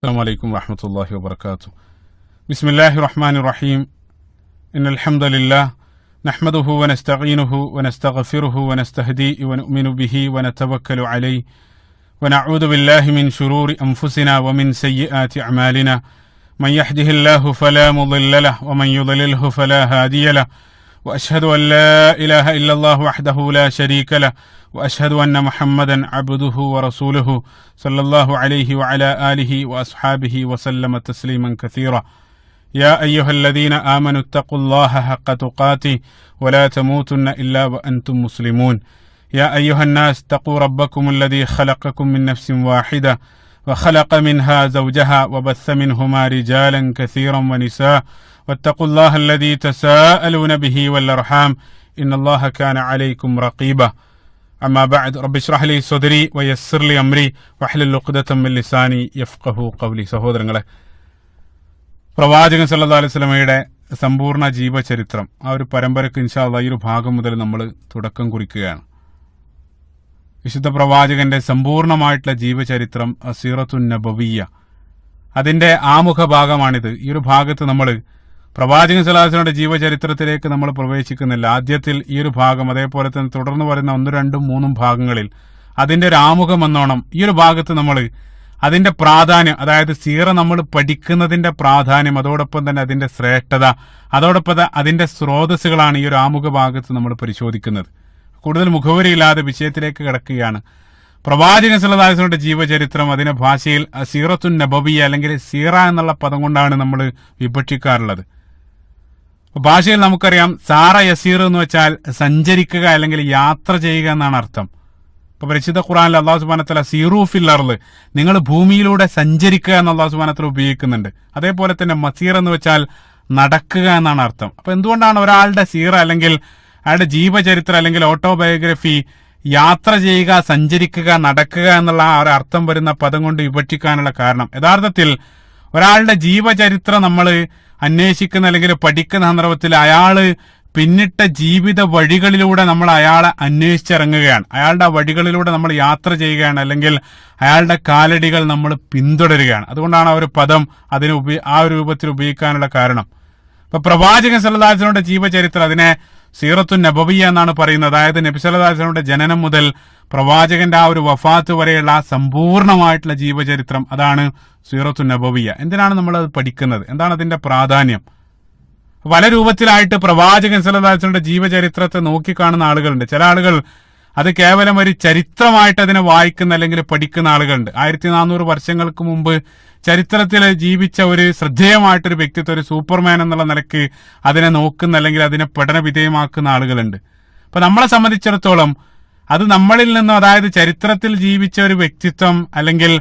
السلام عليكم ورحمة الله وبركاته. بسم الله الرحمن الرحيم. إن الحمد لله نحمده ونستعينه ونستغفره ونستهديه ونؤمن به ونتوكل عليه ونعوذ بالله من شرور أنفسنا ومن سيئات أعمالنا. من يهده الله فلا مضل له ومن يضلله فلا هادي له. وأشهد أن لا إله إلا الله وحده لا شريك له وأشهد أن محمدا عبده ورسوله صلى الله عليه وعلى آله وأصحابه وسلم تسليما كثيرا. يا أيها الذين آمنوا اتقوا الله حق تقاته ولا تموتن إلا وأنتم مسلمون. يا أيها الناس اتقوا ربكم الذي خلقكم من نفس واحدة وخلق منها زوجها وبث منهما رجالا كثيرا ونساء واتقوا الله الذي تساءلون به والأرحام إن الله كان عليكم رقيبا. أما بعد رب اشرح لي صدري ويسر لي أمري واحلل عقدة من لساني يفقهوا قولي. സഹോദരങ്ങളെ, പ്രവാചകൻ സല്ലല്ലാഹു അലൈഹി വസല്ലമയുടെ സമ്പൂർണ്ണ ജീവചരിത്രം ആ ഒരു പരമ്പരക്ക് ഇൻഷാ അല്ലാഹ് ഈ ഒരു ഭാഗം മുതൽ നമ്മൾ തുടക്കം കുറിക്കുകയാണ്. വിശുദ്ധ പ്രവാചകന്റെ സമ്പൂർണമായിട്ടുള്ള ജീവചരിത്രം അസീറത്തുൻ നബവിയ്യ, അതിന്റെ ആമുഖ ഭാഗമാണിത്. ഈ ഒരു ഭാഗത്ത് നമ്മൾ പ്രവാചകൻ സല്ലല്ലാഹു അലൈഹി വസല്ലമയുടെ ജീവചരിത്രത്തിലേക്ക് നമ്മൾ പ്രവേശിക്കുന്നില്ല. ആദ്യത്തിൽ ഈ ഒരു ഭാഗം, അതേപോലെ തന്നെ തുടർന്ന് പറയുന്ന 1, 2, 3 ഭാഗങ്ങളിൽ അതിന്റെ ഒരു ആമുഖം എന്നോണം ഈ ഒരു ഭാഗത്ത് നമ്മൾ അതിന്റെ പ്രാധാന്യം, അതായത് സീറ നമ്മൾ പഠിക്കുന്നതിന്റെ പ്രാധാന്യം, അതോടൊപ്പം തന്നെ അതിന്റെ ശ്രേഷ്ഠത, അതോടൊപ്പം അതിന്റെ സ്രോതസ്സുകളാണ് ഈ ഒരു ആമുഖ ഭാഗത്ത് നമ്മൾ പരിശോധിക്കുന്നത്. കൂടുതൽ മുഖവരിയില്ലാതെ വിഷയത്തിലേക്ക് കിടക്കുകയാണ്. പ്രവാചകൻ സല്ലല്ലാഹു അലൈഹി വസല്ലമയുടെ ജീവചരിത്രം, അതിന്റെ ഭാഷയിൽ സീറത്തുൻ നബവിയ്യ അല്ലെങ്കിൽ സീറ എന്നുള്ള പദം കൊണ്ടാണ് നമ്മൾ വിഭജിക്കാറുള്ളത്. ഭാഷയിൽ നമുക്കറിയാം സാറ യസീർ എന്ന് വെച്ചാൽ സഞ്ചരിക്കുക അല്ലെങ്കിൽ യാത്ര ചെയ്യുക എന്നാണ് അർത്ഥം. ഇപ്പൊ പരിശുദ്ധ ഖുർആനിൽ അല്ലാഹു സുബ്ഹാനഹു വ തആല സീറൂ ഫിൽ അർള്, നിങ്ങൾ ഭൂമിയിലൂടെ സഞ്ചരിക്കുക എന്ന് അല്ലാഹു സുബ്ഹാനഹു വ തആല ഉപയോഗിക്കുന്നുണ്ട്. അതേപോലെ തന്നെ മസീർ എന്ന് വെച്ചാൽ നടക്കുക എന്നാണ് അർത്ഥം. അപ്പൊ എന്തുകൊണ്ടാണ് ഒരാളുടെ സീറ അല്ലെങ്കിൽ അയാളുടെ ജീവചരിത്രം അല്ലെങ്കിൽ ഓട്ടോബയോഗ്രഫി യാത്ര ചെയ്യുക, സഞ്ചരിക്കുക, നടക്കുക എന്നുള്ള ആ ഒരു അർത്ഥം വരുന്ന പദം കൊണ്ട് വിഭജിക്കാനുള്ള കാരണം, യഥാർത്ഥത്തിൽ ഒരാളുടെ ജീവചരിത്രം നമ്മൾ അന്വേഷിക്കുന്ന അല്ലെങ്കിൽ പഠിക്കുന്ന സന്ദർഭത്തിൽ അയാള് പിന്നിട്ട ജീവിത വഴികളിലൂടെ നമ്മൾ അയാളെ അന്വേഷിച്ചിറങ്ങുകയാണ്. അയാളുടെ വഴികളിലൂടെ നമ്മൾ യാത്ര ചെയ്യുകയാണ്, അല്ലെങ്കിൽ അയാളുടെ കാലടികൾ നമ്മൾ പിന്തുടരുകയാണ്. അതുകൊണ്ടാണ് ആ ഒരു പദം ആ ഒരു രൂപത്തിൽ ഉപയോഗിക്കാനുള്ള കാരണം. ഇപ്പൊ പ്രവാചകൻ സല്ലല്ലാഹു അലൈഹി വസല്ലമയുടെ ജീവചരിത്രം അതിനെ സീറത്തുൻ നബവിയ്യ എന്നാണ് പറയുന്നത്. അതായത് നബി സല്ലല്ലാഹു അലൈഹി വസല്ലമയുടെ ജനനം മുതൽ പ്രവാചകന്റെ ആ ഒരു വഫാത്ത് വരെയുള്ള ആ സമ്പൂർണമായിട്ടുള്ള ജീവചരിത്രം, അതാണ് സീറത്തുൻ നബവിയ്യ. എന്തിനാണ് നമ്മൾ അത് പഠിക്കുന്നത്? എന്താണ് അതിന്റെ പ്രാധാന്യം? പല രൂപത്തിലായിട്ട് പ്രവാചകൻ സല്ലല്ലാഹു അലൈഹി വസല്ലമയുടെ ജീവചരിത്രത്തെ നോക്കിക്കാണുന്ന ആളുകളുണ്ട്. ചില ആളുകൾ അത് കേവലം ഒരു ചരിത്രമായിട്ട് അതിനെ വായിക്കുന്ന അല്ലെങ്കിൽ പഠിക്കുന്ന ആളുകളുണ്ട്. 1400 വർഷങ്ങൾക്ക് മുമ്പ് ചരിത്രത്തിൽ ജീവിച്ച ഒരു ശ്രദ്ധേയമായിട്ടൊരു വ്യക്തിത്വം, ഒരു സൂപ്പർമാൻ എന്നുള്ള നിലയ്ക്ക് അതിനെ നോക്കുന്ന അല്ലെങ്കിൽ അതിനെ പഠന വിധേയമാക്കുന്ന ആളുകളുണ്ട്. അപ്പൊ നമ്മളെ സംബന്ധിച്ചിടത്തോളം അത് നമ്മളിൽ നിന്നും, അതായത് ചരിത്രത്തിൽ ജീവിച്ച ഒരു വ്യക്തിത്വം അല്ലെങ്കിൽ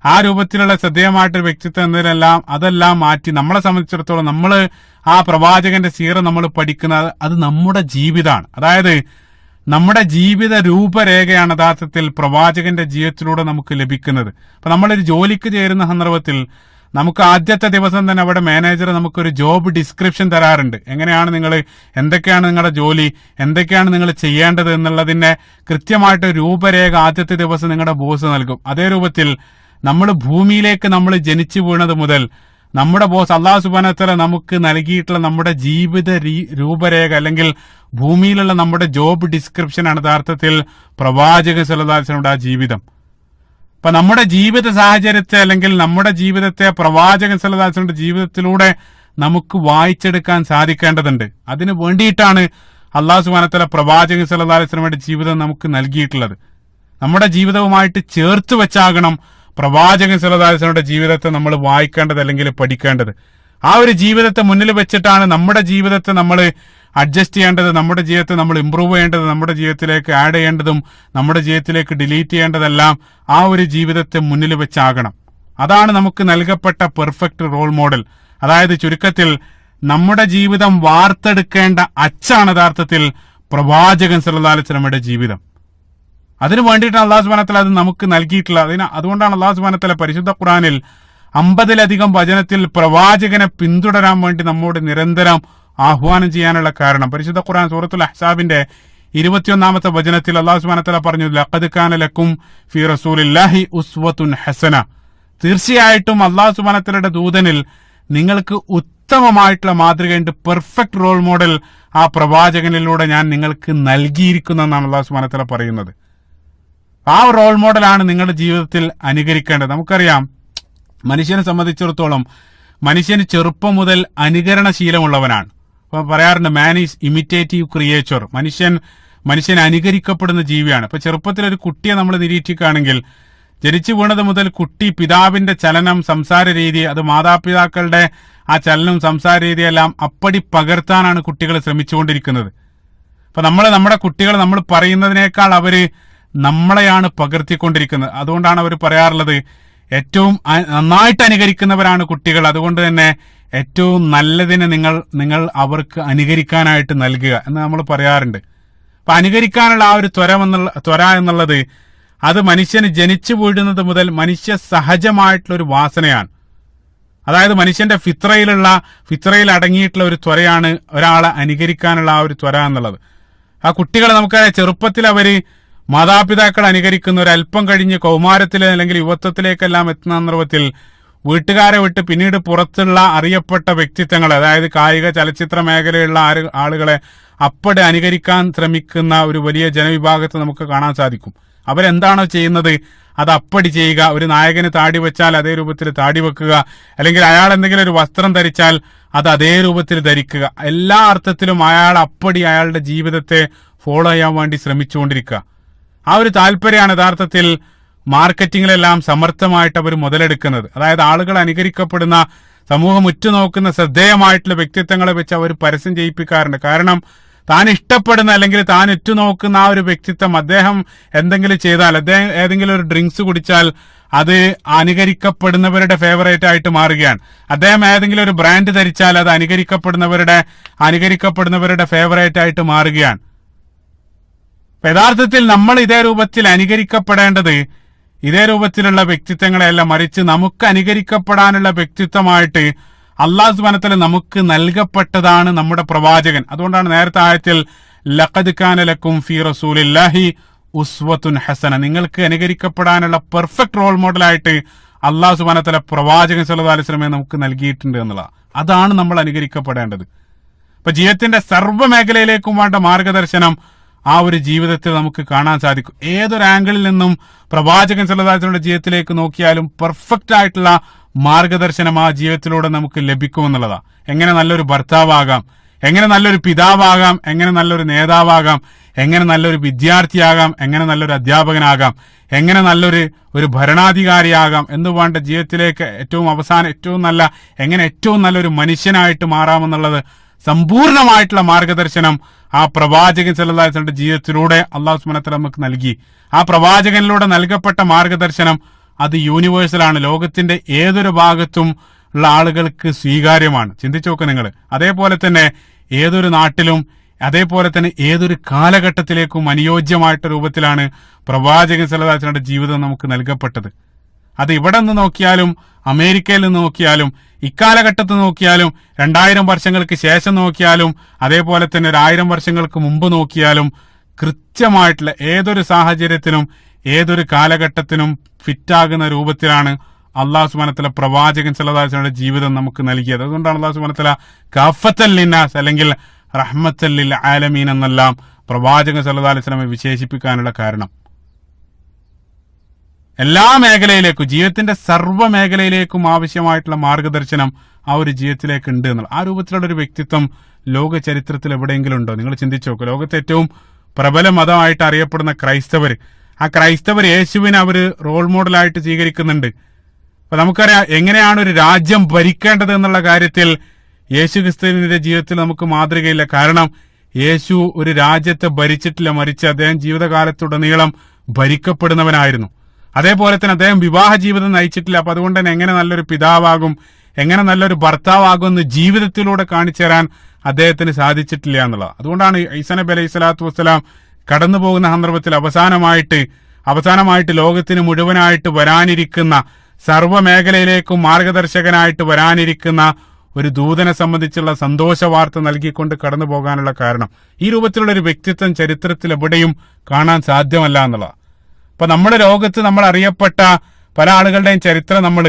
ആ രൂപത്തിലുള്ള ശ്രദ്ധേയമായിട്ടൊരു വ്യക്തിത്വം എന്നതിനെല്ലാം അതെല്ലാം മാറ്റി നമ്മളെ സംബന്ധിച്ചിടത്തോളം നമ്മൾ ആ പ്രവാചകന്റെ സീറ നമ്മൾ പഠിക്കുന്നത് അത് നമ്മുടെ ജീവിതമാണ്. അതായത് നമ്മുടെ ജീവിത രൂപരേഖയാണ് യഥാർത്ഥത്തിൽ പ്രവാചകന്റെ ജീവിതത്തിലൂടെ നമുക്ക് ലഭിക്കുന്നത്. അപ്പൊ നമ്മളൊരു ജോലിക്ക് ചേരുന്ന സന്ദർഭത്തിൽ നമുക്ക് ആദ്യത്തെ ദിവസം തന്നെ അവിടെ മാനേജർ നമുക്കൊരു ജോബ് ഡിസ്ക്രിപ്ഷൻ തരാറുണ്ട്. എന്തൊക്കെയാണ് നിങ്ങളുടെ ജോലി, എന്തൊക്കെയാണ് നിങ്ങൾ ചെയ്യേണ്ടത് എന്നുള്ളതിന്റെ കൃത്യമായിട്ട് രൂപരേഖ ആദ്യത്തെ ദിവസം നിങ്ങളുടെ ബോസ് നൽകും. അതേ രൂപത്തിൽ നമ്മൾ ഭൂമിയിലേക്ക് നമ്മൾ ജനിച്ചു വീണത് മുതൽ നമ്മുടെ ബോസ് അല്ലാഹു സുബ്ഹാനഹു വ തആല നമുക്ക് നൽകിയിട്ടുള്ള നമ്മുടെ ജീവിത രൂപരേഖ അല്ലെങ്കിൽ ഭൂമിയിലുള്ള നമ്മുടെ ജോബ് ഡിസ്ക്രിപ്ഷനാണ് യഥാർത്ഥത്തിൽ പ്രവാചകൻ സല്ലല്ലാഹു അലൈഹി വസല്ലമയുടെ ആ ജീവിതം. അപ്പൊ നമ്മുടെ ജീവിത സാഹചര്യത്തെ അല്ലെങ്കിൽ നമ്മുടെ ജീവിതത്തെ പ്രവാചകൻ സല്ലല്ലാഹു അലൈഹി വസല്ലമയുടെ ജീവിതത്തിലൂടെ നമുക്ക് വായിച്ചെടുക്കാൻ സാധിക്കേണ്ടതുണ്ട്. അതിനു വേണ്ടിയിട്ടാണ് അല്ലാഹു സുബ്ഹാനഹു വ തആല പ്രവാചകൻ സല്ലല്ലാഹു അലൈഹി വസല്ലമയുടെ ജീവിതം നമുക്ക് നൽകിയിട്ടുള്ളത്. നമ്മുടെ ജീവിതവുമായിട്ട് ചേർത്ത് വെച്ചാകണം പ്രവാചകൻ സല്ലല്ലാഹു അലൈഹി വസല്ലമയുടെ ജീവിതത്തെ നമ്മൾ വായിക്കേണ്ടത് അല്ലെങ്കിൽ പഠിക്കേണ്ടത്. ആ ഒരു ജീവിതത്തെ മുന്നിൽ വെച്ചിട്ടാണ് നമ്മുടെ ജീവിതത്തെ നമ്മൾ അഡ്ജസ്റ്റ് ചെയ്യേണ്ടത്, നമ്മുടെ ജീവിതത്തെ നമ്മൾ ഇംപ്രൂവ് ചെയ്യേണ്ടത്, നമ്മുടെ ജീവിതത്തിലേക്ക് ആഡ് ചെയ്യേണ്ടതും നമ്മുടെ ജീവിതത്തിലേക്ക് ഡിലീറ്റ് ചെയ്യേണ്ടതെല്ലാം ആ ഒരു ജീവിതത്തെ മുന്നിൽ വെച്ചാകണം. അതാണ് നമുക്ക് നൽകപ്പെട്ട പെർഫെക്റ്റ് റോൾ മോഡൽ. അതായത് ചുരുക്കത്തിൽ നമ്മുടെ ജീവിതം വാർത്തെടുക്കേണ്ട അച്ചാണ് യഥാർത്ഥത്തിൽ പ്രവാചകൻ സല്ലല്ലാഹു അലൈഹി വസല്ലമയുടെ ജീവിതം. അതിനു വേണ്ടിയിട്ടാണ് അല്ലാഹു സുബ്ഹാനഹു വ തആല അത് നമുക്ക് നൽകിയിട്ടുള്ളത്. അതുകൊണ്ടാണ് അല്ലാഹു സുബ്ഹാനഹു വ തആല പരിശുദ്ധ ഖുർആനിൽ 50-ലധികം വചനത്തിൽ പ്രവാചകനെ പിന്തുടരാൻ വേണ്ടി നമ്മോട് നിരന്തരം ആഹ്വാനം ചെയ്യാനുള്ള കാരണം. പരിശുദ്ധ ഖുർആൻ സൂറത്തുൽ അഹ്സാബിന്റെ 21-ാമത്തെ വചനത്തിൽ അല്ലാഹു സുബ്ഹാനഹു വ തആല പറഞ്ഞു, ലഖദ് കാന ലക്കും ഫീ റസൂലില്ലാഹി ഉസ്വത്തുൻ ഹസന, തീർച്ചയായിട്ടും അള്ളാഹു സുബ്ഹാനഹു വ തആലയുടെ ദൂതനിൽ നിങ്ങൾക്ക് ഉത്തമമായിട്ടുള്ള മാതൃകയുണ്ട്, പെർഫെക്റ്റ് റോൾ മോഡൽ ആ പ്രവാചകനിലൂടെ ഞാൻ നിങ്ങൾക്ക് നൽകിയിരിക്കുന്നു എന്നാണ് അള്ളാഹു സുബ്ഹാനഹു വ തആല പറയുന്നത്. ആ റോൾ മോഡലാണ് നിങ്ങളുടെ ജീവിതത്തിൽ അനുകരിക്കേണ്ടത്. നമുക്കറിയാം, മനുഷ്യനെ സംബന്ധിച്ചിടത്തോളം മനുഷ്യന് ചെറുപ്പം മുതൽ അനുകരണശീലമുള്ളവനാണ്. അപ്പൊ പറയാറുണ്ട്, മാൻ ഈസ് ഇമിറ്റേറ്റീവ് ക്രിയേച്ചർ. മനുഷ്യൻ അനുകരിക്കപ്പെടുന്ന ജീവിയാണ്. ഇപ്പൊ ചെറുപ്പത്തിൽ ഒരു കുട്ടിയെ നമ്മൾ നിരീക്ഷിക്കുകയാണെങ്കിൽ, ജനിച്ചു വീണത് മുതൽ കുട്ടി പിതാവിന്റെ ചലനം, സംസാര രീതി, അത് മാതാപിതാക്കളുടെ ആ ചലനം, സംസാര രീതിയെല്ലാം അപ്പടി പകർത്താനാണ് കുട്ടികൾ ശ്രമിച്ചുകൊണ്ടിരിക്കുന്നത്. അപ്പൊ നമ്മുടെ കുട്ടികൾ നമ്മൾ പറയുന്നതിനേക്കാൾ അവര് നമ്മളെയാണ് പകർത്തിക്കൊണ്ടിരിക്കുന്നത്. അതുകൊണ്ടാണ് അവർ പറയാറുള്ളത്, ഏറ്റവും നന്നായിട്ട് അനുകരിക്കുന്നവരാണ് കുട്ടികൾ. അതുകൊണ്ട് തന്നെ ഏറ്റവും നല്ലതിനെ നിങ്ങൾ അവർക്ക് അനുകരിക്കാനായിട്ട് നൽകുക എന്ന് നമ്മൾ പറയാറുണ്ട്. അപ്പൊ അനുകരിക്കാനുള്ള ആ ഒരു ത്വര എന്നുള്ളത് അത് മനുഷ്യന് ജനിച്ചു വീഴുന്നത് മുതൽ മനുഷ്യ സഹജമായിട്ടുള്ള ഒരു വാസനയാണ്. അതായത് മനുഷ്യന്റെ ഫിത്രയിൽ അടങ്ങിയിട്ടുള്ള ഒരു ത്വരയാണ് ഒരാളെ അനുകരിക്കാനുള്ള ആ ഒരു ത്വര എന്നുള്ളത്. ആ കുട്ടികളെ നമുക്കറിയാം, ചെറുപ്പത്തിൽ അവര് മാതാപിതാക്കൾ അനുകരിക്കുന്ന ഒരു അല്പം കഴിഞ്ഞ് കൗമാരത്തിലെ അല്ലെങ്കിൽ യുവത്വത്തിലേക്കെല്ലാം എത്തുന്ന സന്ദർഭത്തിൽ വീട്ടുകാരെ വിട്ട് പിന്നീട് പുറത്തുള്ള അറിയപ്പെട്ട വ്യക്തിത്വങ്ങളെ, അതായത് കായിക ചലച്ചിത്ര മേഖലയുള്ള ആളുകളെ അപ്പടെ അനുകരിക്കാൻ ശ്രമിക്കുന്ന ഒരു വലിയ ജനവിഭാഗത്തെ നമുക്ക് കാണാൻ സാധിക്കും. അവരെന്താണോ ചെയ്യുന്നത് അത് അപ്പടി ചെയ്യുക. ഒരു നായകന് താടി വെച്ചാൽ അതേ രൂപത്തിൽ താടി വെക്കുക, അല്ലെങ്കിൽ അയാൾ എന്തെങ്കിലും ഒരു വസ്ത്രം ധരിച്ചാൽ അത് അതേ രൂപത്തിൽ ധരിക്കുക. എല്ലാ അർത്ഥത്തിലും അയാൾ അപ്പടി അയാളുടെ ജീവിതത്തെ ഫോളോ ചെയ്യാൻ വേണ്ടി ശ്രമിച്ചുകൊണ്ടിരിക്കുക. ആ ഒരു താല്പര്യമാണ് യഥാർത്ഥത്തിൽ മാർക്കറ്റിങ്ങിലെല്ലാം സമർത്ഥമായിട്ട് അവർ മുതലെടുക്കുന്നത്. അതായത് ആളുകൾ അനുകരിക്കപ്പെടുന്ന, സമൂഹം ഉറ്റുനോക്കുന്ന ശ്രദ്ധേയമായിട്ടുള്ള വ്യക്തിത്വങ്ങളെ വെച്ച് അവർ പരസ്യം ചെയ്യിപ്പിക്കാറുണ്ട്. കാരണം താൻ ഇഷ്ടപ്പെടുന്ന അല്ലെങ്കിൽ താൻ ഉറ്റുനോക്കുന്ന ആ ഒരു വ്യക്തിത്വം, അദ്ദേഹം എന്തെങ്കിലും ചെയ്താൽ, അദ്ദേഹം ഏതെങ്കിലും ഒരു ഡ്രിങ്ക്സ് കുടിച്ചാൽ അത് അനുകരിക്കപ്പെടുന്നവരുടെ ഫേവറേറ്റ് ആയിട്ട് മാറുകയാണ്. അദ്ദേഹം ഏതെങ്കിലും ഒരു ബ്രാൻഡ് ധരിച്ചാൽ അത് അനുകരിക്കപ്പെടുന്നവരുടെ ഫേവറേറ്റ് ആയിട്ട് മാറുകയാണ്. യഥാർത്ഥത്തിൽ നമ്മൾ ഇതേ രൂപത്തിൽ അനുകരിക്കപ്പെടേണ്ടത് ഇതേ രൂപത്തിലുള്ള വ്യക്തിത്വങ്ങളെയല്ല, മറിച്ച് നമുക്ക് അനുകരിക്കപ്പെടാനുള്ള വ്യക്തിത്വമായിട്ട് അല്ലാഹു സുബ്ഹാനഹു വ തആല നമുക്ക് നൽകപ്പെട്ടതാണ് നമ്മുടെ പ്രവാചകൻ. അതുകൊണ്ടാണ് നേരത്തെ ആയത്തിൽ ലഖദ് കാന ലക്കും ഫീ റസൂലില്ലാഹി ഉസ്വത്തുൻ ഹസന, നിങ്ങൾക്ക് അനുകരിക്കപ്പെടാനുള്ള പെർഫെക്റ്റ് റോൾ മോഡലായിട്ട് അല്ലാഹു സുബ്ഹാനഹു വ തആല പ്രവാചകൻ സല്ലല്ലാഹു അലൈഹി വസല്ലമയെ നമുക്ക് നൽകിയിട്ടുണ്ട് എന്നുള്ളത്. അതാണ് നമ്മൾ അനുകരിക്കപ്പെടേണ്ടത്. അപ്പൊ ജീവിതത്തിന്റെ സർവ്വ മേഖലയിലേക്കും വേണ്ട മാർഗദർശനം ആ ഒരു ജീവിതത്തിൽ നമുക്ക് കാണാൻ സാധിക്കും. ഏതൊരു ആംഗിളിൽ നിന്നും പ്രവാചകൻ സല്ലല്ലാഹു അലൈഹി വസല്ലമയുടെ ജീവിതത്തിലേക്ക് നോക്കിയാലും പെർഫെക്റ്റ് ആയിട്ടുള്ള മാർഗദർശനം ആ ജീവിതത്തിലൂടെ നമുക്ക് ലഭിക്കുമെന്നുള്ളതാണ്. എങ്ങനെ നല്ലൊരു ഭർത്താവാകാം, എങ്ങനെ നല്ലൊരു പിതാവാകാം, എങ്ങനെ നല്ലൊരു നേതാവാകാം, എങ്ങനെ നല്ലൊരു വിദ്യാർത്ഥിയാകാം, എങ്ങനെ നല്ലൊരു അധ്യാപകനാകാം, എങ്ങനെ നല്ലൊരു ഭരണാധികാരിയാകാം എന്ന് വേണ്ട ജീവിതത്തിലേക്ക് എങ്ങനെ ഏറ്റവും നല്ലൊരു മനുഷ്യനായിട്ട് മാറാമെന്നുള്ളത് സമ്പൂർണമായിട്ടുള്ള മാർഗദർശനം ആ പ്രവാചകൻ സല്ലല്ലാഹു അലൈഹി വസല്ലമയുടെ ജീവിതത്തിലൂടെ അല്ലാഹു സുബ്ഹാനഹു വ തആല നമുക്ക് നൽകി. ആ പ്രവാചകനിലൂടെ നൽകപ്പെട്ട മാർഗദർശനം അത് യൂണിവേഴ്സലാണ്, ലോകത്തിന്റെ ഏതൊരു ഭാഗത്തും ഉള്ള ആളുകൾക്ക് സ്വീകാര്യമാണ്. ചിന്തിച്ചു നോക്കുക നിങ്ങൾ. അതേപോലെ തന്നെ ഏതൊരു നാട്ടിലും, അതേപോലെ തന്നെ ഏതൊരു കാലഘട്ടത്തിലേക്കും അനുയോജ്യമായിട്ട രൂപത്തിലാണ് പ്രവാചകൻ സല്ലല്ലാഹു അലൈഹി വസല്ലമയുടെ ജീവിതം നമുക്ക് നൽകപ്പെട്ടത്. അത് ഇവിടെ നിന്ന് നോക്കിയാലും അമേരിക്കയിൽ നിന്ന് നോക്കിയാലും ഇക്കാലഘട്ടത്തിൽ നോക്കിയാലും 2000 വർഷങ്ങൾക്ക് ശേഷം നോക്കിയാലും അതേപോലെ തന്നെ 1000 വർഷങ്ങൾക്ക് മുമ്പ് നോക്കിയാലും കൃത്യമായിട്ടുള്ള ഏതൊരു സാഹചര്യത്തിനും ഏതൊരു കാലഘട്ടത്തിനും ഫിറ്റാകുന്ന രൂപത്തിലാണ് അല്ലാഹു സുബ്ഹാനഹു വ തആല പ്രവാചകൻ സല്ലല്ലാഹു അലൈഹി വസല്ലമയുടെ ജീവിതം നമുക്ക് നൽകിയത്. അതുകൊണ്ടാണ് അല്ലാഹു സുബ്ഹാനഹു വ തആല കാഫത്തൽ ലിന്നാസ് അല്ലെങ്കിൽ റഹ്മത്തൽ ലിൽ ആലമീൻ എന്നെല്ലാം പ്രവാചകൻ സല്ലല്ലാഹു അലൈഹി വസല്ലമയെ വിശേഷിപ്പിക്കാനുള്ള കാരണം. എല്ലാ മേഖലയിലേക്കും, ജീവിതത്തിന്റെ സർവ്വ മേഖലയിലേക്കും ആവശ്യമായിട്ടുള്ള മാർഗദർശനം ആ ഒരു ജീവിതത്തിലേക്ക് ഉണ്ട് എന്നുള്ള ആ രൂപത്തിലുള്ള ഒരു വ്യക്തിത്വം ലോക ചരിത്രത്തിൽ എവിടെയെങ്കിലും ഉണ്ടോ? നിങ്ങൾ ചിന്തിച്ചു നോക്കുക. ലോകത്തെ ഏറ്റവും പ്രബല മതമായിട്ട് അറിയപ്പെടുന്ന ആ ക്രൈസ്തവർ യേശുവിനെ അവര് റോൾ മോഡലായിട്ട് സ്വീകരിക്കുന്നുണ്ട്. അപ്പൊ നമുക്കറിയാം എങ്ങനെയാണ് ഒരു രാജ്യം ഭരിക്കേണ്ടത് എന്നുള്ള കാര്യത്തിൽ യേശു ക്രിസ്തുവിന്റെ ജീവിതത്തിൽ നമുക്ക് മാതൃകയില്ല. കാരണം യേശു ഒരു രാജ്യത്തെ ഭരിച്ചിട്ടില്ല, മറിച്ച് അദ്ദേഹം ജീവിതകാലത്തുടനീളം ഭരിക്കപ്പെടുന്നവനായിരുന്നു. അതേപോലെ തന്നെ അദ്ദേഹം വിവാഹ ജീവിതം നയിച്ചിട്ടില്ല. അപ്പൊ അതുകൊണ്ട് തന്നെ എങ്ങനെ നല്ലൊരു പിതാവാകും, എങ്ങനെ നല്ലൊരു ഭർത്താവാകും എന്ന് ജീവിതത്തിലൂടെ കാണിച്ചു തരാൻ അദ്ദേഹത്തിന് സാധിച്ചിട്ടില്ല എന്നുള്ളത്. അതുകൊണ്ടാണ് ഈസാ നബി അലൈഹി സ്വലാത്തു വസ്സലാം കടന്നു പോകുന്ന സന്ദർഭത്തിൽ അവസാനമായിട്ട് ലോകത്തിന് മുഴുവനായിട്ട് വരാനിരിക്കുന്ന, സർവ്വ മേഖലയിലേക്കും മാർഗദർശകനായിട്ട് വരാനിരിക്കുന്ന ഒരു ദൂതനെ സംബന്ധിച്ചുള്ള സന്തോഷ വാർത്ത നൽകിക്കൊണ്ട് കടന്നു പോകാനുള്ള കാരണം ഈ രൂപത്തിലുള്ള ഒരു വ്യക്തിത്വം ചരിത്രത്തിൽ എവിടെയും കാണാൻ സാധ്യമല്ല എന്നുള്ളതാണ്. അപ്പൊ നമ്മുടെ ലോകത്ത് നമ്മൾ അറിയപ്പെട്ട പല ആളുകളുടെയും ചരിത്രം നമ്മൾ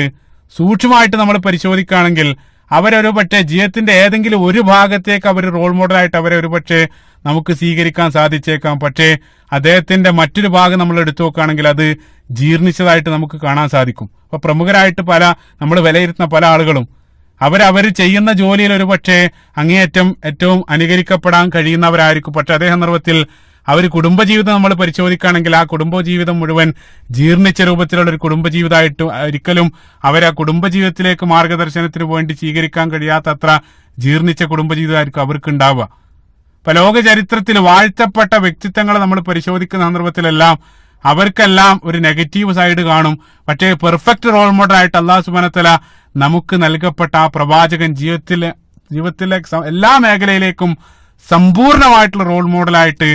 സൂക്ഷ്മമായിട്ട് നമ്മൾ പരിശോധിക്കുകയാണെങ്കിൽ അവരൊരു പക്ഷേ ജീവിതത്തിന്റെ ഏതെങ്കിലും ഒരു ഭാഗത്തേക്ക് അവർ റോൾ മോഡലായിട്ട് അവരെ ഒരു പക്ഷേ നമുക്ക് സ്വീകരിക്കാൻ സാധിച്ചേക്കാം. പക്ഷേ അദ്ദേഹത്തിന്റെ മറ്റൊരു ഭാഗം നമ്മൾ എടുത്തു നോക്കുകയാണെങ്കിൽ അത് ജീർണിച്ചതായിട്ട് നമുക്ക് കാണാൻ സാധിക്കും. അപ്പൊ പ്രമുഖരായിട്ട് നമ്മൾ വിലയിരുത്തുന്ന പല ആളുകളും അവർ ചെയ്യുന്ന ജോലിയിൽ ഒരു പക്ഷേ അങ്ങേയറ്റം ഏറ്റവും അനുകരിക്കപ്പെടാൻ കഴിയുന്നവരായിരിക്കും. പക്ഷെ അതേ സന്ദർഭത്തിൽ അവർ കുടുംബജീവിതം നമ്മൾ പരിശോധിക്കുകയാണെങ്കിൽ ആ കുടുംബജീവിതം മുഴുവൻ ജീർണിച്ച രൂപത്തിലുള്ള ഒരു കുടുംബജീവിതമായിട്ട് ഒരിക്കലും അവരെ ആ കുടുംബജീവിതത്തിലേക്ക് മാർഗദർശനത്തിന് വേണ്ടി സ്വീകരിക്കാൻ കഴിയാത്തത്ര ജീർണിച്ച കുടുംബജീവിതമായിരിക്കും അവർക്ക് ഉണ്ടാവുക. ഇപ്പൊ ലോക ചരിത്രത്തിൽ വാഴ്ത്തപ്പെട്ട വ്യക്തിത്വങ്ങളെ നമ്മൾ പരിശോധിക്കുന്ന സന്ദർഭത്തിലെല്ലാം അവർക്കെല്ലാം ഒരു നെഗറ്റീവ് സൈഡ് കാണും. പക്ഷേ പെർഫെക്റ്റ് റോൾ മോഡൽ ആയിട്ട് അല്ലാഹു സുബ്ഹാനഹു വ തആല നമുക്ക് നൽകപ്പെട്ട ആ പ്രവാചകൻ ജീവിതത്തിലെ എല്ലാ മേഖലയിലേക്കും സമ്പൂർണമായിട്ടുള്ള റോൾ മോഡലായിട്ട്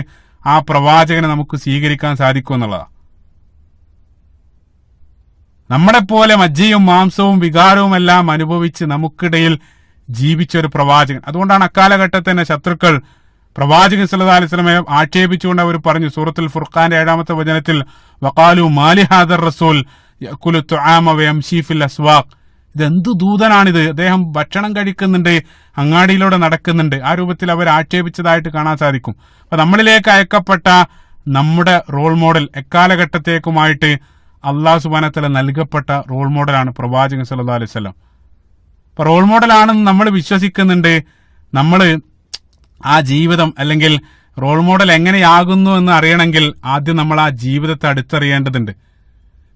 ആ പ്രവാചകനെ നമുക്ക് സ്വീകരിക്കാൻ സാധിക്കും എന്നുള്ളതാണ്. നമ്മളെ പോലെ മജ്ജയും മാംസവും വികാരവും എല്ലാം അനുഭവിച്ച് നമുക്കിടയിൽ ജീവിച്ച ഒരു പ്രവാചകൻ. അതുകൊണ്ടാണ് അക്കാലഘട്ടത്തിൽ തന്നെ ശത്രുക്കൾ പ്രവാചകൻ സല്ലല്ലാഹു അലൈഹി വസല്ലമയെ ആക്ഷേപിച്ചുകൊണ്ട് അവർ പറഞ്ഞു, സൂറത്തുൽ ഫുർഖാന്റെ 7-ാമത്തെ വചനത്തിൽ വഖാലു മാലി ഹാദർ റസൂൽ യഅകുലു തുആമ വയംശി ഫിൽ അസ്വാഖ്, ഇതെന്തു ദൂതനാണിത്, അദ്ദേഹം ഭക്ഷണം കഴിക്കുന്നുണ്ട്, അങ്ങാടിയിലൂടെ നടക്കുന്നുണ്ട്. ആ രൂപത്തിൽ അവർ ആക്ഷേപിച്ചതായിട്ട് കാണാൻ സാധിക്കും. അപ്പൊ നമ്മളിലേക്ക് അയക്കപ്പെട്ട നമ്മുടെ റോൾ മോഡൽ എക്കാലഘട്ടത്തേക്കുമായിട്ട് അല്ലാഹു സുബ്ഹാനഹു വ തആല നൽകപ്പെട്ട റോൾ മോഡലാണ് പ്രവാചകൻ സല്ലല്ലാഹു അലൈഹി വസല്ലം. അപ്പൊ റോൾ മോഡലാണെന്ന് നമ്മൾ വിശ്വസിക്കുന്നുണ്ട്. നമ്മൾ ആ ജീവിതം അല്ലെങ്കിൽ റോൾ മോഡൽ എങ്ങനെയാകുന്നു എന്ന് അറിയണമെങ്കിൽ ആദ്യം നമ്മൾ ആ ജീവിതത്തെ അടുത്തറിയേണ്ടതുണ്ട്.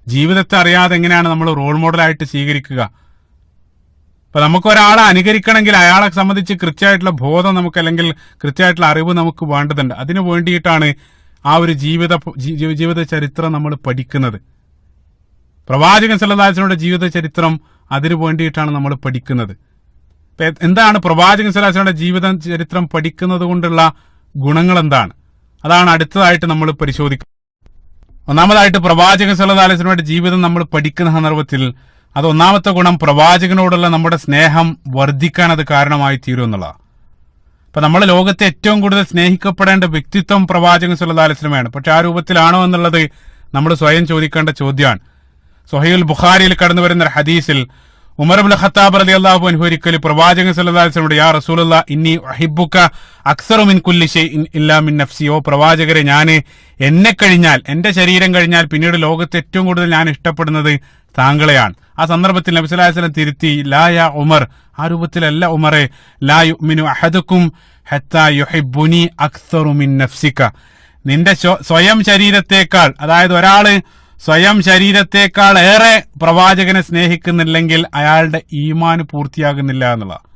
ജീവിതത്തെ അറിയാതെ എങ്ങനെയാണ് നമ്മൾ റോൾ മോഡലായിട്ട് സ്വീകരിക്കുക? അപ്പൊ നമുക്ക് ഒരാളെ അനുകരിക്കണമെങ്കിൽ അയാളെ സംബന്ധിച്ച് കൃത്യമായിട്ടുള്ള ബോധം നമുക്ക് അല്ലെങ്കിൽ കൃത്യമായിട്ടുള്ള അറിവ് നമുക്ക് വേണ്ടതുണ്ട്. അതിനു വേണ്ടിയിട്ടാണ് ആ ഒരു ജീവിത ചരിത്രം നമ്മൾ പഠിക്കുന്നത്. പ്രവാചകൻ സല്ലല്ലാഹു അലൈഹി വസല്ലമയുടെ ജീവിത ചരിത്രം അതിനു വേണ്ടിയിട്ടാണ് നമ്മൾ പഠിക്കുന്നത്. എന്താണ് പ്രവാചകൻ സല്ലല്ലാഹു അലൈഹി വസല്ലമയുടെ ജീവിത ചരിത്രം പഠിക്കുന്നത് കൊണ്ടുള്ള ഗുണങ്ങൾ എന്താണ്? അതാണ് അടുത്തതായിട്ട് നമ്മൾ പരിശോധിക്കുന്നത്. ഒന്നാമതായിട്ട് പ്രവാചകൻ സല്ലല്ലാഹു അലൈഹി വസല്ലമയുടെ ജീവിതം നമ്മൾ പഠിക്കുന്ന സന്ദർഭത്തിൽ അത് ഒന്നാമത്തെ ഗുണം പ്രവാചകനോടുള്ള നമ്മുടെ സ്നേഹം വർദ്ധിക്കാൻ അത് കാരണമായി തീരും എന്നുള്ളതാണ്. അപ്പൊ നമ്മൾ ലോകത്തെ ഏറ്റവും കൂടുതൽ സ്നേഹിക്കപ്പെടേണ്ട വ്യക്തിത്വം പ്രവാചകൻ സല്ലല്ലാഹു അലൈഹി വസല്ലമയാണ്. പക്ഷെ ആ രൂപത്തിലാണോ എന്നുള്ളത് നമ്മൾ സ്വയം ചോദിക്കേണ്ട ചോദ്യമാണ്. സ്വഹീഹുൽ ബുഖാരിയിൽ കടന്നു വരുന്ന ഒരു ഹദീസിൽ ഉമർ ഇബ്നു ഖത്താബ് റളിയല്ലാഹു അൻഹു ഒരിക്കൽ പ്രവാചകൻ സല്ലല്ലാഹു അലൈഹി വസല്ലമയോട് യാ റസൂലല്ലാഹ് ഇന്നി ഉഹിബ്ബുക അക്സറു മിൻ കുല്ലി ഷൈഇൻ ഇല്ലാ മിൻ നഫ്സി, ഓ പ്രവാചകരെ, ഞാൻ എന്നെ കഴിഞ്ഞാൽ, എന്റെ ശരീരം കഴിഞ്ഞാൽ പിന്നീട് ലോകത്ത് ഏറ്റവും കൂടുതൽ ഞാൻ ഇഷ്ടപ്പെടുന്നത് താങ്കളെയാണ്. ആ സന്ദർഭത്തിൽ നബി സല്ലല്ലാഹു അലൈഹി വസല്ലം തിരുത്തി, ലാ യാ ഉമർ, ആ രൂപത്തിലല്ല ഉമറെ, ലാ യുഅ്മിനു അഹദുക്കും ഹത്താ യുഹിബ്ബുനി അക്സറു മിൻ നഫ്സിക, നിന്റെ സ്വയം ശരീരത്തേക്കാൾ, അതായത് ഒരാള് സ്വയം ശരീരത്തേക്കാൾ ഏറെ പ്രവാചകനെ സ്നേഹിക്കുന്നില്ലെങ്കിൽ അയാളുടെ ഈമാൻ പൂർത്തിയാകുന്നില്ല എന്നുള്ളതാണ്.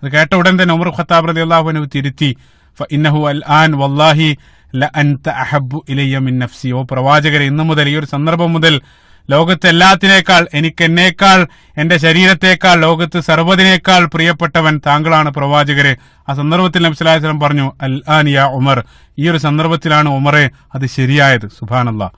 അത് കേട്ട ഉടൻ തന്നെ ഉമർ ഖത്താബ് റളിയല്ലാഹു അൻഹു തിരുത്തി, ഫഇന്നഹു അൽആൻ വല്ലാഹി ലഅൻത അഹബ്ബു ഇലയ്യ മിൻ നഫ്സി, ഓ പ്രവാചകരെ, ഇന്നു മുതൽ, ഈ ഒരു സന്ദർഭം മുതൽ ലോകത്ത് എല്ലാത്തിനേക്കാൾ, എന്നേക്കാൾ, എന്റെ ശരീരത്തേക്കാൾ, ലോകത്ത് സർവ്വതിനേക്കാൾ പ്രിയപ്പെട്ടവൻ താങ്കളാണ് പ്രവാചകരെ. ആ സന്ദർഭത്തിൽ നബി സല്ലല്ലാഹു അലൈഹി വസല്ലം പറഞ്ഞു, അൽആൻ യാ ഉമർ, ഈ ഒരു സന്ദർഭത്തിലാണ് ഉമറെ അത് ശരിയായത്. സുബ്ഹാനല്ലാഹ്.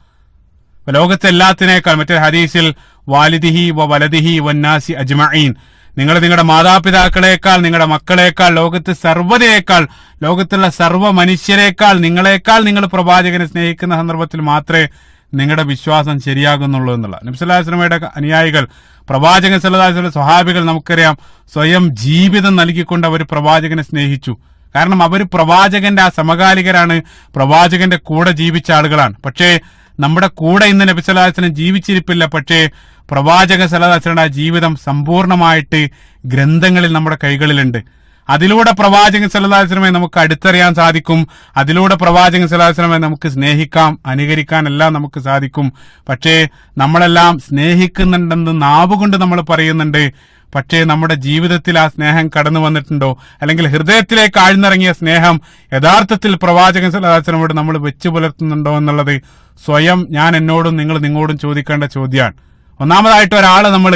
ലോകത്തെ എല്ലാത്തിനേക്കാൾ, മറ്റൊരു ഹദീസിൽ വാലിദിഹി വ വലദിഹി വന്നാസി അജ്മഈൻ, നിങ്ങൾ നിങ്ങളുടെ മാതാപിതാക്കളെക്കാൾ, നിങ്ങളുടെ മക്കളെക്കാൾ, ലോകത്ത് സർവ്വതിനേക്കാൾ, ലോകത്തുള്ള സർവ്വ മനുഷ്യരെക്കാൾ, നിങ്ങളെക്കാൾ നിങ്ങൾ പ്രവാചകനെ സ്നേഹിക്കുന്ന സന്ദർഭത്തിൽ മാത്രമേ നിങ്ങളുടെ വിശ്വാസം ശരിയാകുന്നുള്ളൂ എന്നുള്ള. നബി സല്ലല്ലാഹു അലൈഹി വസല്ലമയുടെ അനുയായികൾ, പ്രവാചകൻ സല്ലല്ലാഹു അലൈഹി വസല്ലം സ്വഹാബികൾ, നമുക്കറിയാം, സ്വയം ജീവിതം നൽകിക്കൊണ്ട് അവർ പ്രവാചകനെ സ്നേഹിച്ചു. കാരണം അവർ പ്രവാചകന്റെ ആ സമകാലികരാണ്, പ്രവാചകന്റെ കൂടെ ജീവിച്ച ആളുകളാണ്. പക്ഷേ നമ്മുടെ കൂടെ ഇന്ന് നബി സല്ലല്ലാഹു അലൈഹി വസല്ലം ജീവിച്ചിരിപ്പില്ല. പക്ഷേ പ്രവാചകൻ സല്ലല്ലാഹു അലൈഹി വസല്ലമയുടെ ജീവിതം സമ്പൂർണമായിട്ട് ഗ്രന്ഥങ്ങളിൽ നമ്മുടെ കൈകളിലുണ്ട്. അതിലൂടെ പ്രവാചകൻ സല്ലല്ലാഹു അലൈഹി വസല്ലമയെ നമുക്ക് അടുത്തറിയാൻ സാധിക്കും. അതിലൂടെ പ്രവാചകൻ സല്ലല്ലാഹു അലൈഹി വസല്ലമയെ നമുക്ക് സ്നേഹിക്കാം, അനുകരിക്കാൻ എല്ലാം നമുക്ക് സാധിക്കും. പക്ഷേ നമ്മളെല്ലാം സ്നേഹിക്കുന്നുണ്ടെന്ന് നാവുകൊണ്ട് നമ്മൾ പറയുന്നുണ്ട്. പക്ഷേ നമ്മുടെ ജീവിതത്തിൽ ആ സ്നേഹം കടന്നു വന്നിട്ടുണ്ടോ? അല്ലെങ്കിൽ ഹൃദയത്തിലേക്ക് ആഴ്ന്നിറങ്ങിയ സ്നേഹം യഥാർത്ഥത്തിൽ പ്രവാചകൻ സല്ലല്ലാഹു അലൈഹി വസല്ലമയോട് നമ്മൾ വെച്ചു പുലർത്തുന്നുണ്ടോ എന്നുള്ളത് സ്വയം ഞാൻ എന്നോടും നിങ്ങൾ നിങ്ങളോടും ചോദിക്കേണ്ട ചോദ്യമാണ്. ഒന്നാമതായിട്ട് ഒരാളെ നമ്മൾ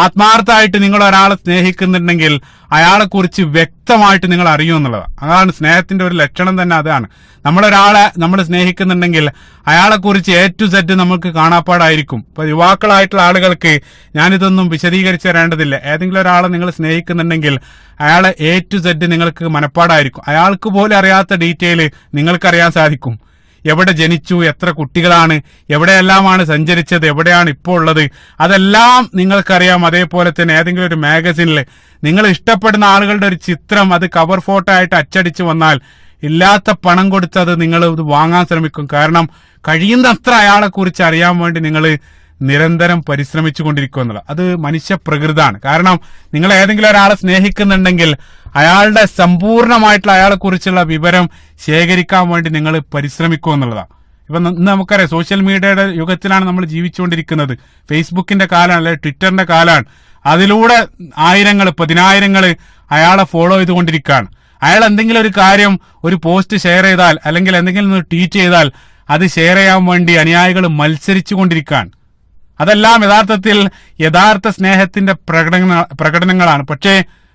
ആത്മാർത്ഥമായിട്ട് നിങ്ങൾ ഒരാളെ സ്നേഹിക്കുന്നുണ്ടെങ്കിൽ അയാളെ കുറിച്ച് വ്യക്തമായിട്ട് നിങ്ങൾ അറിയൂ എന്നുള്ളതാണ്. അതാണ് സ്നേഹത്തിന്റെ ഒരു ലക്ഷണം തന്നെ. അതാണ് നമ്മളൊരാളെ നമ്മൾ സ്നേഹിക്കുന്നുണ്ടെങ്കിൽ അയാളെ കുറിച്ച് A to Z നമുക്ക് കാണാപ്പാടായിരിക്കും. ഇപ്പൊ യുവാക്കളായിട്ടുള്ള ആളുകൾക്ക് ഞാനിതൊന്നും വിശദീകരിച്ചു തരേണ്ടതില്ല. ഏതെങ്കിലും ഒരാളെ നിങ്ങൾ സ്നേഹിക്കുന്നുണ്ടെങ്കിൽ അയാളെ A to Z നിങ്ങൾക്ക് മനപ്പാടായിരിക്കും. അയാൾക്ക് പോലും അറിയാത്ത ഡീറ്റെയിൽ നിങ്ങൾക്കറിയാൻ സാധിക്കും. എവിടെ ജനിച്ചു, എത്ര കുട്ടികളാണ്, എവിടെയെല്ലാമാണ് സഞ്ചരിച്ചത്, എവിടെയാണ് ഇപ്പോൾ ഉള്ളത്, അതെല്ലാം നിങ്ങൾക്കറിയാം. അതേപോലെ തന്നെ ഏതെങ്കിലും ഒരു മാഗസിനിൽ നിങ്ങൾ ഇഷ്ടപ്പെടുന്ന ആളുകളുടെ ഒരു ചിത്രം അത് കവർ ഫോട്ടോ ആയിട്ട് അച്ചടിച്ചു വന്നാൽ ഇല്ലാത്ത പണം കൊടുത്ത് അത് നിങ്ങൾ ഇത് വാങ്ങാൻ ശ്രമിക്കും. കാരണം കഴിയുന്നത്ര അയാളെ കുറിച്ച് അറിയാൻ വേണ്ടി നിങ്ങൾ നിരന്തരം പരിശ്രമിച്ചു കൊണ്ടിരിക്കുക എന്നുള്ളത് അത് മനുഷ്യ പ്രകൃതാണ്. കാരണം നിങ്ങൾ ഏതെങ്കിലും ഒരാളെ സ്നേഹിക്കുന്നുണ്ടെങ്കിൽ അയാളുടെ സമ്പൂർണ്ണമായിട്ടുള്ള അയാളെ കുറിച്ചുള്ള വിവരം ശേഖരിക്കാൻ വേണ്ടി നിങ്ങൾ പരിശ്രമിക്കുക എന്നുള്ളതാണ്. ഇപ്പൊ ഇന്ന് നമുക്കറിയാം, സോഷ്യൽ മീഡിയയുടെ യുഗത്തിലാണ് നമ്മൾ ജീവിച്ചുകൊണ്ടിരിക്കുന്നത്. ഫേസ്ബുക്കിന്റെ കാലാണ്, അല്ലെങ്കിൽ ട്വിറ്ററിന്റെ കാലാണ്. അതിലൂടെ ആയിരങ്ങൾ, പതിനായിരങ്ങൾ അയാളെ ഫോളോ ചെയ്തുകൊണ്ടിരിക്കുകയാണ്. അയാൾ എന്തെങ്കിലും ഒരു കാര്യം, ഒരു പോസ്റ്റ് ഷെയർ ചെയ്താൽ, അല്ലെങ്കിൽ എന്തെങ്കിലും ഒന്ന് ട്വീറ്റ് ചെയ്താൽ അത് ഷെയർ ചെയ്യാൻ വേണ്ടി അനുയായികൾ മത്സരിച്ചു കൊണ്ടിരിക്കുകയാണ്. അതെല്ലാം യഥാർത്ഥ സ്നേഹത്തിന്റെ പ്രകടനങ്ങളാണ്. പക്ഷേ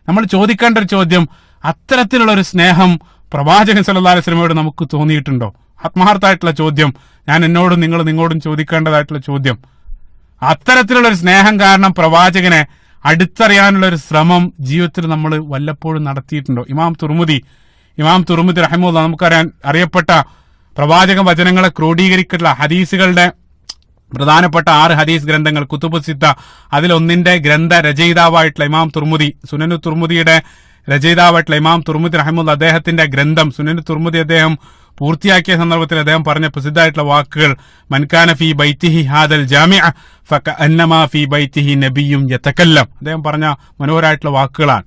നമ്മൾ ചോദിക്കേണ്ട ഒരു ചോദ്യം, അത്തരത്തിലുള്ള ഒരു സ്നേഹം പ്രവാചകൻ സല്ലല്ലാഹു അലൈഹി വസല്ലമയോട് നമുക്ക് തോന്നിയിട്ടുണ്ടോ? ആത്മാർത്ഥമായിട്ടുള്ള ചോദ്യം, ഞാൻ എന്നോടും നിങ്ങളോടും ചോദിക്കേണ്ടതായിട്ടുള്ള ചോദ്യം. അത്തരത്തിലുള്ള ഒരു സ്നേഹം കാരണം പ്രവാചകനെ അടുത്തറിയാനുള്ള ഒരു ശ്രമം ജീവിതത്തിൽ നമ്മൾ വല്ലപ്പോഴും നടത്തിയിട്ടുണ്ടോ? ഇമാം തുർമുദി റഹിമഹുല്ലാഹ് അറിയപ്പെട്ട പ്രവാചക വചനങ്ങളെ ക്രോഡീകരിക്കുന്ന ഹദീസുകളുടെ പ്രധാനപ്പെട്ട 6 ഹദീസ് ഗ്രന്ഥങ്ങൾ കുതുബ് സിത്ത, അതിലൊന്നിന്റെ ഗ്രന്ഥ രചയിതാവായിട്ടുള്ള ഇമാം തുർമുദി, സുനനു തുർമുദിയുടെ രചയിതാവായിട്ടുള്ള ഇമാം തുർമുദി റഹിമഹുല്ലാഹ് അദ്ദേഹത്തിന്റെ ഗ്രന്ഥം സുനനു തുർമുദി അദ്ദേഹം പൂർത്തിയാക്കിയ സന്ദർഭത്തിൽ അദ്ദേഹം പറഞ്ഞ പ്രസിദ്ധമായിട്ടുള്ള വാക്കുകൾ, മൻകാന ഫീ ബൈത്തിഹി ഹാദൽ ജാമിഅ ഫകഅന്നമാ ഫീ ബൈത്തിഹി നബിയ്യും യതകല്ലം. അദ്ദേഹം പറഞ്ഞ മനോഹരമായിട്ടുള്ള വാക്കുകളാണ്.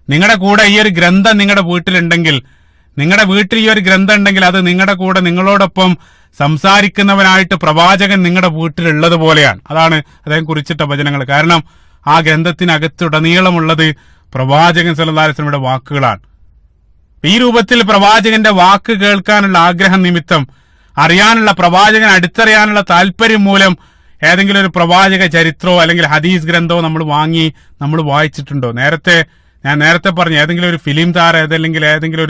നിങ്ങളുടെ കൂടെ ഈ ഒരു ഗ്രന്ഥം നിങ്ങളുടെ വീട്ടിലുണ്ടെങ്കിൽ, നിങ്ങളുടെ വീട്ടിൽ ഈ ഒരു ഗ്രന്ഥം ഉണ്ടെങ്കിൽ അത് നിങ്ങളുടെ കൂടെ നിങ്ങളോടൊപ്പം സംസാരിക്കുന്നവനായിട്ട് പ്രവാചകൻ നിങ്ങളുടെ വീട്ടിലുള്ളത് പോലെയാണ്. അതാണ് അദ്ദേഹം കുറിച്ചിട്ട വചനങ്ങൾ. കാരണം ആ ഗ്രന്ഥത്തിനകത്തുടനീളമുള്ളത് പ്രവാചകൻ സല്ലല്ലാഹു അലൈഹി വസല്ലമയുടെ വാക്കുകളാണ്. ഈ രൂപത്തിൽ പ്രവാചകന്റെ വാക്ക് കേൾക്കാനുള്ള ആഗ്രഹം നിമിത്തം, അറിയാനുള്ള, പ്രവാചകൻ അടുത്തറിയാനുള്ള താല്പര്യം മൂലം ഏതെങ്കിലും ഒരു പ്രവാചക ചരിത്രമോ അല്ലെങ്കിൽ ഹദീസ് ഗ്രന്ഥമോ നമ്മൾ വായിച്ചിട്ടുണ്ടോ? ഞാൻ നേരത്തെ പറഞ്ഞു, ഏതെങ്കിലും ഒരു ഫിലിം താരം, അതല്ലെങ്കിൽ ഏതെങ്കിലും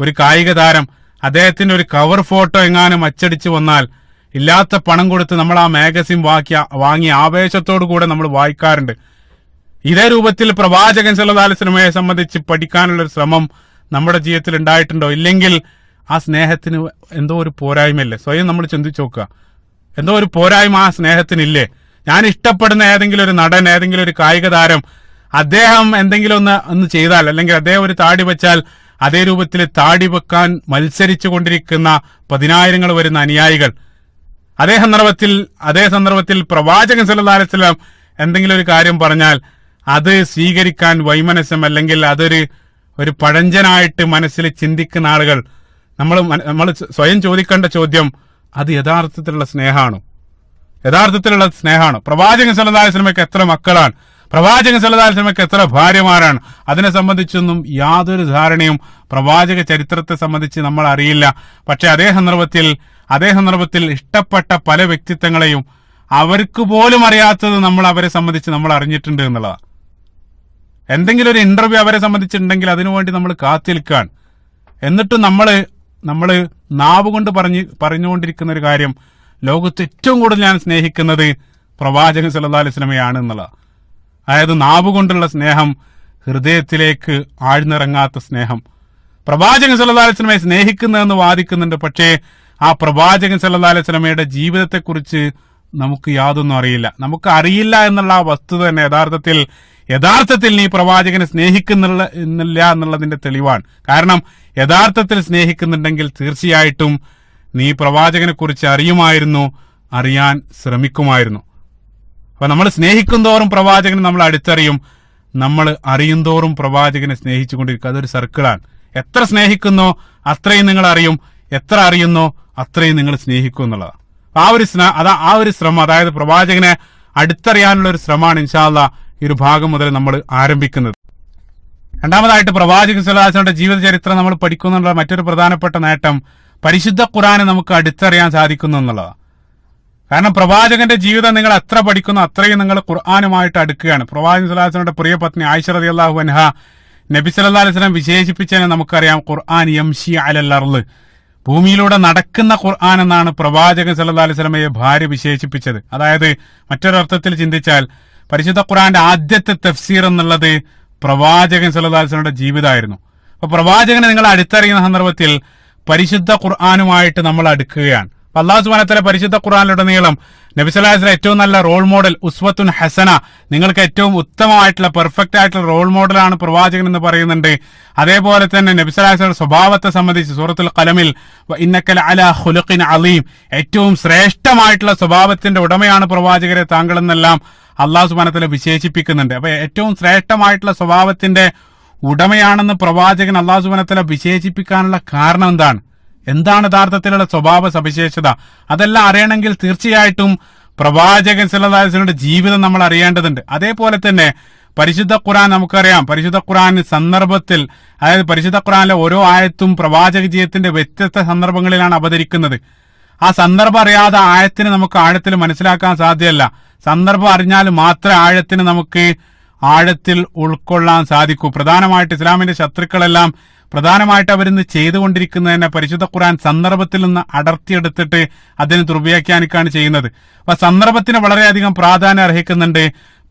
ഒരു കായിക താരം, അദ്ദേഹത്തിന്റെ ഒരു കവർ ഫോട്ടോ എങ്ങാനും അച്ചടിച്ചു വന്നാൽ ഇല്ലാത്ത പണം കൊടുത്ത് നമ്മൾ ആ മാഗസിൻ വാങ്ങി ആവേശത്തോടു കൂടെ നമ്മൾ വായിക്കാറുണ്ട്. ഇതേ രൂപത്തിൽ പ്രവാചകൻ സല്ലല്ലാഹു അലൈഹി വസല്ലമയെ സംബന്ധിച്ച് പഠിക്കാനുള്ള ഒരു ശ്രമം നമ്മുടെ ജീവിതത്തിൽ ഉണ്ടായിട്ടുണ്ടോ? ഇല്ലെങ്കിൽ ആ സ്നേഹത്തിന് എന്തോ ഒരു പോരായ്മയില്ലേ? സ്വയം നമ്മൾ ചിന്തിച്ചു നോക്കുക. എന്തോ ഒരു പോരായ്മ ആ സ്നേഹത്തിനില്ലേ? ഞാൻ ഇഷ്ടപ്പെടുന്ന ഏതെങ്കിലും ഒരു നടൻ, ഏതെങ്കിലും ഒരു കായിക താരം, അദ്ദേഹം എന്തെങ്കിലും ഒന്ന് ചെയ്താൽ, അല്ലെങ്കിൽ അദ്ദേഹം ഒരു താടി വെച്ചാൽ അതേ രൂപത്തിൽ താടി വെക്കാൻ മത്സരിച്ചു കൊണ്ടിരിക്കുന്ന 10,000 വരുന്ന അനുയായികൾ, അതേ സന്ദർഭത്തിൽ പ്രവാചകൻ സല്ലല്ലാഹു അലൈഹി വസല്ലം എന്തെങ്കിലും ഒരു കാര്യം പറഞ്ഞാൽ അത് സ്വീകരിക്കാൻ വൈമനസ്യം, അല്ലെങ്കിൽ ഒരു പഴഞ്ചനായിട്ട് മനസ്സിൽ ചിന്തിക്കുന്ന ആളുകൾ, നമ്മൾ സ്വയം ചോദിക്കേണ്ട ചോദ്യം, അത് യഥാർത്ഥത്തിലുള്ള സ്നേഹമാണോ? പ്രവാചകൻ സല്ലല്ലാഹു അലൈഹി വസല്ലമയ്ക്ക് എത്ര മക്കളാണ്? പ്രവാചകൻ സല്ലല്ലാഹു അലൈഹി വസല്ലമയ്ക്ക് എത്ര ഭാര്യമാരാണ്? അതിനെ സംബന്ധിച്ചൊന്നും യാതൊരു ധാരണയും പ്രവാചക ചരിത്രത്തെ സംബന്ധിച്ച് നമ്മൾ അറിയില്ല. പക്ഷെ അതേ സന്ദർഭത്തിൽ ഇഷ്ടപ്പെട്ട പല വ്യക്തിത്വങ്ങളെയും അവർക്ക് പോലും അറിയാത്തത് അവരെ സംബന്ധിച്ച് നമ്മൾ അറിഞ്ഞിട്ടുണ്ട് എന്നുള്ളതാണ്. എന്തെങ്കിലും ഒരു ഇന്റർവ്യൂ അവരെ സംബന്ധിച്ചിട്ടുണ്ടെങ്കിൽ അതിനുവേണ്ടി നമ്മൾ കാത്തിരിക്കുകയാണ്. എന്നിട്ടും നമ്മൾ നാവ് കൊണ്ട് പറഞ്ഞുകൊണ്ടിരിക്കുന്ന ഒരു കാര്യം, ലോകത്ത് ഏറ്റവും കൂടുതൽ ഞാൻ സ്നേഹിക്കുന്നത് പ്രവാചകൻ സല്ലല്ലാഹു അലൈഹി വസല്ലമയാണ് എന്നുള്ളതാണ്. അതായത് നാവ് കൊണ്ടുള്ള സ്നേഹം, ഹൃദയത്തിലേക്ക് ആഴ്ന്നിറങ്ങാത്ത സ്നേഹം. പ്രവാചകൻ സല്ലല്ലാഹു അലൈഹി വസല്ലമയെ സ്നേഹിക്കുന്നതെന്ന് വാദിക്കുന്നുണ്ട്. പക്ഷേ ആ പ്രവാചകൻ സല്ലല്ലാഹു അലൈഹി വസല്ലമയുടെ ജീവിതത്തെക്കുറിച്ച് നമുക്ക് യാതൊന്നും അറിയില്ല. നമുക്ക് അറിയില്ല എന്നുള്ള ആ വസ്തുത തന്നെ യഥാർത്ഥത്തിൽ നീ പ്രവാചകനെ സ്നേഹിക്കുന്നില്ല എന്നുള്ളതിന്റെ തെളിവാണ്. കാരണം യഥാർത്ഥത്തിൽ സ്നേഹിക്കുന്നുണ്ടെങ്കിൽ തീർച്ചയായിട്ടും നീ പ്രവാചകനെ കുറിച്ച് അറിയാൻ ശ്രമിക്കുമായിരുന്നു. അപ്പൊ നമ്മൾ സ്നേഹിക്കുന്തോറും പ്രവാചകനെ നമ്മൾ അടുത്തറിയും, നമ്മൾ അറിയുന്തോറും പ്രവാചകനെ സ്നേഹിച്ചുകൊണ്ടിരിക്കുക. അതൊരു സർക്കിളാണ്. എത്ര സ്നേഹിക്കുന്നോ അത്രയും നിങ്ങൾ അറിയും, എത്ര അറിയുന്നോ അത്രയും നിങ്ങൾ സ്നേഹിക്കും എന്നുള്ളതാണ്. ആ ഒരു ശ്രമം, അതായത് പ്രവാചകനെ അടുത്തറിയാനുള്ള ഒരു ശ്രമമാണ് ഇൻഷാ അല്ലാഹ് ഈ ഒരു ഭാഗം മുതൽ നമ്മൾ ആരംഭിക്കുന്നത്. രണ്ടാമതായിട്ട് പ്രവാചകൻ സല്ലല്ലാഹു അലൈഹി വസല്ലമയുടെ ജീവിത ചരിത്രം നമ്മൾ പഠിക്കുന്നുള്ള മറ്റൊരു പ്രധാനപ്പെട്ട നേട്ടം, പരിശുദ്ധ ഖുർആനെ നമുക്ക് അടുത്തറിയാൻ സാധിക്കുന്നു എന്നുള്ളതാണ്. കാരണം പ്രവാചകന്റെ ജീവിതം നിങ്ങൾ എത്ര പഠിക്കുന്നു അത്രയും നിങ്ങൾ ഖുർആനുമായിട്ട് അടുക്കുകയാണ്. പ്രവാചകൻ സല്ലല്ലാഹു അലൈഹി വസല്ലമയുടെ പ്രിയ പത്നി ആയിഷ റളിയല്ലാഹു അൻഹ നബി സല്ലല്ലാഹു അലൈഹി വസല്ലം വിശേഷിപ്പിച്ചതിനെ നമുക്കറിയാം, ഖുർആൻ യംശി അലൽ അർള്, ഭൂമിയിലൂടെ നടക്കുന്ന ഖുർആൻ എന്നാണ് പ്രവാചകൻ സല്ലല്ലാഹു അലൈഹി വസല്ലമയെ ഭാര്യ വിശേഷിപ്പിച്ചത്. അതായത് മറ്റൊരർത്ഥത്തിൽ ചിന്തിച്ചാൽ പരിശുദ്ധ ഖുർആന്റെ ആദ്യത്തെ തഫ്സീർ എന്നുള്ളത് പ്രവാചകൻ സല്ലല്ലാഹു അലൈഹി വസല്ലമയുടെ ജീവിതമായിരുന്നു. അപ്പൊ പ്രവാചകനെ നിങ്ങൾ അടുത്തറിയുന്ന സന്ദർഭത്തിൽ പരിശുദ്ധ ഖുർആനുമായിട്ട് നമ്മൾ അടുക്കുകയാണ്. അല്ലാഹു സുബ്ഹാനഹു വ തആല പരിശുദ്ധ ഖുർആനിലുടനീളം നബി സല്ലല്ലാഹു അലൈഹി വസല്ലം ഏറ്റവും നല്ല റോൾ മോഡൽ, ഉസ്വത്തുൻ ഹസന, നിങ്ങൾക്ക് ഏറ്റവും ഉത്തമമായിട്ടുള്ള പെർഫെക്റ്റ് ആയിട്ടുള്ള റോൾ മോഡലാണ് പ്രവാചകൻ എന്ന് പറയുന്നുണ്ട്. അതേപോലെ തന്നെ നബി സല്ലല്ലാഹു അലൈഹി വസല്ലം സ്വഭാവത്തെ സംബന്ധിച്ച് സൂറത്തുൽ ഖലമിൽ ഇന്നക ലഅലാ ഖുലുഖിൻ അളീം, ഏറ്റവും ശ്രേഷ്ഠമായിട്ടുള്ള സ്വഭാവത്തിന്റെ ഉടമയാണ് പ്രവാചകരെ താങ്കൾ എന്നെല്ലാം അല്ലാഹു സുബ്ഹാനഹു വ തആല വിശേഷിപ്പിക്കുന്നുണ്ട്. അപ്പൊ ഏറ്റവും ശ്രേഷ്ഠമായിട്ടുള്ള സ്വഭാവത്തിന്റെ ഉടമയാണെന്ന് പ്രവാചകൻ അല്ലാഹു സുബ്ഹാനഹു വ തആല വിശേഷിപ്പിക്കാനുള്ള കാരണം എന്താണ് യഥാർത്ഥത്തിലുള്ള സ്വഭാവ സവിശേഷത? അതെല്ലാം അറിയണമെങ്കിൽ തീർച്ചയായിട്ടും പ്രവാചകൻ സല്ലല്ലാഹു അലൈഹി വസല്ലമയുടെ ജീവിതം നമ്മൾ അറിയേണ്ടതുണ്ട്. അതേപോലെ തന്നെ പരിശുദ്ധ ഖുർആൻ നമുക്കറിയാം, പരിശുദ്ധ ഖുർആൻ സന്ദർഭത്തിൽ, അതായത് പരിശുദ്ധ ഖുർആനിലെ ഓരോ ആയത്തും പ്രവാചക ജീവിതത്തിന്റെ വ്യത്യസ്ത സന്ദർഭങ്ങളിലാണ് അവതരിക്കുന്നത്. ആ സന്ദർഭം അറിയാതെ ആയത്തിന് നമുക്ക് ആഴത്തിൽ മനസ്സിലാക്കാൻ സാധ്യമല്ല. സന്ദർഭം അറിഞ്ഞാൽ മാത്രമേ ആഴത്തിന് നമുക്ക് ആഴത്തിൽ ഉൾക്കൊള്ളാൻ സാധിക്കൂ. പ്രധാനമായിട്ട് ഇസ്ലാമിന്റെ ശത്രുക്കളെല്ലാം പ്രധാനമായിട്ട് അവരിന്ന് ചെയ്തുകൊണ്ടിരിക്കുന്നതന്നെ പരിശുദ്ധ ഖുർആൻ സന്ദർഭത്തിൽ നിന്ന് അടർത്തിയെടുത്തിട്ട് അതിന് ദുർവ്യാഖ്യാനിക്കുകയാണ് ചെയ്യുന്നത്. അപ്പൊ സന്ദർഭത്തിന് വളരെയധികം പ്രാധാന്യം അർഹിക്കുന്നുണ്ട്.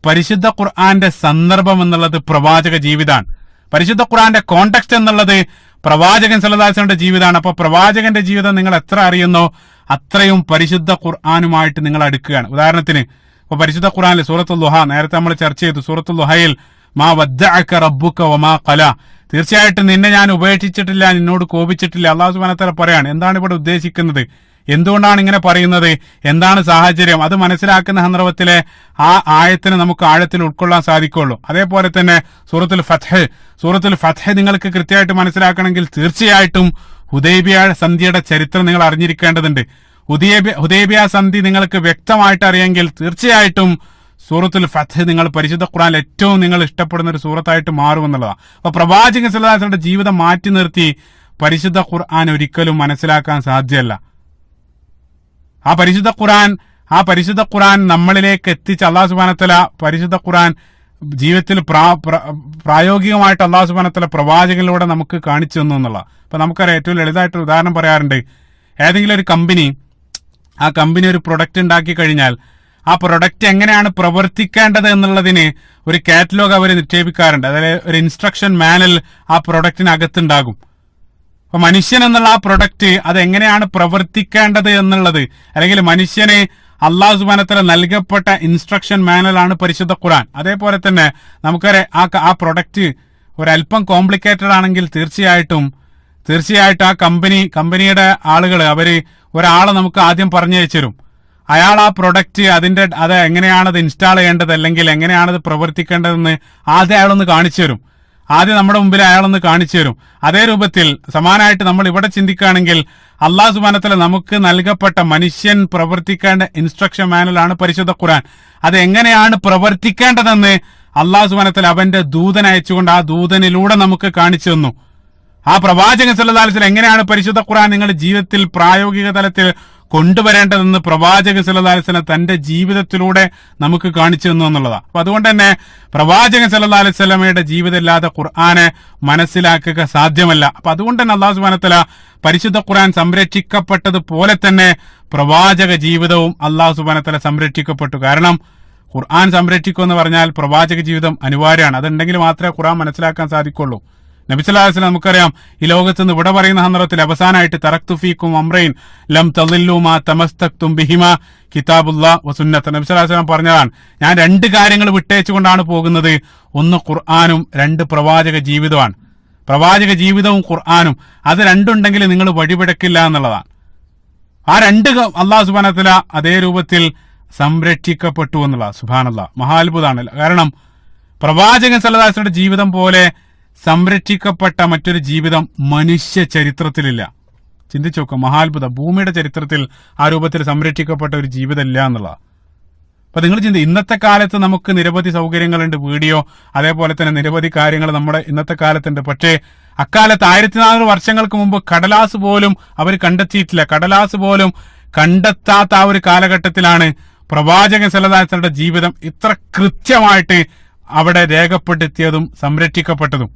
പരിശുദ്ധ ഖുർആന്റെ സന്ദർഭം എന്നുള്ളത് പ്രവാചക ജീവിതമാണ്. പരിശുദ്ധ ഖുർആന്റെ കോണ്ടെക്സ്റ്റ് എന്നുള്ളത് പ്രവാചകൻ സല്ലല്ലാഹു അലൈഹി വസല്ലമയുടെ ജീവിതമാണ്. അപ്പൊ പ്രവാചകന്റെ ജീവിതം നിങ്ങൾ എത്ര അറിയുന്നോ അത്രയും പരിശുദ്ധ ഖുർആനുമായിട്ട് നിങ്ങൾ അടുക്കുകയാണ്. ഉദാഹരണത്തിന് ഇപ്പൊ പരിശുദ്ധ ഖുർആനിൽ സൂറത്തുൽ ദുഹ നേരത്തെ നമ്മൾ ചർച്ച ചെയ്തു. സൂറത്തുൽ ദുഹയിൽ മാ വദ്ദഅക റബ്ബുക വമാ ഖലാ, തീർച്ചയായിട്ടും നിന്നെ ഞാൻ ഉപേക്ഷിച്ചിട്ടില്ല, നിന്നോട് കോപിച്ചിട്ടില്ല. അല്ലാഹു സുബ്ഹാനഹു വ തആല പറയാണ്. എന്താണ് ഇവിടെ ഉദ്ദേശിക്കുന്നത്? എന്തുകൊണ്ടാണ് ഇങ്ങനെ പറയുന്നത്? എന്താണ് സാഹചര്യം? അത് മനസ്സിലാക്കുന്ന സന്ദർഭത്തിലെ ആ ആയത്തിന് നമുക്ക് ആഴത്തിൽ ഉൾക്കൊള്ളാൻ സാധിക്കുള്ളൂ. അതേപോലെ തന്നെ സൂറത്തുൽ ഫത്ഹ് നിങ്ങൾക്ക് കൃത്യമായിട്ട് മനസ്സിലാക്കണമെങ്കിൽ തീർച്ചയായിട്ടും ഹുദൈബിയ സന്ധിയുടെ ചരിത്രം നിങ്ങൾ അറിഞ്ഞിരിക്കേണ്ടതുണ്ട്. ഹുദൈബിയ സന്ധി നിങ്ങൾക്ക് വ്യക്തമായിട്ട് അറിയെങ്കിൽ തീർച്ചയായിട്ടും സൂറത്തുൽ ഫത്ഹ് നിങ്ങൾ പരിശുദ്ധ ഖുർആനിൽ ഏറ്റവും നിങ്ങൾ ഇഷ്ടപ്പെടുന്ന ഒരു സൂറത്തായിട്ട് മാറുമെന്നുള്ളതാണ്. അപ്പൊ പ്രവാചകൻ സല്ലല്ലാഹു അലൈഹി വസല്ലമയുടെ ജീവിതം മാറ്റി നിർത്തി പരിശുദ്ധ ഖുർആൻ ഒരിക്കലും മനസ്സിലാക്കാൻ സാധ്യമല്ല. ആ പരിശുദ്ധ ഖുർആൻ നമ്മളിലേക്ക് എത്തിച്ച് അല്ലാഹു സുബ്ഹാനഹു വ തആല പരിശുദ്ധ ഖുർആൻ ജീവിതത്തിൽ പ്രായോഗികമായിട്ട് അല്ലാഹു സുബ്ഹാനഹു വ തആല പ്രവാചകനിലൂടെ നമുക്ക് കാണിച്ചു തന്നു എന്നുള്ളതാണ്. അപ്പൊ നമുക്കറിയാം, ഏറ്റവും ലളിതമായിട്ട് ഉദാഹരണം പറയാറുണ്ട്. ഏതെങ്കിലും ഒരു കമ്പനി ഒരു പ്രൊഡക്റ്റ് ഉണ്ടാക്കി കഴിഞ്ഞാൽ ആ പ്രൊഡക്റ്റ് എങ്ങനെയാണ് പ്രവർത്തിക്കേണ്ടത് എന്നുള്ളതിന് ഒരു കാറ്റലോഗ് അവർ നിക്ഷേപിക്കാറുണ്ട്. അതായത് ഒരു ഇൻസ്ട്രക്ഷൻ മാനുവൽ ആ പ്രൊഡക്റ്റിനകത്തുണ്ടാകും. അപ്പൊ മനുഷ്യൻ എന്നുള്ള ആ പ്രൊഡക്റ്റ് അതെങ്ങനെയാണ് പ്രവർത്തിക്കേണ്ടത് എന്നുള്ളത്, അല്ലെങ്കിൽ മനുഷ്യന് അല്ലാഹു സുബ്ഹാനഹു വ തആല നൽകപ്പെട്ട ഇൻസ്ട്രക്ഷൻ മാനുവൽ ആണ് പരിശുദ്ധ ഖുർആൻ. അതേപോലെ തന്നെ നമുക്കറിയാം, ആ പ്രൊഡക്റ്റ് ഒരല്പം കോംപ്ലിക്കേറ്റഡ് ആണെങ്കിൽ തീർച്ചയായിട്ടും ആ കമ്പനിയുടെ ആളുകൾ ഒരാളെ നമുക്ക് ആദ്യം പറഞ്ഞു വെച്ചുതരും. അയാൾ ആ പ്രൊഡക്റ്റ് അത് എങ്ങനെയാണത് ഇൻസ്റ്റാൾ ചെയ്യേണ്ടത്, അല്ലെങ്കിൽ എങ്ങനെയാണത് പ്രവർത്തിക്കേണ്ടതെന്ന് ആദ്യം അയാളൊന്ന് കാണിച്ചു തരും. ആദ്യം നമ്മുടെ മുമ്പിൽ അയാളൊന്ന് കാണിച്ചു തരും. അതേ രൂപത്തിൽ സമാനമായിട്ട് നമ്മൾ ഇവിടെ ചിന്തിക്കുകയാണെങ്കിൽ അല്ലാഹു സുബ്ഹാനഹു വ തആല നമുക്ക് നൽകപ്പെട്ട മനുഷ്യൻ പ്രവർത്തിക്കേണ്ട ഇൻസ്ട്രക്ഷൻ മാനുവലാണ് പരിശുദ്ധ ഖുർആൻ. അത് എങ്ങനെയാണ് പ്രവർത്തിക്കേണ്ടതെന്ന് അല്ലാഹു സുബ്ഹാനഹു വ തആല അവന്റെ ദൂതൻ അയച്ചുകൊണ്ട് ആ ദൂതനിലൂടെ നമുക്ക് കാണിച്ചു തന്നു. ആ പ്രവാചകൻ സല്ലല്ലാഹു അലൈഹി വസല്ലം എങ്ങനെയാണ് പരിശുദ്ധ ഖുർആൻ നിങ്ങളുടെ ജീവിതത്തിൽ പ്രായോഗിക തലത്തിൽ കൊണ്ടുവരേണ്ടതെന്ന് പ്രവാചകൻ സല്ലല്ലാഹു അലൈഹി വസല്ലം തന്റെ ജീവിതത്തിലൂടെ നമുക്ക് കാണിച്ചു തന്നു എന്നുള്ളതാണ്. അപ്പൊ അതുകൊണ്ട് തന്നെ പ്രവാചകൻ സല്ലല്ലാഹു അലൈഹി വസല്ലമയുടെ ജീവിതം ഇല്ലാതെ ഖുർആനെ മനസ്സിലാക്കുക സാധ്യമല്ല. അപ്പൊ അതുകൊണ്ട് തന്നെ അല്ലാഹു സുബ്ഹാനഹു വ തആല പരിശുദ്ധ ഖുർആൻ സംരക്ഷിക്കപ്പെട്ടതുപോലെ തന്നെ പ്രവാചക ജീവിതവും അല്ലാഹു സുബ്ഹാനഹു വ തആല സംരക്ഷിക്കപ്പെട്ടു. കാരണം ഖുർആൻ സംരക്ഷിക്കുക എന്ന് പറഞ്ഞാൽ പ്രവാചക ജീവിതം അനിവാര്യമാണ്. അതുണ്ടെങ്കിൽ മാത്രമേ ഖുർആൻ മനസ്സിലാക്കാൻ സാധിക്കുള്ളൂ. നബി സല്ലല്ലാഹു അലൈഹി വസല്ലം നമുക്കറിയാം, ഈ ലോകത്ത് നിന്ന് ഇവിടെ പറയുന്ന സന്ദർഭത്തിൽ അവസാനമായിട്ട് തറക്തു ഫീക്കും അംറൈൻ ലം തളില്ലു മാ തമസ്തക്തും ബിഹിമാ കിതാബുല്ലാഹ് വസുന്നത്ത്. നബി സല്ലല്ലാഹു അലൈഹി വസല്ലം പറഞ്ഞതാണ്, ഞാൻ രണ്ട് കാര്യങ്ങൾ വിട്ടേച്ചുകൊണ്ടാണ് പോകുന്നത്. ഒന്ന് ഖുർആനും, രണ്ട് പ്രവാചക ജീവിതമാണ്. പ്രവാചക ജീവിതവും ഖുർആനും, അത് രണ്ടുണ്ടെങ്കിൽ നിങ്ങൾ വഴിപിടക്കില്ല എന്നുള്ളതാണ്. ആ രണ്ട് അല്ലാഹു സുബ്ഹാനഹു വ തആല അതേ രൂപത്തിൽ സംരക്ഷിക്കപ്പെട്ടു എന്നുള്ളതാണ്. സുബ്ഹാനല്ലാഹ്, മഹാത്ഭുതമാണ്. കാരണം പ്രവാചകൻ സല്ലല്ലാഹു അലൈഹി വസല്ലം ജീവിതം പോലെ സംരക്ഷിക്കപ്പെട്ട മറ്റൊരു ജീവിതം മനുഷ്യ ചരിത്രത്തിലില്ല. ചിന്തിച്ചു നോക്കുക, മഹാത്ഭുതം. ഭൂമിയുടെ ചരിത്രത്തിൽ ആ രൂപത്തിൽ സംരക്ഷിക്കപ്പെട്ട ഒരു ജീവിതം ഇല്ല എന്നുള്ളതാണ്. അപ്പൊ നിങ്ങൾ ഇന്നത്തെ കാലത്ത് നമുക്ക് നിരവധി സൗകര്യങ്ങളുണ്ട്, വീഡിയോ, അതേപോലെ തന്നെ നിരവധി കാര്യങ്ങൾ നമ്മുടെ ഇന്നത്തെ കാലത്തുണ്ട്. പക്ഷേ അക്കാലത്ത് 1400 വർഷങ്ങൾക്ക് മുമ്പ് കടലാസ് പോലും അവർ കണ്ടെത്തിയിട്ടില്ല. കടലാസ് പോലും കണ്ടെത്താത്ത ആ ഒരു കാലഘട്ടത്തിലാണ് പ്രവാചകൻ സല്ലല്ലാഹു അലൈഹി വസല്ലമയുടെ ജീവിതം ഇത്ര കൃത്യമായിട്ട് അവിടെ രേഖപ്പെടുത്തിയതും സംരക്ഷിക്കപ്പെട്ടതും.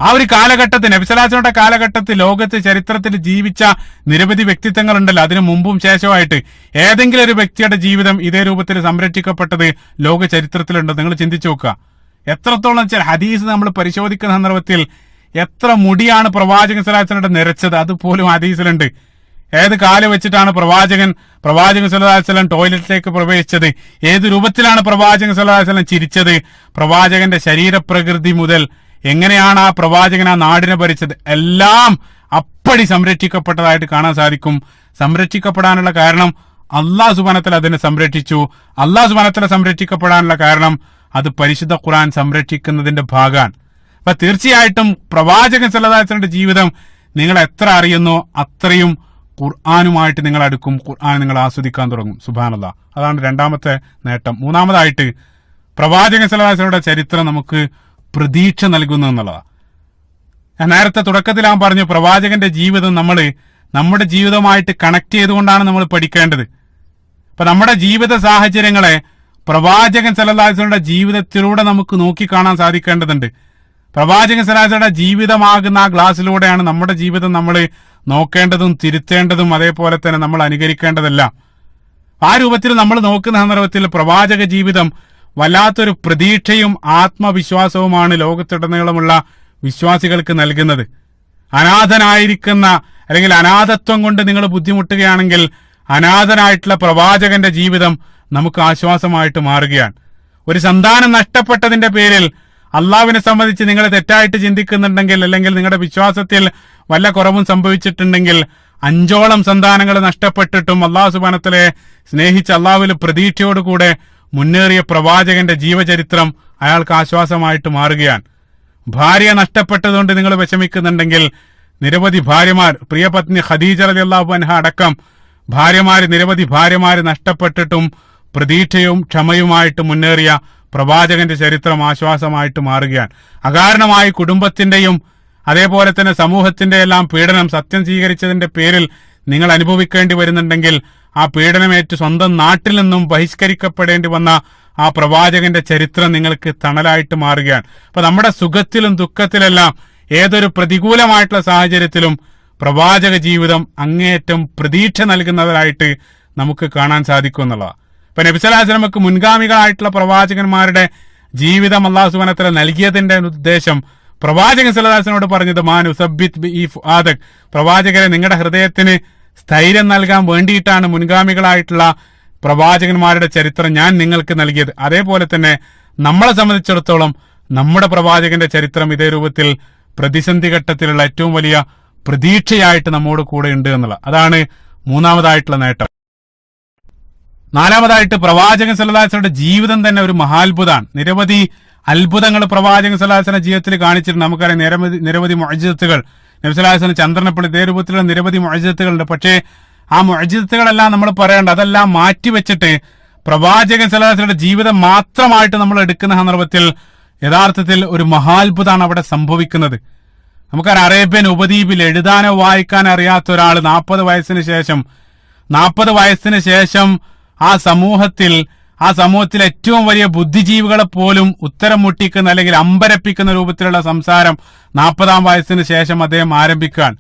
ആ ഒരു കാലഘട്ടത്തിൽ, നബി സല്ലല്ലാഹു അലൈഹി വസല്ലമയുടെ കാലഘട്ടത്തിൽ ലോകത്ത് ചരിത്രത്തിൽ ജീവിച്ച നിരവധി വ്യക്തിത്വങ്ങൾ ഉണ്ടല്ലോ. അതിനു മുമ്പും ശേഷമായിട്ട് ഏതെങ്കിലും ഒരു വ്യക്തിയുടെ ജീവിതം ഇതേ രൂപത്തിൽ സംരക്ഷിക്കപ്പെട്ടത് ലോക ചരിത്രത്തിലുണ്ട്. നിങ്ങൾ ചിന്തിച്ചു നോക്കുക, എത്രത്തോളം ഹദീസ് നമ്മൾ പരിശോധിക്കുന്ന സന്ദർഭത്തിൽ എത്ര മുടിയാണ് പ്രവാചകൻ സ്വല്ലല്ലാഹു അലൈഹി വസല്ലം നിരച്ചത്, അതുപോലും ഹദീസിലുണ്ട്. ഏത് കാല് വെച്ചിട്ടാണ് പ്രവാചകൻ സ്വല്ലല്ലാഹു അലൈഹി വസല്ലം ടോയ്ലറ്റിലേക്ക് പ്രവേശിച്ചത്, ഏത് രൂപത്തിലാണ് പ്രവാചകൻ സ്വല്ലല്ലാഹു അലൈഹി വസല്ലം ചിരിച്ചത്, പ്രവാചകന്റെ ശരീരപ്രകൃതി മുതൽ എങ്ങനെയാണ് ആ പ്രവാചകൻ ആ നാടിനെ ഭരിച്ചത്, എല്ലാം അപ്പടി സംരക്ഷിക്കപ്പെട്ടതായിട്ട് കാണാൻ സാധിക്കും. സംരക്ഷിക്കപ്പെടാനുള്ള കാരണം അല്ലാഹു സുബ്ഹാനഹു വ തആല അതിനെ സംരക്ഷിച്ചു. അല്ലാഹു സുബ്ഹാനഹു വ തആല സംരക്ഷിക്കപ്പെടാനുള്ള കാരണം അത് പരിശുദ്ധ ഖുർആൻ സംരക്ഷിക്കുന്നതിന്റെ ഭാഗമാണ്. അപ്പൊ തീർച്ചയായിട്ടും പ്രവാചകൻ സ്വല്ലല്ലാഹു അലൈഹി വസല്ലമയുടെ ജീവിതം നിങ്ങൾ എത്ര അറിയുന്നോ അത്രയും ഖുർആനുമായിട്ട് നിങ്ങൾ അടുക്കും, ഖുർആൻ നിങ്ങൾ ആസ്വദിക്കാൻ തുടങ്ങും. സുബ്ഹാനല്ലാഹ്. അതാണ് രണ്ടാമത്തെ നേട്ടം. മൂന്നാമതായിട്ട് പ്രവാചകൻ സ്വല്ലല്ലാഹു അലൈഹി വസല്ലമയുടെ ചരിത്രം നമുക്ക് പ്രതീക്ഷ നൽകുന്നു എന്നുള്ളതാണ്. ഞാൻ നേരത്തെ തുടക്കത്തിൽ ഞാൻ പറഞ്ഞു, പ്രവാചകന്റെ ജീവിതം നമ്മുടെ ജീവിതവുമായിട്ട് കണക്ട് ചെയ്തുകൊണ്ടാണ് നമ്മൾ പഠിക്കേണ്ടത്. അപ്പൊ നമ്മുടെ ജീവിത സാഹചര്യങ്ങളെ പ്രവാചകൻ സ്വല്ലല്ലാഹു അലൈഹി വസല്ലമയുടെ ജീവിതത്തിലൂടെ നമുക്ക് നോക്കിക്കാണാൻ സാധിക്കേണ്ടതുണ്ട്. പ്രവാചകൻ സ്വല്ലല്ലാഹു അലൈഹി വസല്ലമയുടെ ജീവിതമാകുന്ന ആ ഗ്ലാസ്സിലൂടെയാണ് നമ്മുടെ ജീവിതം നമ്മൾ നോക്കേണ്ടതും തിരുത്തേണ്ടതും അതേപോലെ തന്നെ നമ്മൾ അനുകരിക്കേണ്ടതെല്ലാം. ആ രൂപത്തിൽ നമ്മൾ നോക്കുന്ന സന്ദർഭത്തിൽ പ്രവാചക ജീവിതം വല്ലാത്തൊരു പ്രതീക്ഷയും ആത്മവിശ്വാസവുമാണ് ലോകത്തുടനീളമുള്ള വിശ്വാസികൾക്ക് നൽകുന്നത്. അനാഥനായിരിക്കുന്ന അല്ലെങ്കിൽ അനാഥത്വം കൊണ്ട് നിങ്ങൾ ബുദ്ധിമുട്ടുകയാണെങ്കിൽ അനാഥനായിട്ടുള്ള പ്രവാചകന്റെ ജീവിതം നമുക്ക് ആശ്വാസമായിട്ട് മാറുകയാണ്. ഒരു സന്താനം നഷ്ടപ്പെട്ടതിന്റെ പേരിൽ അള്ളാഹുവിനെ സംബന്ധിച്ച് നിങ്ങൾ തെറ്റായിട്ട് ചിന്തിക്കുന്നുണ്ടെങ്കിൽ, അല്ലെങ്കിൽ നിങ്ങളുടെ വിശ്വാസത്തിൽ വല്ല കുറവും സംഭവിച്ചിട്ടുണ്ടെങ്കിൽ, 5ഓളം സന്താനങ്ങൾ നഷ്ടപ്പെട്ടിട്ടും അള്ളാഹു സുബ്ഹാനഹു വ തആലയെ സ്നേഹിച്ച് അള്ളാഹുവിൽ പ്രതീക്ഷയോടുകൂടെ മുന്നേറിയ പ്രവാചകന്റെ ജീവചരിത്രം അയാൾക്ക് ആശ്വാസമായിട്ട് മാറുകയാണ്. ഭാര്യ നഷ്ടപ്പെട്ടതുകൊണ്ട് നിങ്ങൾ വിഷമിക്കുന്നുണ്ടെങ്കിൽ, നിരവധി ഭാര്യമാർ, പ്രിയപത്നി ഖദീജ റളിയല്ലാഹു അൻഹ അടക്കം നിരവധി ഭാര്യമാര് നഷ്ടപ്പെട്ടിട്ടും പ്രതീക്ഷയും ക്ഷമയുമായിട്ട് മുന്നേറിയ പ്രവാചകന്റെ ചരിത്രം ആശ്വാസമായിട്ട് മാറുകയാണ്. അകാരണമായി കുടുംബത്തിന്റെയും അതേപോലെ തന്നെ സമൂഹത്തിന്റെ എല്ലാം പീഡനം സത്യം സ്വീകരിച്ചതിന്റെ പേരിൽ നിങ്ങൾ അനുഭവിക്കേണ്ടി വരുന്നുണ്ടെങ്കിൽ, ആ പീഡനമേറ്റ് സ്വന്തം നാട്ടിൽ നിന്നും ബഹിഷ്കരിക്കപ്പെടേണ്ടി വന്ന ആ പ്രവാചകന്റെ ചരിത്രം നിങ്ങൾക്ക് തണലായിട്ട് മാറുകയാണ്. അപ്പൊ നമ്മുടെ സുഖത്തിലും ദുഃഖത്തിലെല്ലാം ഏതൊരു പ്രതികൂലമായിട്ടുള്ള സാഹചര്യത്തിലും പ്രവാചക ജീവിതം അങ്ങേയറ്റം പ്രതീക്ഷ നൽകുന്നവരായിട്ട് നമുക്ക് കാണാൻ സാധിക്കും എന്നുള്ളതാണ്. ഇപ്പൊ നബി സല്ലല്ലാഹു അലൈഹി വസല്ലമക്ക് മുൻഗാമികളായിട്ടുള്ള പ്രവാചകന്മാരുടെ ജീവിതം അല്ലാഹു സുബ്ഹാനഹു വ തആല നൽകിയതിന്റെ ഉദ്ദേശം പ്രവാചകൻ സല്ലല്ലാഹു അലൈഹി വസല്ലമയോട് പറഞ്ഞത് മാനുസബ്ബിത് ബി ഫുആദക്, പ്രവാചകരെ നിങ്ങളുടെ ഹൃദയത്തിന് സ്ഥൈര്യം നൽകാൻ വേണ്ടിയിട്ടാണ് മുൻഗാമികളായിട്ടുള്ള പ്രവാചകന്മാരുടെ ചരിത്രം ഞാൻ നിങ്ങൾക്ക് നൽകിയത്. അതേപോലെ തന്നെ നമ്മളെ സംബന്ധിച്ചിടത്തോളം നമ്മുടെ പ്രവാചകന്റെ ചരിത്രം ഇതേ രൂപത്തിൽ പ്രതിസന്ധി ഘട്ടത്തിലുള്ള ഏറ്റവും വലിയ പ്രതീക്ഷയായിട്ട് നമ്മോട് കൂടെ ഉണ്ട് എന്നുള്ള അതാണ് മൂന്നാമതായിട്ടുള്ള നേട്ടം. നാലാമതായിട്ട് പ്രവാചകൻ സല്ലല്ലാഹു അലൈഹി വസല്ലമയുടെ ജീവിതം തന്നെ ഒരു മഹാത്ഭുതമാണ്. നിരവധി അത്ഭുതങ്ങൾ പ്രവാചകൻ സല്ലല്ലാഹു അലൈഹി വസല്ലം ജീവിതത്തിൽ കാണിച്ചിട്ടുണ്ട്. നമുക്കറിയാം നിരവധി മുഅ്ജിസത്തുകൾ നബി സല്ലല്ലാഹു അലൈഹി വസല്ലം ചന്ദ്രനെപ്പോൾ ഇതേ രൂപത്തിലുള്ള നിരവധി മുഅ്ജിസത്തുകളുണ്ട്. പക്ഷേ ആ മുഅ്ജിസത്തുകളെല്ലാം നമ്മൾ പറയേണ്ട, അതെല്ലാം മാറ്റിവെച്ചിട്ട് പ്രവാചകൻ സല്ലല്ലാഹു അലൈഹി വസല്ലമയുടെ ജീവിതം മാത്രമായിട്ട് നമ്മൾ എടുക്കുന്ന സന്ദർഭത്തിൽ യഥാർത്ഥത്തിൽ ഒരു മഹാത്ഭുതമാണ് അവിടെ സംഭവിക്കുന്നത്. നമുക്കറിയാം, അറേബ്യൻ ഉപദ്വീപിൽ എഴുതാനോ വായിക്കാനോ അറിയാത്ത ഒരാൾ 40 വയസ്സിന് ശേഷം ആ സമൂഹത്തിൽ ഏറ്റവും വലിയ ബുദ്ധിജീവികളെ പോലും ഉത്തരം മുട്ടിക്കുന്ന അല്ലെങ്കിൽ അമ്പരപ്പിക്കുന്ന രൂപത്തിലുള്ള സംസാരം 40-ാം വയസ്സിന് ശേഷം അദ്ദേഹം ആരംഭിക്കാൻ.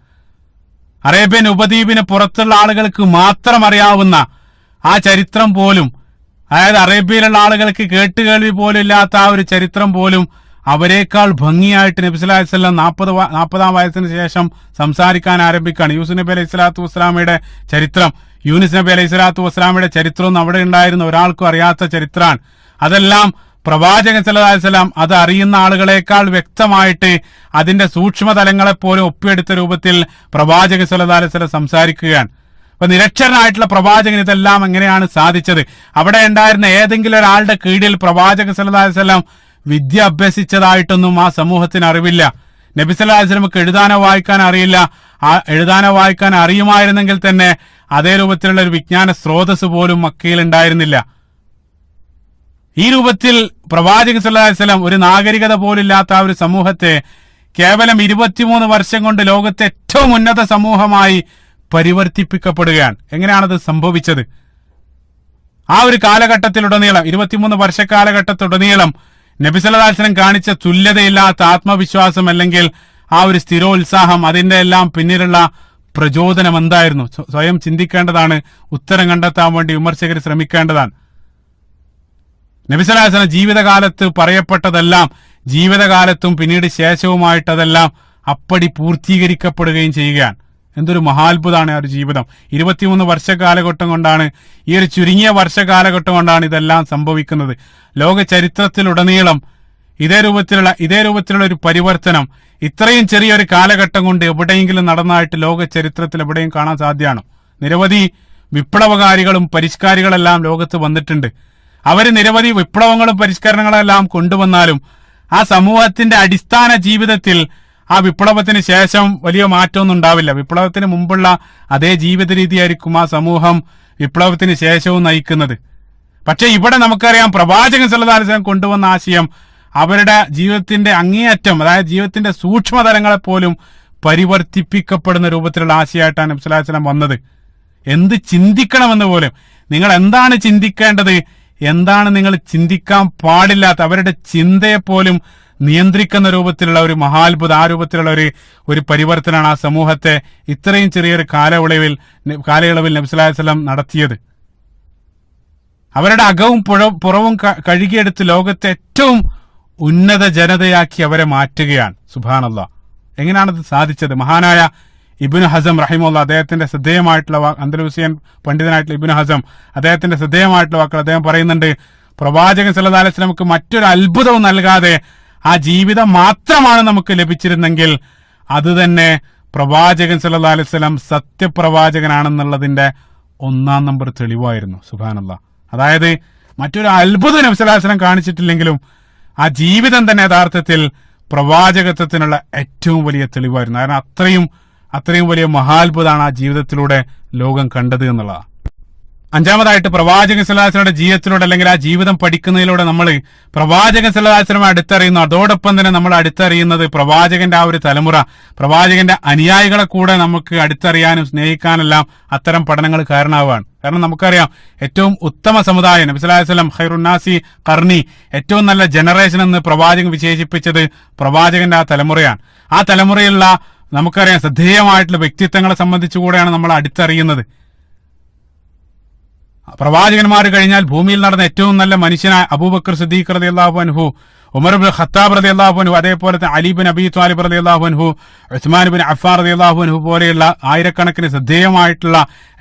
അറേബ്യൻ ഉപദ്വീപിന് പുറത്തുള്ള ആളുകൾക്ക് മാത്രം അറിയാവുന്ന ആ ചരിത്രം പോലും, അതായത് അറേബ്യയിലുള്ള ആളുകൾക്ക് കേട്ടുകേൾവി പോലും ഇല്ലാത്ത ആ ഒരു ചരിത്രം പോലും അവരെക്കാൾ ഭംഗിയായിട്ട് നബി സല്ലല്ലാഹു അലൈഹി വസല്ലം 40-ാം വയസ്സിന് ശേഷം സംസാരിക്കാൻ ആരംഭിക്കുകയാണ്. യൂസുഫ് നബി അലൈഹി സ്വലാത്തു വസ്സലാമയുടെ ചരിത്രം, യൂനുസ് നബി അലൈഹി സ്വലാത്തു വസ്സലാമയുടെ ചരിത്രമൊന്നും അവിടെ ഉണ്ടായിരുന്ന ഒരാൾക്കും അറിയാത്ത ചരിത്രമാണ്. അതെല്ലാം പ്രവാചകൻ സല്ലല്ലാഹു അലൈഹി വസല്ലം അത് അറിയുന്ന ആളുകളെക്കാൾ വ്യക്തമായിട്ട് അതിന്റെ സൂക്ഷ്മതലങ്ങളെപ്പോലും ഒപ്പിയെടുത്ത രൂപത്തിൽ പ്രവാചകൻ സല്ലല്ലാഹു അലൈഹി വസല്ലം സംസാരിക്കുകയാണ്. അപ്പൊ നിരക്ഷരനായിട്ടുള്ള പ്രവാചകൻ ഇതെല്ലാം എങ്ങനെയാണ് സാധിച്ചത്? അവിടെ ഉണ്ടായിരുന്ന ഏതെങ്കിലും ഒരാളുടെ കീഴിൽ പ്രവാചകൻ സല്ലല്ലാഹു അലൈഹി വസല്ലം വിദ്യ അഭ്യസിച്ചതായിട്ടൊന്നും ആ സമൂഹത്തിന് അറിവില്ല. നബി സല്ലല്ലാഹു അലൈഹി വസല്ലമക്ക് എഴുതാനോ വായിക്കാനോ അറിയില്ല. എഴുതാനോ വായിക്കാനോ അറിയുമായിരുന്നെങ്കിൽ തന്നെ അതേ രൂപത്തിലുള്ള ഒരു വിജ്ഞാന സ്രോതസ് പോലും മക്കയിൽ ഉണ്ടായിരുന്നില്ല. ഈ രൂപത്തിൽ പ്രവാചകൻ സല്ലല്ലാഹു അലൈഹി വസല്ലം ഒരു നാഗരികത പോലില്ലാത്ത ആ ഒരു സമൂഹത്തെ കേവലം 23 വർഷം കൊണ്ട് ലോകത്തെ ഏറ്റവും ഉന്നത സമൂഹമായി പരിവർത്തിപ്പിക്കപ്പെടുകയാണ്. എങ്ങനെയാണത് സംഭവിച്ചത്? ആ ഒരു കാലഘട്ടത്തിലുടനീളം 23 വർഷക്കാലഘട്ടത്തിലുടനീളം നബി സല്ലല്ലാഹു അലൈഹി വസല്ലം കാണിച്ച തുല്യതയില്ലാത്ത ആത്മവിശ്വാസം അല്ലെങ്കിൽ ആ ഒരു സ്ഥിരോത്സാഹം, അതിന്റെ എല്ലാം പിന്നിലുള്ള പ്രചോദനം എന്തായിരുന്നു? സ്വയം ചിന്തിക്കേണ്ടതാണ്. ഉത്തരം കണ്ടെത്താൻ വേണ്ടി വിമർശകർ ശ്രമിക്കേണ്ടതാണ്. നബി സല്ലല്ലാഹു അലൈഹി വസല്ലം ജീവിതകാലത്ത് പറയപ്പെട്ടതെല്ലാം ജീവിതകാലത്തും പിന്നീട് ശേഷവുമായിട്ടതെല്ലാം അപ്പടി പൂർത്തീകരിക്കപ്പെടുകയും ചെയ്യുകയാണ്. എന്തൊരു മഹാത്ഭുതമാണ് ആ ഒരു ജീവിതം. 23 വർഷ കാലഘട്ടം കൊണ്ടാണ്, ഈ ഒരു ചുരുങ്ങിയ വർഷ കാലഘട്ടം കൊണ്ടാണ് ഇതെല്ലാം സംഭവിക്കുന്നത്. ലോക ചരിത്രത്തിലുടനീളം ഇതേ രൂപത്തിലുള്ള ഒരു പരിവർത്തനം ഇത്രയും ചെറിയൊരു കാലഘട്ടം കൊണ്ട് എവിടെയെങ്കിലും നടന്നതായിട്ട് ലോക ചരിത്രത്തിൽ എവിടെയും കാണാൻ സാധ്യമാണ്. നിരവധി വിപ്ലവകാരികളും പരിഷ്കാരികളെല്ലാം ലോകത്ത് വന്നിട്ടുണ്ട്. അവര് നിരവധി വിപ്ലവങ്ങളും പരിഷ്കരണങ്ങളെല്ലാം കൊണ്ടുവന്നാലും ആ സമൂഹത്തിന്റെ അടിസ്ഥാന ജീവിതത്തിൽ ആ വിപ്ലവത്തിന് ശേഷം വലിയ മാറ്റമൊന്നും ഉണ്ടാവില്ല. വിപ്ലവത്തിന് മുമ്പുള്ള അതേ ജീവിത രീതിയായിരിക്കും ആ സമൂഹം വിപ്ലവത്തിന് ശേഷവും നയിക്കുന്നത്. പക്ഷെ ഇവിടെ നമുക്കറിയാം, പ്രവാചകൻ സല്ലല്ലാഹു അലൈഹി വസല്ലം കൊണ്ടുവന്ന ആശയം അവരുടെ ജീവിതത്തിന്റെ അങ്ങേയറ്റം, അതായത് ജീവിതത്തിന്റെ സൂക്ഷ്മതലങ്ങളെ പോലും പരിവർത്തിപ്പിക്കപ്പെടുന്ന രൂപത്തിലുള്ള ആശയമായിട്ടാണ് നബി സല്ലല്ലാഹു അലൈഹി വസല്ലം വന്നത്. എന്ത് ചിന്തിക്കണമെന്ന് പോലും, നിങ്ങൾ എന്താണ് ചിന്തിക്കേണ്ടത്, എന്താണ് നിങ്ങൾ ചിന്തിക്കാൻ പാടില്ലാത്ത, അവരുടെ ചിന്തയെ പോലും നിയന്ത്രിക്കുന്ന രൂപത്തിലുള്ള ഒരു മഹാത്ഭുതം, ആ രൂപത്തിലുള്ള ഒരു പരിവർത്തനമാണ് ആ സമൂഹത്തെ ഇത്രയും ചെറിയൊരു കാലയളവിൽ നബി സല്ലല്ലാഹു അലൈഹി വസല്ലം നടത്തിയത്. അവരുടെ അകവും പുറവും കഴുകിയെടുത്ത് ലോകത്തെ ഏറ്റവും ഉന്നത ജനതയാക്കി അവരെ മാറ്റുകയാണ്. സുബ്ഹാനല്ലാഹ്. എങ്ങനെയാണത് സാധിച്ചത്? മഹാനായ ഇബ്നു ഹസം റഹിമഹുല്ലാഹ്, അദ്ദേഹത്തിന്റെ ശ്രദ്ധേയമായിട്ടുള്ള അന്തലൂസിയൻ പണ്ഡിതനായിട്ടുള്ള ഇബ്നു ഹസം, അദ്ദേഹത്തിന്റെ ശ്രദ്ധേയമായിട്ടുള്ള വാക്കുകൾ അദ്ദേഹം പറയുന്നുണ്ട്, പ്രവാചകൻ സല്ലല്ലാഹു അലൈഹി വസല്ലമക്ക് മറ്റൊരു അത്ഭുതവും നൽകാതെ ആ ജീവിതം മാത്രമാണ് നമുക്ക് ലഭിച്ചിരുന്നെങ്കിൽ അത് തന്നെ പ്രവാചകൻ സല്ലല്ലാഹു അലൈഹി വസല്ലം സത്യപ്രവാചകനാണെന്നുള്ളതിന്റെ 1-ാം നമ്പർ തെളിവായിരുന്നു. സുബ്ഹാനല്ലാഹ്. അതായത് മറ്റൊരു അത്ഭുതം നബി സല്ലല്ലാഹു അലൈഹി വസല്ലം കാണിച്ചിട്ടില്ലെങ്കിലും ആ ജീവിതം തന്നെ യഥാർത്ഥത്തിൽ പ്രവാചകത്വത്തിനുള്ള ഏറ്റവും വലിയ തെളിവായിരുന്നു. കാരണം അത്രയും വലിയ മഹാത്ഭുതമാണ് ആ ജീവിതത്തിലൂടെ ലോകം കണ്ടത് എന്നുള്ളതാണ്. 5-മതായിട്ട് പ്രവാചകൻ സല്ലല്ലാഹു അലൈഹി വസല്ലമയുടെ ജീവിതത്തിലൂടെ, അല്ലെങ്കിൽ ആ ജീവിതം പഠിക്കുന്നതിലൂടെ നമ്മൾ പ്രവാചകൻ സല്ലല്ലാഹു അലൈഹി വസല്ലമയെ അടുത്തറിയുന്നു. അതോടൊപ്പം തന്നെ നമ്മൾ അടുത്തറിയുന്നത് പ്രവാചകന്റെ ആ ഒരു തലമുറ, പ്രവാചകന്റെ അനുയായികളെ കൂടെ നമുക്ക് അടുത്തറിയാനും സ്നേഹിക്കാനെല്ലാം അത്തരം പഠനങ്ങൾ കാരണമാവുകയാണ്. കാരണം നമുക്കറിയാം, ഏറ്റവും ഉത്തമ സമുദായം നബി സല്ലല്ലാഹു അലൈഹി വസല്ലം ഖൈറുന്നാസി ഖർനി, ഏറ്റവും നല്ല ജനറേഷൻ എന്ന് പ്രവാചകൻ വിശേഷിപ്പിച്ചത് പ്രവാചകന്റെ ആ തലമുറയാണ്. ആ തലമുറയിലുള്ള നമുക്കറിയാം ശ്രദ്ധേയമായിട്ടുള്ള വ്യക്തിത്വങ്ങളെ സംബന്ധിച്ചുകൂടെയാണ് നമ്മൾ അടുത്തറിയുന്നത്. പ്രവാചകന്മാർ കഴിഞ്ഞാൽ ഭൂമിയിൽ നടന്ന ഏറ്റവും നല്ല മനുഷ്യനായ അബൂബക്കർ സിദ്ദീഖ് റളിയല്ലാഹു അൻഹു, ഉമർ ഇബ്നു ഖത്താബ് റളിയല്ലാഹു അൻഹു, അതേപോലെ തന്നെ അലി ഇബ്നു അബീ ത്വാലിബ് റളിയല്ലാഹു അൻഹു, ഉസ്മാൻ ഇബ്നു അഫ്ഫാൻ റളിയല്ലാഹു അൻഹു പോലെയുള്ള ആയിരക്കണക്കിന് ശ്രദ്ധേയമായിട്ടുള്ള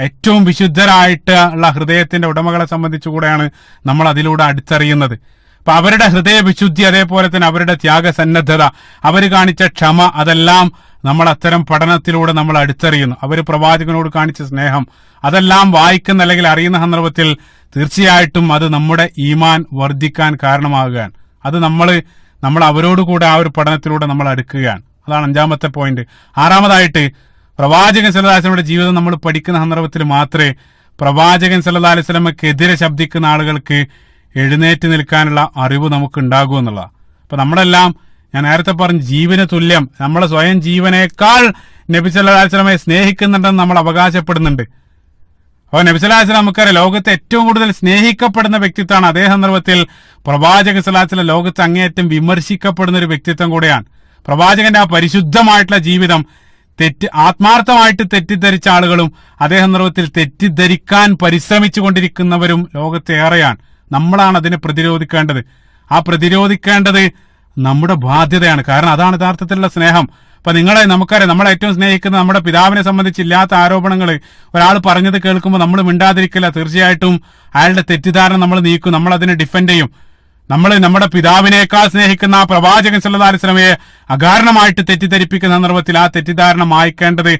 ഏറ്റവും വിശുദ്ധരായിട്ടുള്ള ഹൃദയത്തിന്റെ ഉടമകളെ സംബന്ധിച്ചുകൂടെയാണ് നമ്മൾ അതിലൂടെ അടുത്തറിയുന്നത്. അപ്പൊ അവരുടെ ഹൃദയ വിശുദ്ധി, അതേപോലെ തന്നെ അവരുടെ ത്യാഗസന്നദ്ധത, അവർ കാണിച്ച ക്ഷമ, അതെല്ലാം നമ്മൾ അത്തരം പഠനത്തിലൂടെ നമ്മൾ അടുത്തറിയുന്നു. അവർ പ്രവാചകനോട് കാണിച്ച സ്നേഹം, അതെല്ലാം വായിക്കുന്ന അല്ലെങ്കിൽ അറിയുന്ന സന്ദർഭത്തിൽ തീർച്ചയായിട്ടും അത് നമ്മുടെ ഈമാൻ വർദ്ധിക്കാൻ കാരണമാകുകയാണ്. അത് നമ്മൾ അവരോട് കൂടെ ആ ഒരു പഠനത്തിലൂടെ നമ്മൾ അടുക്കുകയാണ്. അതാണ് 5-മത്തെ പോയിന്റ്. 6-മതായിട്ട് പ്രവാചകൻ സല്ലല്ലാഹു അലൈഹി വസല്ലമയുടെ ജീവിതം നമ്മൾ പഠിക്കുന്ന സന്ദർഭത്തിൽ മാത്രമേ പ്രവാചകൻ സല്ലല്ലാഹു അലൈഹി വസല്ലമക്കെതിരെ ശബ്ദിക്കുന്ന ആളുകൾക്ക് എഴുന്നേറ്റ് നിൽക്കാനുള്ള അറിവ് നമുക്ക് ഉണ്ടാകൂ എന്നുള്ളതാണ്. അപ്പൊ നമ്മളെല്ലാം, ഞാൻ നേരത്തെ പറഞ്ഞു, ജീവന് തുല്യം, നമ്മളെ സ്വയം ജീവനേക്കാൾ നബി സല്ലല്ലാഹു അലൈഹി വസല്ലമയെ സ്നേഹിക്കുന്നുണ്ടെന്ന് നമ്മൾ അവകാശപ്പെടുന്നുണ്ട്. അപ്പോൾ നബി സല്ലല്ലാഹു അലൈഹി വസല്ലം നമുക്കറിയാം ലോകത്തെ ഏറ്റവും കൂടുതൽ സ്നേഹിക്കപ്പെടുന്ന വ്യക്തിത്വമാണ്. അതേ സന്ദർഭത്തിൽ പ്രവാചകൻ സല്ലല്ലാഹു അലൈഹി വസല്ലം ലോകത്ത് അങ്ങേയറ്റം വിമർശിക്കപ്പെടുന്ന ഒരു വ്യക്തിത്വം കൂടെയാണ്. പ്രവാചകന്റെ ആ പരിശുദ്ധമായിട്ടുള്ള ജീവിതം ആത്മാർത്ഥമായിട്ട് തെറ്റിദ്ധരിച്ച ആളുകളും അതേ സന്ദർഭത്തിൽ തെറ്റിദ്ധരിക്കാൻ പരിശ്രമിച്ചു കൊണ്ടിരിക്കുന്നവരും ലോകത്തേറെയാണ്. നമ്മളാണ് അതിനെ പ്രതിരോധിക്കേണ്ടത്. ആ പ്രതിരോധിക്കേണ്ടത് നമ്മുടെ ബാധ്യതയാണ്. കാരണം അതാണ് യഥാർത്ഥത്തിലുള്ള സ്നേഹം. അപ്പൊ നമുക്കറിയാം, നമ്മളെ ഏറ്റവും സ്നേഹിക്കുന്ന നമ്മുടെ പിതാവിനെ സംബന്ധിച്ചില്ലാത്ത ആരോപണങ്ങൾ ഒരാൾ പറഞ്ഞത് കേൾക്കുമ്പോൾ നമ്മൾ മിണ്ടാതിരിക്കില്ല. തീർച്ചയായിട്ടും അയാളുടെ തെറ്റിദ്ധാരണ നമ്മൾ നീക്കും, നമ്മൾ അതിനെ ഡിഫെൻഡ് ചെയ്യും. നമ്മൾ നമ്മുടെ പിതാവിനേക്കാൾ സ്നേഹിക്കുന്ന ആ പ്രവാചകൻ സല്ലല്ലാഹു അലൈഹി വസല്ലമയെ അകാരണമായിട്ട് തെറ്റിദ്ധരിപ്പിക്കുന്ന സന്ദർഭത്തിൽ ആ തെറ്റിദ്ധാരണ മായ്ക്കേണ്ടത്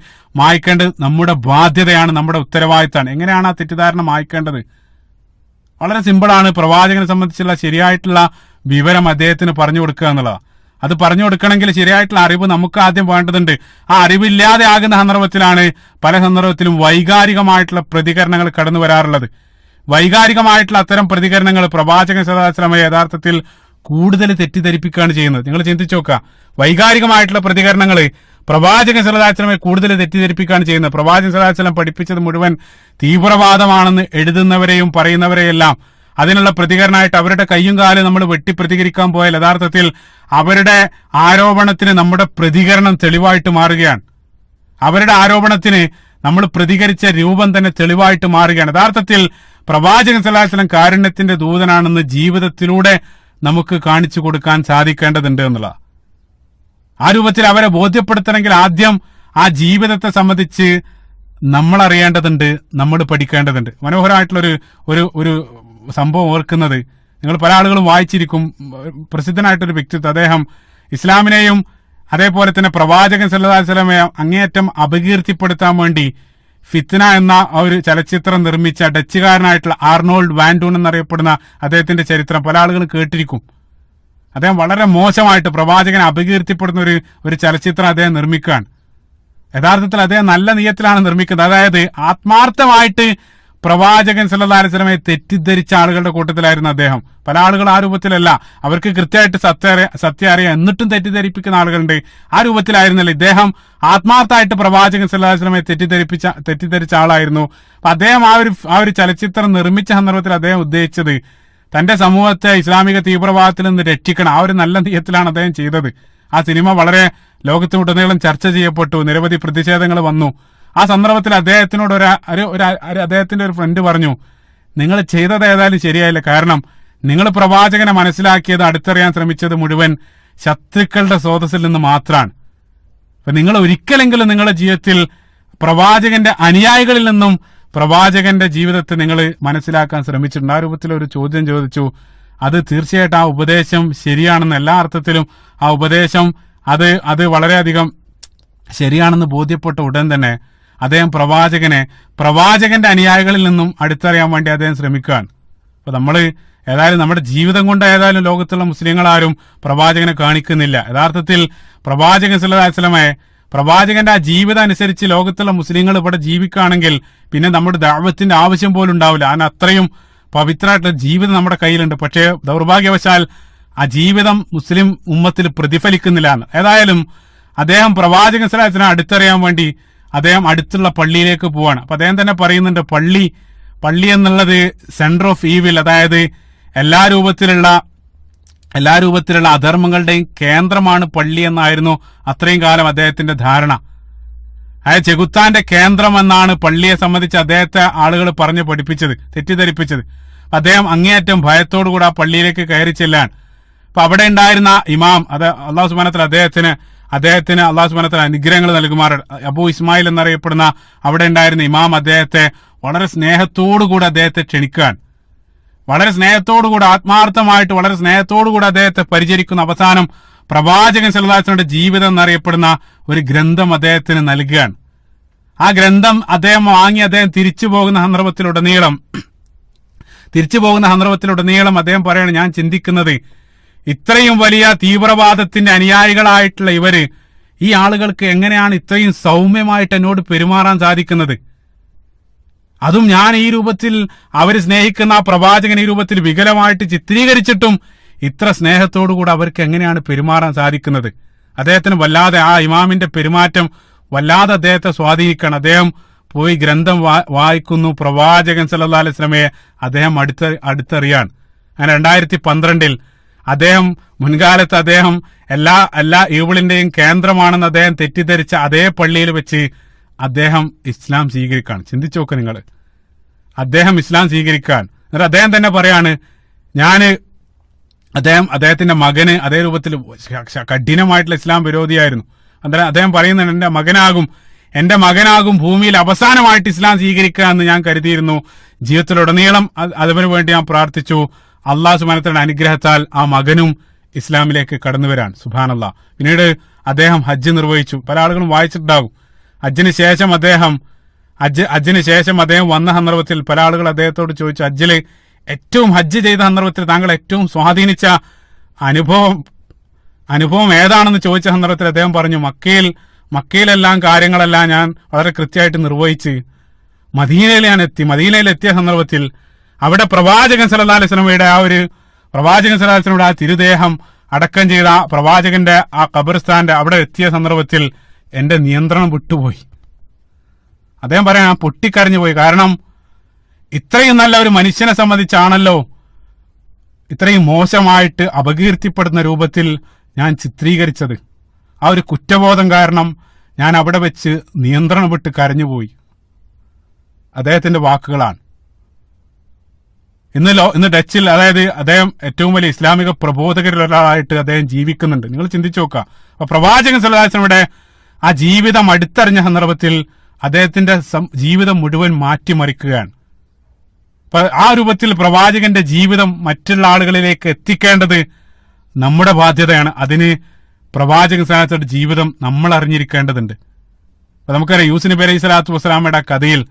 നമ്മുടെ ബാധ്യതയാണ്, നമ്മുടെ ഉത്തരവാദിത്തമാണ്. എങ്ങനെയാണ് ആ തെറ്റിദ്ധാരണ മായ്ക്കേണ്ടത്? വളരെ സിമ്പിളാണ്. പ്രവാചകനെ സംബന്ധിച്ചുള്ള ശരിയായിട്ടുള്ള വിവരം അദ്ദേഹത്തിന് പറഞ്ഞു കൊടുക്കുക എന്നുള്ളതാണ്. അത് പറഞ്ഞു കൊടുക്കണമെങ്കിൽ ശരിയായിട്ടുള്ള അറിവ് നമുക്ക് ആദ്യം വേണ്ടതുണ്ട്. ആ അറിവില്ലാതെ ആകുന്ന സന്ദർഭത്തിലാണ് പല സന്ദർഭത്തിലും വൈകാരികമായിട്ടുള്ള പ്രതികരണങ്ങൾ കടന്നു വരാറുള്ളത്. വൈകാരികമായിട്ടുള്ള അത്തരം പ്രതികരണങ്ങൾ പ്രവാചകൻ സല്ലല്ലാഹു അലൈഹി വസല്ലമയെ യഥാർത്ഥത്തിൽ കൂടുതൽ തെറ്റിദ്ധരിപ്പിക്കുകയാണ് ചെയ്യുന്നത്. നിങ്ങൾ ചിന്തിച്ചു നോക്കുക, വൈകാരികമായിട്ടുള്ള പ്രതികരണങ്ങൾ പ്രവാചകൻ സല്ലല്ലാഹു അലൈഹി വസല്ലമയെ കൂടുതൽ തെറ്റിദ്ധരിപ്പിക്കുകയാണ് ചെയ്യുന്നത്. പ്രവാചകൻ സല്ലല്ലാഹു അലൈഹി വസല്ലം പഠിപ്പിച്ചത് മുഴുവൻ തീവ്രവാദമാണെന്ന് എഴുതുന്നവരെയും പറയുന്നവരെയെല്ലാം അതിനുള്ള പ്രതികരണമായിട്ട് അവരുടെ കയ്യും കാലും നമ്മൾ വെട്ടി പ്രതികരിക്കാൻ പോയാൽ യഥാർത്ഥത്തിൽ അവരുടെ ആരോപണത്തിന് നമ്മുടെ പ്രതികരണം തെളിവായിട്ട് മാറുകയാണ്. അവരുടെ ആരോപണത്തിന് നമ്മൾ പ്രതികരിച്ച രൂപം തന്നെ തെളിവായിട്ട് മാറുകയാണ്. യഥാർത്ഥത്തിൽ പ്രവാചകൻ സല്ലല്ലാഹു അലൈഹി വസല്ലം കാരുണ്യത്തിന്റെ ദൂതനാണെന്ന് ജീവിതത്തിലൂടെ നമുക്ക് കാണിച്ചു കൊടുക്കാൻ സാധിക്കേണ്ടതുണ്ട് എന്നുള്ള. ആ രൂപത്തിൽ അവരെ ബോധ്യപ്പെടുത്തണമെങ്കിൽ ആദ്യം ആ ജീവിതത്തെ സംബന്ധിച്ച് നമ്മൾ അറിയേണ്ടതുണ്ട്, നമ്മൾ പഠിക്കേണ്ടതുണ്ട്. മനോഹരമായിട്ടുള്ളൊരു ഒരു ഒരു സംഭവം ഓർക്കുന്നത്, നിങ്ങൾ പല ആളുകളും വായിച്ചിരിക്കും, പ്രസിദ്ധനായിട്ടൊരു വ്യക്തിത്വം. അദ്ദേഹം ഇസ്ലാമിനെയും അതേപോലെ തന്നെ പ്രവാചകൻ സല്ലല്ലാഹു അലൈഹി വസല്ലമയെ അങ്ങേയറ്റം അപകീർത്തിപ്പെടുത്താൻ വേണ്ടി ഫിത്ന എന്ന ഒരു ചലച്ചിത്രം നിർമ്മിച്ച ഡച്ചുകാരനായിട്ടുള്ള ആർണോൾഡ് വാൻഡൂൺ എന്നറിയപ്പെടുന്ന അദ്ദേഹത്തിന്റെ ചരിത്രം പല ആളുകളും കേട്ടിരിക്കും. അദ്ദേഹം വളരെ മോശമായിട്ട് പ്രവാചകനെ അപകീർത്തിപ്പെടുന്ന ഒരു ചലച്ചിത്രം അദ്ദേഹം നിർമ്മിക്കുകയാണ്. യഥാർത്ഥത്തിൽ അദ്ദേഹം നല്ല നിയത്തിലാണ് നിർമ്മിക്കുന്നത്. അതായത് ആത്മാർത്ഥമായിട്ട് പ്രവാചകൻ സല്ലല്ലാഹു അലൈഹി വസല്ലമയെ തെറ്റിദ്ധരിച്ച ആളുകളുടെ കൂട്ടത്തിലായിരുന്നു അദ്ദേഹം. പല ആളുകൾ ആ രൂപത്തിലല്ല, അവർക്ക് കൃത്യമായിട്ട് സത്യം അറിയാം, എന്നിട്ടും തെറ്റിദ്ധരിപ്പിക്കുന്ന ആളുകളുണ്ട്. ആ രൂപത്തിലായിരുന്നില്ല ഇദ്ദേഹം. ആത്മാർത്ഥമായിട്ട് പ്രവാചകൻ സല്ലല്ലാഹു അലൈഹി വസല്ലമയെ തെറ്റിദ്ധരിച്ച ആളായിരുന്നു. അപ്പൊ അദ്ദേഹം ആ ഒരു ചലച്ചിത്രം നിർമ്മിച്ച സന്ദർഭത്തിൽ അദ്ദേഹം ഉദ്ദേശിച്ചത് തന്റെ സമൂഹത്തെ ഇസ്ലാമിക തീവ്രവാദത്തിൽ നിന്ന് രക്ഷിക്കണം. ആ ഒരു നല്ല നിയത്തിലാണ് അദ്ദേഹം ചെയ്തത്. ആ സിനിമ വളരെ ലോകത്തിനുടനീളം ചർച്ച ചെയ്യപ്പെട്ടു, നിരവധി പ്രതിഷേധങ്ങൾ വന്നു. ആ സന്ദർഭത്തിൽ അദ്ദേഹത്തിനോട് അദ്ദേഹത്തിന്റെ ഒരു ഫ്രണ്ട് പറഞ്ഞു, നിങ്ങൾ ചെയ്തത് ഏതായാലും ശരിയായില്ല. കാരണം നിങ്ങൾ പ്രവാചകനെ മനസ്സിലാക്കിയത്, അടുത്തറിയാൻ ശ്രമിച്ചത് മുഴുവൻ ശത്രുക്കളുടെ സ്രോതസ്സിൽ നിന്ന് മാത്രമാണ്. അപ്പൊ നിങ്ങൾ ഒരിക്കലെങ്കിലും നിങ്ങളുടെ ജീവിതത്തിൽ പ്രവാചകന്റെ അനുയായികളിൽ നിന്നും പ്രവാചകന്റെ ജീവിതത്തെ നിങ്ങൾ മനസ്സിലാക്കാൻ ശ്രമിച്ചിട്ടുണ്ട്. ആ രൂപത്തിൽ ഒരു ചോദ്യം ചോദിച്ചു. അത് തീർച്ചയായിട്ടും ആ ഉപദേശം ശരിയാണെന്ന്, എല്ലാ അർത്ഥത്തിലും ആ ഉപദേശം അത് വളരെയധികം ശരിയാണെന്ന് ബോധ്യപ്പെട്ട ഉടൻ തന്നെ അദ്ദേഹം പ്രവാചകന്റെ അനുയായികളിൽ നിന്നും അടുത്തറിയാൻ വേണ്ടി അദ്ദേഹം ശ്രമിക്കുകയാണ്. അപ്പൊ ഏതായാലും നമ്മുടെ ജീവിതം കൊണ്ട് ഏതായാലും ലോകത്തുള്ള മുസ്ലിങ്ങളാരും പ്രവാചകനെ കാണിക്കുന്നില്ല. യഥാർത്ഥത്തിൽ പ്രവാചകൻ സല്ലല്ലാഹു അലൈഹി വസല്ലമയെ, പ്രവാചകന്റെ ആ ജീവിതം അനുസരിച്ച് ലോകത്തുള്ള മുസ്ലിങ്ങൾ ഇവിടെ ജീവിക്കുകയാണെങ്കിൽ പിന്നെ നമ്മുടെ ദഅവത്തിന്റെ ആവശ്യം പോലും ഉണ്ടാവില്ല. അതിന് അത്രയും പവിത്രമായിട്ടുള്ള ജീവിതം നമ്മുടെ കയ്യിലുണ്ട്. പക്ഷേ ദൗർഭാഗ്യവശാൽ ആ ജീവിതം മുസ്ലിം ഉമ്മത്തിൽ പ്രതിഫലിക്കുന്നില്ല. ഏതായാലും അദ്ദേഹം പ്രവാചകൻ സല്ലല്ലാഹു അലൈഹി വസല്ലമയെ അടുത്തറിയാൻ വേണ്ടി അദ്ദേഹം അടുത്തുള്ള പള്ളിയിലേക്ക് പോവാണ്. അപ്പൊ അദ്ദേഹം തന്നെ പറയുന്നുണ്ട്, പള്ളി എന്നുള്ളത് സെന്റർ ഓഫ് ഈവിൽ, അതായത് എല്ലാ രൂപത്തിലുള്ള അധർമ്മങ്ങളുടെയും കേന്ദ്രമാണ് പള്ളി എന്നായിരുന്നു അത്രയും കാലം അദ്ദേഹത്തിന്റെ ധാരണ. അതായത് ചെകുത്താന്റെ കേന്ദ്രം എന്നാണ് പള്ളിയെ സംബന്ധിച്ച് അദ്ദേഹത്തെ ആളുകൾ പറഞ്ഞ് തെറ്റിദ്ധരിപ്പിച്ചത്. അദ്ദേഹം അങ്ങേയറ്റം ഭയത്തോടുകൂടി ആ പള്ളിയിലേക്ക് കയറി ചെല്ലാൻ. അപ്പൊ അവിടെ ഉണ്ടായിരുന്ന ഇമാം, അത് അള്ളാഹു സുബ്ഹാനഹു വ തആല അദ്ദേഹത്തിന് അള്ളാഹു സുബ്ഹാനഹു വ തആല അനുഗ്രഹങ്ങൾ നൽകുമാർ, അബൂ ഇസ്മായിൽ എന്നറിയപ്പെടുന്ന അവിടെ ഉണ്ടായിരുന്ന ഇമാം അദ്ദേഹത്തെ വളരെ സ്നേഹത്തോടുകൂടി അദ്ദേഹത്തെ ക്ഷണിക്കാൻ, വളരെ സ്നേഹത്തോടുകൂടി, ആത്മാർത്ഥമായിട്ട് വളരെ സ്നേഹത്തോടുകൂടി അദ്ദേഹത്തെ പരിചരിക്കുന്ന അവസാനം പ്രവാചകൻ സല്ലല്ലാഹു അലൈഹി വസല്ലമയുടെ ജീവിതം എന്നറിയപ്പെടുന്ന ഒരു ഗ്രന്ഥം അദ്ദേഹത്തിന് നൽകുകയാണ്. ആ ഗ്രന്ഥം അദ്ദേഹം വാങ്ങി അദ്ദേഹം തിരിച്ചു പോകുന്ന സന്ദർഭത്തിലുടനീളം അദ്ദേഹം പറയാണ്, ഞാൻ ചിന്തിക്കുന്നത് ഇത്രയും വലിയ തീവ്രവാദത്തിന്റെ അനുയായികളായിട്ടുള്ള ഈ ആളുകൾക്ക് എങ്ങനെയാണ് ഇത്രയും സൗമ്യമായിട്ട് എന്നോട് പെരുമാറാൻ സാധിക്കുന്നത്? അതും ഞാൻ ഈ രൂപത്തിൽ അവർ സ്നേഹിക്കുന്ന ആ പ്രവാചകൻ ഈ രൂപത്തിൽ വികലമായിട്ട് ചിത്രീകരിച്ചിട്ടും ഇത്ര സ്നേഹത്തോടുകൂടി അവർക്ക് എങ്ങനെയാണ് പെരുമാറാൻ സാധിക്കുന്നത്? അദ്ദേഹത്തിന് വല്ലാതെ ആ ഇമാമിന്റെ പെരുമാറ്റം വല്ലാതെ അദ്ദേഹത്തെ സ്വാധീനിക്കണം. അദ്ദേഹം പോയി ഗ്രന്ഥം വായിക്കുന്നു. പ്രവാചകൻ സല്ലല്ലാഹു അലൈഹി വസല്ലമയെ അദ്ദേഹം അടുത്തറിയാൻ. അങ്ങനെ 2012 അദ്ദേഹം മുൻകാലത്ത് അദ്ദേഹം എല്ലാ ഈവിളിന്റെയും കേന്ദ്രമാണെന്ന് അദ്ദേഹം തെറ്റിദ്ധരിച്ച അതേ പള്ളിയിൽ വെച്ച് അദ്ദേഹം ഇസ്ലാം സ്വീകരിക്കുകയാണ്. ചിന്തിച്ചു നോക്കുക നിങ്ങൾ, അദ്ദേഹം ഇസ്ലാം സ്വീകരിക്കാൻ. എന്നിട്ട് അദ്ദേഹം തന്നെ പറയാണ്, അദ്ദേഹത്തിന്റെ മകന് അതേ രൂപത്തിൽ കഠിനമായിട്ടുള്ള ഇസ്ലാം വിരോധിയായിരുന്നു. അന്നേരം അദ്ദേഹം പറയുന്നുണ്ട്, എന്റെ മകനാകും ഭൂമിയിൽ അവസാനമായിട്ട് ഇസ്ലാം സ്വീകരിക്കുക എന്ന് ഞാൻ കരുതിയിരുന്നു. ജീവിതത്തിലുടനീളം അതിനു വേണ്ടി ഞാൻ പ്രാർത്ഥിച്ചു. അള്ളാഹു സുബ്ഹാനഹു വ തആലയുടെ അനുഗ്രഹത്താൽ ആ മകനും ഇസ്ലാമിലേക്ക് കടന്നു വരാൻ. സുബ്ഹാനല്ലാഹ്. പിന്നീട് അദ്ദേഹം ഹജ്ജ് നിർവഹിച്ചു. പല ആളുകളും വായിച്ചിട്ടുണ്ടാകും. ഹജ്ജിന് ശേഷം അദ്ദേഹം വന്ന സന്ദർഭത്തിൽ പല ആളുകൾ അദ്ദേഹത്തോട് ചോദിച്ചു, ഹജ്ജ് ചെയ്ത സന്ദർഭത്തിൽ താങ്കൾ ഏറ്റവും സ്വാധീനിച്ച അനുഭവം ഏതാണെന്ന് ചോദിച്ച സന്ദർഭത്തിൽ അദ്ദേഹം പറഞ്ഞു, മക്കയിലെല്ലാം കാര്യങ്ങളെല്ലാം ഞാൻ വളരെ കൃത്യമായിട്ട് നിർവഹിച്ച് മദീനയിലെത്തിയ സന്ദർഭത്തിൽ അവിടെ പ്രവാചകൻ സല്ലല്ലാഹു അലൈഹി വസല്ലമയുടെ ആ തിരുദേഹം അടക്കം ചെയ്ത പ്രവാചകന്റെ ആ ഖബർസ്ഥാന്റെ അവിടെ എത്തിയ സന്ദർഭത്തിൽ എന്റെ നിയന്ത്രണം വിട്ടുപോയി. അദ്ദേഹം പറയാൻ, ഞാൻ പൊട്ടിക്കരഞ്ഞു പോയി. കാരണം ഇത്രയും നല്ല ഒരു മനുഷ്യനെ സംബന്ധിച്ചാണല്ലോ ഇത്രയും മോശമായിട്ട് അപകീർത്തിപ്പെടുന്ന രൂപത്തിൽ ഞാൻ ചിത്രീകരിച്ചത്. ആ ഒരു കുറ്റബോധം കാരണം ഞാൻ അവിടെ വെച്ച് നിയന്ത്രണം വിട്ട് കരഞ്ഞുപോയി. അദ്ദേഹത്തിന്റെ വാക്കുകളാണ്. ഇന്ന് ഡച്ചിൽ, അതായത് അദ്ദേഹം ഏറ്റവും വലിയ ഇസ്ലാമിക പ്രബോധകരിലൊരാളായിട്ട് അദ്ദേഹം ജീവിക്കുന്നുണ്ട്. നിങ്ങൾ ചിന്തിച്ചു നോക്കുക. അപ്പൊ പ്രവാചകൻ സല്ലല്ലാഹു അലൈഹി വസല്ലമയുടെ ആ ജീവിതം അടുത്തറിഞ്ഞ സന്ദർഭത്തിൽ അദ്ദേഹത്തിന്റെ ജീവിതം മുഴുവൻ മാറ്റിമറിക്കുകയാണ്. അപ്പൊ ആ രൂപത്തിൽ പ്രവാചകന്റെ ജീവിതം മറ്റുള്ള ആളുകളിലേക്ക് എത്തിക്കേണ്ടത് നമ്മുടെ ബാധ്യതയാണ്. അതിന് പ്രവാചകൻ സല്ലല്ലാഹു അലൈഹി വസല്ലമയുടെ ജീവിതം നമ്മൾ അറിഞ്ഞിരിക്കേണ്ടതുണ്ട്. അപ്പൊ നമുക്കറിയാം, യൂസുഫ് നബി അലൈഹി സ്വലാത്തു വസ്സലാമയുടെ കഥയിൽ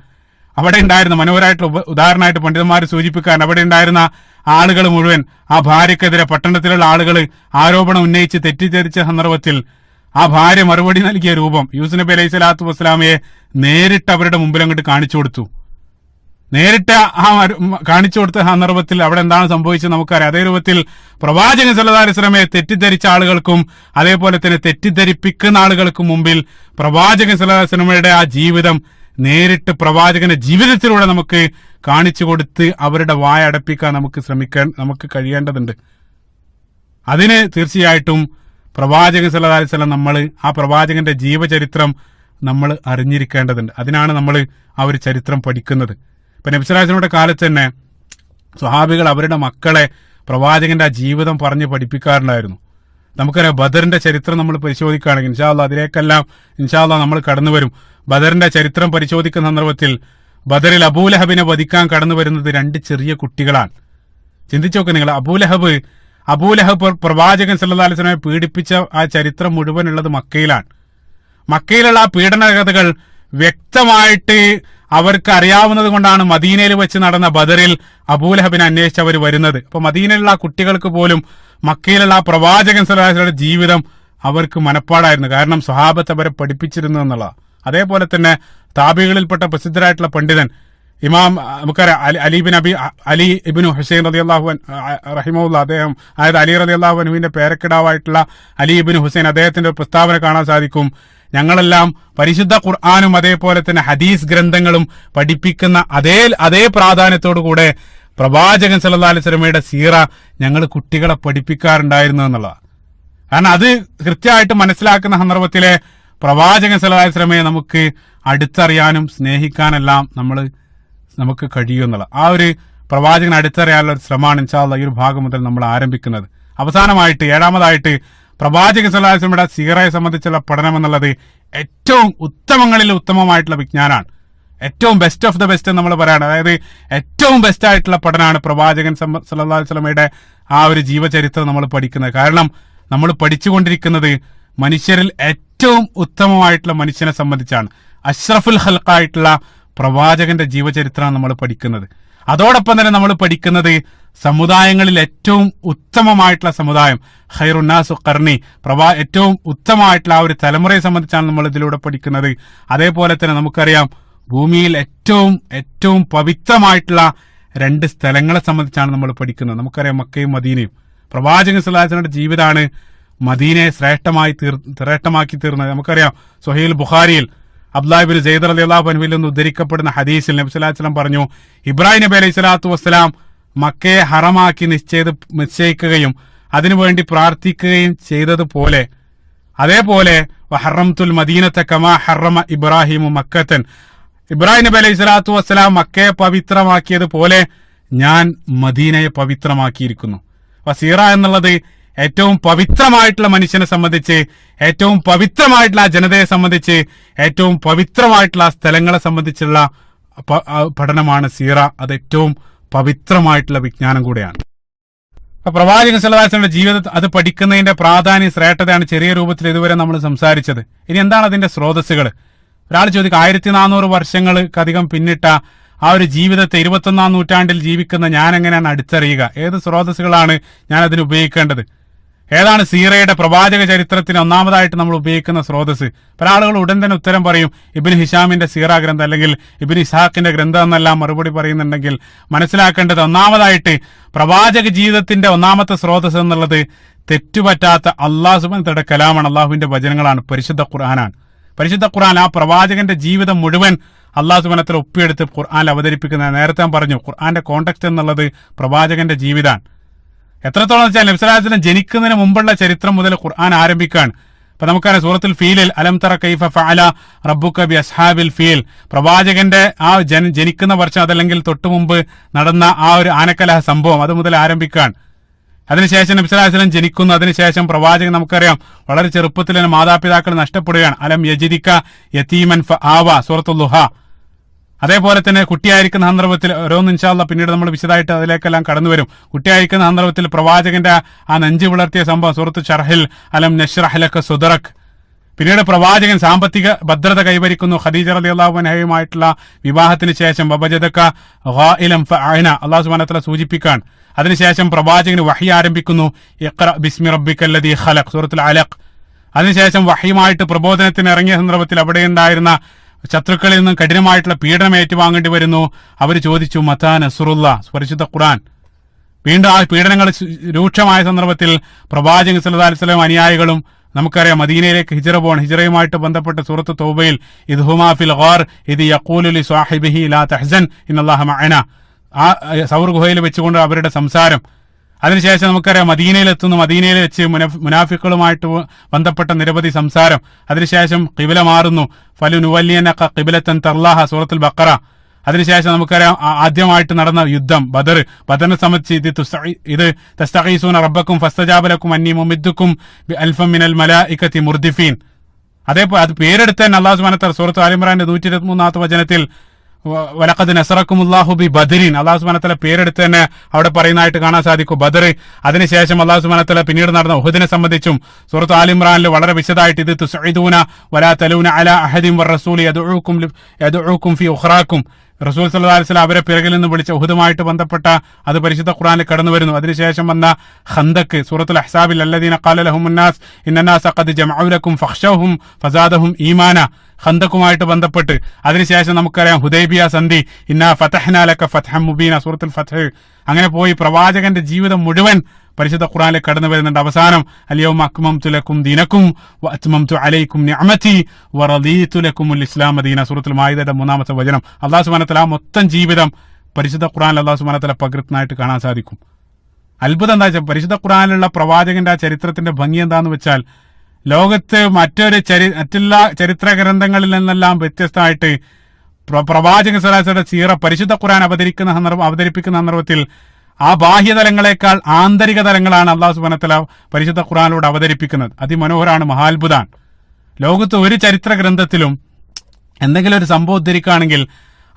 അവിടെ ഉണ്ടായിരുന്ന മനോഹരമായിട്ടുള്ള ഉദാഹരണമായിട്ട് പണ്ഡിതന്മാർ സൂചിപ്പിക്കാൻ, അവിടെ ഉണ്ടായിരുന്ന ആളുകൾ മുഴുവൻ ആ ഭാര്യക്കെതിരെ പട്ടണത്തിലുള്ള ആളുകൾ ആരോപണം ഉന്നയിച്ച് തെറ്റിദ്ധരിച്ച സന്ദർഭത്തിൽ ആ ഭാര്യ മറുപടി നൽകിയ രൂപം യൂസുഫ് നബി അലൈഹി സ്വലാത്തു വസ്സലാമയെ നേരിട്ട് അവരുടെ മുമ്പിൽ അങ്ങോട്ട് കാണിച്ചു കൊടുത്തു. നേരിട്ട് കാണിച്ചു കൊടുത്ത സന്ദർഭത്തിൽ അവിടെ എന്താണ് സംഭവിച്ചത് നമുക്കറിയാം. അതേ രൂപത്തിൽ പ്രവാചകൻ സല്ലല്ലാഹു അലൈഹി വസല്ലമയെ തെറ്റിദ്ധരിച്ച ആളുകൾക്കും അതേപോലെ തന്നെ തെറ്റിദ്ധരിപ്പിക്കുന്ന ആളുകൾക്കും മുമ്പിൽ പ്രവാചകൻ സല്ലല്ലാഹു അലൈഹി വസല്ലമയുടെ ആ ജീവിതം നേരിട്ട് പ്രവാചകന്റെ ജീവിതത്തിലൂടെ നമുക്ക് കാണിച്ചു കൊടുത്ത് അവരുടെ വായ അടപ്പിക്കാൻ നമുക്ക് കഴിയേണ്ടതുണ്ട്. അതിന് തീർച്ചയായിട്ടും പ്രവാചകൻ സല്ലല്ലാഹു അലൈഹി വസല്ലം നമ്മൾ ആ പ്രവാചകന്റെ ജീവചരിത്രം നമ്മൾ അറിഞ്ഞിരിക്കേണ്ടതുണ്ട്. അതിനാണ് നമ്മൾ ആ ഒരു ചരിത്രം പഠിക്കുന്നത്. ഇപ്പൊ നബി സല്ലല്ലാഹു അലൈഹി വസല്ലമയുടെ കാലത്ത് തന്നെ സ്വഹാബികൾ അവരുടെ മക്കളെ പ്രവാചകന്റെ ആ ജീവിതം പറഞ്ഞ് പഠിപ്പിക്കാറുണ്ടായിരുന്നു. നമുക്കറിയാം, ബദറിന്റെ ചരിത്രം നമ്മൾ പരിശോധിക്കുകയാണെങ്കിൽ ഇൻഷാ അല്ലാഹ് അതിലേക്കെല്ലാം ഇൻഷാ അല്ലാഹ് നമ്മൾ കടന്നു വരും. ബദറിന്റെ ചരിത്രം പരിശോധിക്കുന്ന സന്ദർഭത്തിൽ ബദറിൽ അബൂലഹബിനെ വധിക്കാൻ കടന്നു വരുന്നത് 2 ചെറിയ കുട്ടികളാണ്. ചിന്തിച്ചു നോക്ക് നിങ്ങൾ. അബൂലഹബ് പ്രവാചകൻ സല്ലല്ലാഹു അലൈഹി വസല്ലമയെ പീഡിപ്പിച്ച ആ ചരിത്രം മുഴുവൻ ഉള്ളത് മക്കയിലാണ്. മക്കയിലുള്ള ആ പീഡന കഥകൾ വ്യക്തമായിട്ട് അവർക്ക് അറിയാവുന്നത് കൊണ്ടാണ് മദീനയിൽ വെച്ച് നടന്ന ബദറിൽ അബൂലഹബിനെ അന്വേഷിച്ച് അവർ വരുന്നത്. അപ്പൊ മദീനയിലുള്ള ആ കുട്ടികൾക്ക് പോലും മക്കയിലുള്ള ആ പ്രവാചകൻ സല്ലല്ലാഹു അലൈഹി വസല്ലമയുടെ ജീവിതം അവർക്ക് മനപ്പാടായിരുന്നു. കാരണം സ്വഹാബത്ത് അവരെ പഠിപ്പിച്ചിരുന്നു എന്നുള്ളതാണ്. അതേപോലെ തന്നെ താബികളിൽപ്പെട്ട പ്രസിദ്ധരായിട്ടുള്ള പണ്ഡിതൻ ഇമാം നമുക്കറിയാം അലി ഇബ്നു ഹുസൈൻ റളിയല്ലാഹു അൻഹു റഹിമഹുല്ലാഹ്, അദ്ദേഹം അതായത് അലി റളിയല്ലാഹു അൻഹുവിന്റെ പേരക്കിടാവായിട്ടുള്ള അലി ഇബ്നു ഹുസൈൻ, അദ്ദേഹത്തിന്റെ പ്രസ്താവന കാണാൻ സാധിക്കും. ഞങ്ങളെല്ലാം പരിശുദ്ധ ഖുർആനും അതേപോലെ തന്നെ ഹദീസ് ഗ്രന്ഥങ്ങളും പഠിപ്പിക്കുന്ന അതേ പ്രാധാന്യത്തോടു കൂടെ പ്രവാചകൻ സല്ലല്ലാഹു അലൈഹി വസല്ലമയുടെ സീറ ഞങ്ങൾ കുട്ടികളെ പഠിപ്പിക്കാറുണ്ടായിരുന്നു എന്നുള്ളതാണ്. കാരണം അത് കൃത്യമായിട്ട് മനസ്സിലാക്കുന്ന സന്ദർഭത്തിലെ പ്രവാചകൻ സല്ലല്ലാഹു അലൈഹി വസല്ലമയെ നമുക്ക് അടുത്തറിയാനും സ്നേഹിക്കാനെല്ലാം നമുക്ക് കഴിയുമെന്നുള്ള ആ ഒരു പ്രവാചകൻ അടുത്തറിയാനുള്ള ഒരു ശ്രമമാണ് ഇൻഷാ അല്ലാഹ് ഈ ഒരു ഭാഗം മുതൽ നമ്മൾ ആരംഭിക്കുന്നത്. അവസാനമായിട്ട് 7ാമതായിട്ട് പ്രവാചകൻ സല്ലല്ലാഹു അലൈഹി വസല്ലമയുടെ സീറയെ സംബന്ധിച്ചുള്ള പഠനം എന്നുള്ളത് ഏറ്റവും ഉത്തമങ്ങളിൽ ഉത്തമമായിട്ടുള്ള വിജ്ഞാനമാണ്. ഏറ്റവും ബെസ്റ്റ് ഓഫ് ദ ബെസ്റ്റ് എന്ന് നമ്മൾ പറയാണ്. അതായത് ഏറ്റവും ബെസ്റ്റ് ആയിട്ടുള്ള പഠനമാണ് പ്രവാചകൻ സല്ലല്ലാഹു അലൈഹി വസല്ലമയുടെ ആ ഒരു ജീവചരിത്രം നമ്മൾ പഠിക്കുന്നത്. കാരണം നമ്മൾ പഠിച്ചുകൊണ്ടിരിക്കുന്നത് മനുഷ്യരിൽ ഏറ്റവും ഉത്തമമായിട്ടുള്ള മനുഷ്യനെ സംബന്ധിച്ചാണ്. അഷ്റഫുൽ ഖൽഖായിട്ടുള്ള പ്രവാചകന്റെ ജീവചരിത്രമാണ് നമ്മൾ പഠിക്കുന്നത്. അതോടൊപ്പം തന്നെ നമ്മൾ പഠിക്കുന്നത് സമുദായങ്ങളിൽ ഏറ്റവും ഉത്തമമായിട്ടുള്ള സമുദായം ഖൈറുന്നാസു ഖർനി, ഏറ്റവും ഉത്തമമായിട്ടുള്ള ആ ഒരു തലമുറയെ സംബന്ധിച്ചാണ് നമ്മൾ ഇതിലൂടെ പഠിക്കുന്നത്. അതേപോലെ തന്നെ നമുക്കറിയാം, ഭൂമിയിൽ ഏറ്റവും പവിത്രമായിട്ടുള്ള 2 സ്ഥലങ്ങളെ സംബന്ധിച്ചാണ് നമ്മൾ പഠിക്കുന്നത്. നമുക്കറിയാം, മക്കയും മദീനയും. പ്രവാചകൻ സല്ലല്ലാഹു അലൈഹി വസല്ലമയുടെ ജീവിതമാണ് മദീനയെ ശ്രേഷ്ഠമാക്കി തീർന്നത്. നമുക്കറിയാം, സ്വഹീഹുൽ ബുഖാരിയിൽ അബ്ദുല്ലാഹ് ഇബ്നു സൈദ് റളിയല്ലാഹു അൻഹുവിൽ നിന്ന് ഉദ്ധരിക്കപ്പെടുന്ന ഹദീസിൽ നബി സല്ലല്ലാഹു അലൈഹി വസല്ലം പറഞ്ഞു, ഇബ്രാഹിം നബി അലൈഹി സ്വലാത്തു വസ്സലാം മക്കയെ ഹറമാക്കി നിശ്ചയിക്കുകയും അതിനുവേണ്ടി പ്രാർത്ഥിക്കുകയും ചെയ്തതുപോലെ, അതേപോലെ വഹറംതുൽ മദീനത്തെ കമാ ഹറമ ഇബ്രാഹിമു മക്കത്തൻ, ഇബ്രാഹിം നബി അലൈഹി സ്വലാത്തു വസ്സലാം മക്കയെ പവിത്രമാക്കിയതുപോലെ ഞാൻ മദീനയെ പവിത്രമാക്കിയിരിക്കുന്നു. വസീറ എന്നുള്ളത് ഏറ്റവും പവിത്രമായിട്ടുള്ള മനുഷ്യനെ സംബന്ധിച്ച്, ഏറ്റവും പവിത്രമായിട്ടുള്ള ആ ജനതയെ സംബന്ധിച്ച്, ഏറ്റവും പവിത്രമായിട്ടുള്ള ആ സ്ഥലങ്ങളെ സംബന്ധിച്ചുള്ള പഠനമാണ് സീറ. അത് ഏറ്റവും പവിത്രമായിട്ടുള്ള വിജ്ഞാനം കൂടെയാണ്. അപ്പൊ പ്രവാചകൻ സല്ലല്ലാഹു അലൈഹി വസല്ലമയുടെ ജീവിതം അത് പഠിക്കുന്നതിന്റെ പ്രാധാന്യം, ശ്രേഷ്ഠതയാണ് ചെറിയ രൂപത്തിൽ ഇതുവരെ നമ്മൾ സംസാരിച്ചത്. ഇനി എന്താണ് അതിന്റെ സ്രോതസ്സുകൾ? ഒരാൾ ചോദിക്കും, 1400 വർഷങ്ങൾക്കധികം പിന്നിട്ട ആ ഒരു ജീവിതത്തെ 21ാം നൂറ്റാണ്ടിൽ ജീവിക്കുന്ന ഞാൻ എങ്ങനെയാണ് അടുത്തറിയുക? ഏത് സ്രോതസ്സുകളാണ് ഞാൻ അതിന് ഉപയോഗിക്കേണ്ടത്? ഏതാണ് സീറയുടെ പ്രവാചക ചരിത്രത്തിന് ഒന്നാമതായിട്ട് നമ്മൾ ഉപയോഗിക്കുന്ന സ്രോതസ്? പല ആളുകൾ ഉടൻ തന്നെ ഉത്തരം പറയും ഇബ്നു ഹിഷാമിന്റെ സീറ ഗ്രന്ഥം അല്ലെങ്കിൽ ഇബ്നു ഇസ്ഹാഖിന്റെ ഗ്രന്ഥം എന്നെല്ലാം മറുപടി പറയുന്നുണ്ടെങ്കിൽ മനസ്സിലാക്കേണ്ടത്, ഒന്നാമതായിട്ട് പ്രവാചക ജീവിതത്തിന്റെ ഒന്നാമത്തെ സ്രോതസ് എന്നുള്ളത് തെറ്റുപറ്റാത്ത അല്ലാഹു സുബ്ഹാനഹു വ തആലയുടെ കലാമാണ്, അള്ളാഹുവിന്റെ വചനങ്ങളാണ്, പരിശുദ്ധ ഖുർആനാണ്. പരിശുദ്ധ ഖുർആൻ ആ പ്രവാചകന്റെ ജീവിതം മുഴുവൻ അല്ലാഹു സുബ്ഹാനഹു വ തആല ഒപ്പിയെടുത്ത് ഖുർആനിൽ അവതരിപ്പിക്കുന്നത്. നേരത്തെ ഞാൻ പറഞ്ഞു, ഖുർആന്റെ കോണ്ടെക്സ്റ്റ് എന്നുള്ളത് പ്രവാചകന്റെ ജീവിതമാണ്. എത്രത്തോളം വെച്ചാൽ നബി സല്ലല്ലാഹു അലൈഹി വസല്ലം ജനിക്കുന്നതിന് മുമ്പുള്ള ചരിത്രം മുതൽ ഖുർആൻ ആരംഭിക്കുകയാണ്. അപ്പൊ നമുക്കറിയാം സൂറത്തുൽ ഫീലിൽ അലം തറ കൈഫ ഫഅല റബ്ബുക ബി അസ്ഹാബിൽ ഫീൽ, പ്രവാചകന്റെ ആ ജനിക്കുന്ന വർഷം അതല്ലെങ്കിൽ തൊട്ടു മുമ്പ് നടന്ന ആ ഒരു ആനക്കലഹ സംഭവം അത് മുതൽ ആരംഭിക്കാൻ. അതിനുശേഷം നബി സല്ലല്ലാഹു അലൈഹി വസല്ലം ജനിക്കുന്നു. അതിനുശേഷം പ്രവാചകൻ നമുക്കറിയാം വളരെ ചെറുപ്പത്തിൽ തന്നെ മാതാപിതാക്കൾ നഷ്ടപ്പെടുകയാണ്. അലം യജിദിക യതീമൻ ഫആവ സൂറത്തുൽ ളുഹ. അതേപോലെ തന്നെ കുട്ടിയായിരിക്കുന്ന സന്ദർഭത്തിൽ ഓരോന്ന് ഇൻഷാ അല്ലാഹ് പിന്നീട് നമ്മൾ വിശദമായിട്ട് അതിലേക്കെല്ലാം കടന്നു വരും. കുട്ടിയായിരിക്കുന്ന സന്ദർഭത്തിൽ പ്രവാചകന്റെ ആ നെഞ്ചു വിളർത്തിയ സംഭവം സൂറത്ത് ഷർഹിൽ അലം നശ്റഹ് ലക സുദ്റക്. പിന്നീട് പ്രവാചകൻ സാമ്പത്തിക ഭദ്രത കൈവരിക്കുന്നു. ഖദീജ റളിയല്ലാഹു അൻഹയുമായിട്ടുള്ള വിവാഹത്തിന് ശേഷം വബജദക ഗായിലൻ ഫഅന അല്ലാഹു സുബ്ഹാനഹു വ തആല സൂചിപ്പിക്കാൻ. അതിനുശേഷം പ്രവാചകന് വഹി ആരംഭിക്കുന്നു. ഇഖ്റ ബിസ്മി റബ്ബിക്കല്ലദീ ഖലഖ് സൂറത്തുൽ അലഖ്. അതിനുശേഷം വഹിയുമായിട്ട് പ്രബോധനത്തിന് ഇറങ്ങിയ സന്ദർഭത്തിൽ അവിടെ ഉണ്ടായിരുന്ന ശത്രുക്കളിൽ നിന്നും കഠിനമായിട്ടുള്ള പീഡനം ഏറ്റുവാങ്ങേണ്ടി വരുന്നു. അവർ ചോദിച്ചു മതാ നസ്റുല്ലാഹ് പരിശുദ്ധ ഖുർആൻ. വീണ്ടും ആ പീഡനങ്ങൾ രൂക്ഷമായ സന്ദർഭത്തിൽ പ്രവാചകൻ സല്ലല്ലാഹു അലൈഹി വസല്ലം അനുയായികളും നമുക്കറിയാം മദീനയിലേക്ക് ഹിജ്റ പോകണം. ഹിജ്റയുമായിട്ട് ബന്ധപ്പെട്ട സൂറത്ത് തൗബയിൽ ഇദ് ഹുമാ ഫിൽ ഗാർ ഇദ് യഖൂലു ലി സാഹിബിഹി ലാ തഹ്സൻ ഇന്നല്ലാഹ മഅന, ആ സൗർ ഗുഹയിൽ വെച്ചുകൊണ്ട് അവരുടെ സംസാരം. അതിനുശേഷം നമുക്കറിയാം മദീനയിലെത്തുന്നു. മദീനയിൽ വെച്ച് മുനാഫിക്കുകളുമായിട്ട് ബന്ധപ്പെട്ട നിരവധി സംസാരം. അതിനുശേഷം ഖിബല മാറുന്നു. ഫലുനുവല്ലിയനക ഖിബലതൻ തർലാഹ സൂറത്തുൽ ബഖറ. അതിനുശേഷം നമുക്കറിയാം ആദ്യമായിട്ട് നടന്ന യുദ്ധം ബദറിനെ സംബന്ധിച്ച് ഇത് തസ്തഗീസൂന റബ്ബക്കും ഫസ്തജാബ ലക്കും അന്നീ മുമിദ്ദുക്കും ബിഅൽഫൻ മിനൽ മലായികതി മുർദിഫീൻ. അതേപോലെ അത് പേരെടുത്ത് തന്നെ അല്ലാഹു സുബ്ഹാനഹു വ തആല സൂറത്ത് ആൽ ഇംറാന്റെ 123-ാമത്തെ വചനത്തിൽ വലഖദ് നസറക്കുമുല്ലാഹു ബി ബദരിൻ അല്ലാഹു സുബ്ഹാനഹു വ തആല പേരെടുത്ത് തന്നെ അവിടെ പറയുന്നതായിട്ട് കാണാൻ സാധിക്കും. ബദർ. അതിനുശേഷം അല്ലാഹു സുബ്ഹാനഹു വ തആല പിന്നീട് നടന്ന ഉഹദിനെ സംബന്ധിച്ചും സൂറത്ത് ആൽ ഇംറാനിൽ വളരെ വിശദമായിട്ട് ഇത് തുസ്ഇദൂന വലാ തലൂന അലാ അഹദിൻ വറസൂലി യദ്ഉക്കും ഫി ഉഖറാക്കും റസൂൽ സല്ലല്ലാഹു അലൈഹി വസല്ലം അവരെ പിറകിൽ നിന്ന് വിളിച്ച ഉഹദുമായിട്ട് ബന്ധപ്പെട്ട അത് പരിശുദ്ധ ഖുർആനിൽ കടന്നു വരുന്നു. അതിനുശേഷം വന്ന ഖന്ദഖ് സൂറത്തുൽ അഹ്സാബിൽ അല്ലദീന ഖാല ലഹുമുന്നാസ് ഇന്നന്നാസ ഖദ് ജമഉ ലക്കും ഫഖ്ശൗഹും ഫസാദഹും ഈമാന, ഖന്ദഖുമായിട്ട് ബന്ധപ്പെട്ട്. അതിനുശേഷം നമുക്കറിയാം ഹുദൈബിയ സന്ധി ഇന്നാ ഫതഹ്നാ ലക ഫത്ഹൻ മുബീന സൂറത്തുൽ ഫത്ഹ്. അങ്ങനെ പോയി പ്രവാചകന്റെ ജീവിതം മുഴുവൻ പരിശുദ്ധ ഖുർആനിൽ കടന്നു വരുന്നുണ്ട്. അവസാനം അൽയൗമ അക്മംതു ലക്കും ദീനക്കും വഅത്മംതു അലൈക്കും നിഅമതി വറദീതു ലക്കുമുൽ ഇസ്ലാമ ദീന സൂറത്തുൽ മാഇദയുടെ 3-ാമത്തെ വചനം. അല്ലാഹു സുബ്ഹാനഹു വ തആല മൊത്തം ജീവിതം പരിശുദ്ധ ഖുർആനിൽ അല്ലാഹു സുബ്ഹാനഹു വ തആല പകർത്തുന്നതായിട്ട് കാണാൻ സാധിക്കും. അത്ഭുതം എന്താ വെച്ചാൽ പരിശുദ്ധ ഖുർആനിലുള്ള പ്രവാചകന്റെ ആ ചരിത്രത്തിന്റെ ഭംഗി എന്താന്ന് വെച്ചാൽ ലോകത്ത് മറ്റുള്ള ചരിത്ര ഗ്രന്ഥങ്ങളിൽ നിന്നെല്ലാം വ്യത്യസ്തമായിട്ട് പ്രവാചകൻ സല്ലല്ലാഹു അലൈഹി വസല്ലം സീറ പരിശുദ്ധ ഖുർആൻ അവതരിപ്പിക്കുന്ന സന്ദർഭത്തിൽ ആ ബാഹ്യതലങ്ങളെക്കാൾ ആന്തരിക തലങ്ങളാണ് അല്ലാഹു സുബ്ഹാനഹു വ തആല പരിശുദ്ധ ഖുർആനിലൂടെ അവതരിപ്പിക്കുന്നത്. അതിമനോഹരമാണ്, മഹാത്ഭുതമാണ്. ലോകത്ത് ഒരു ചരിത്ര ഗ്രന്ഥത്തിലും എന്തെങ്കിലും ഒരു സംഭവം ഉദ്ധരിക്കുകയാണെങ്കിൽ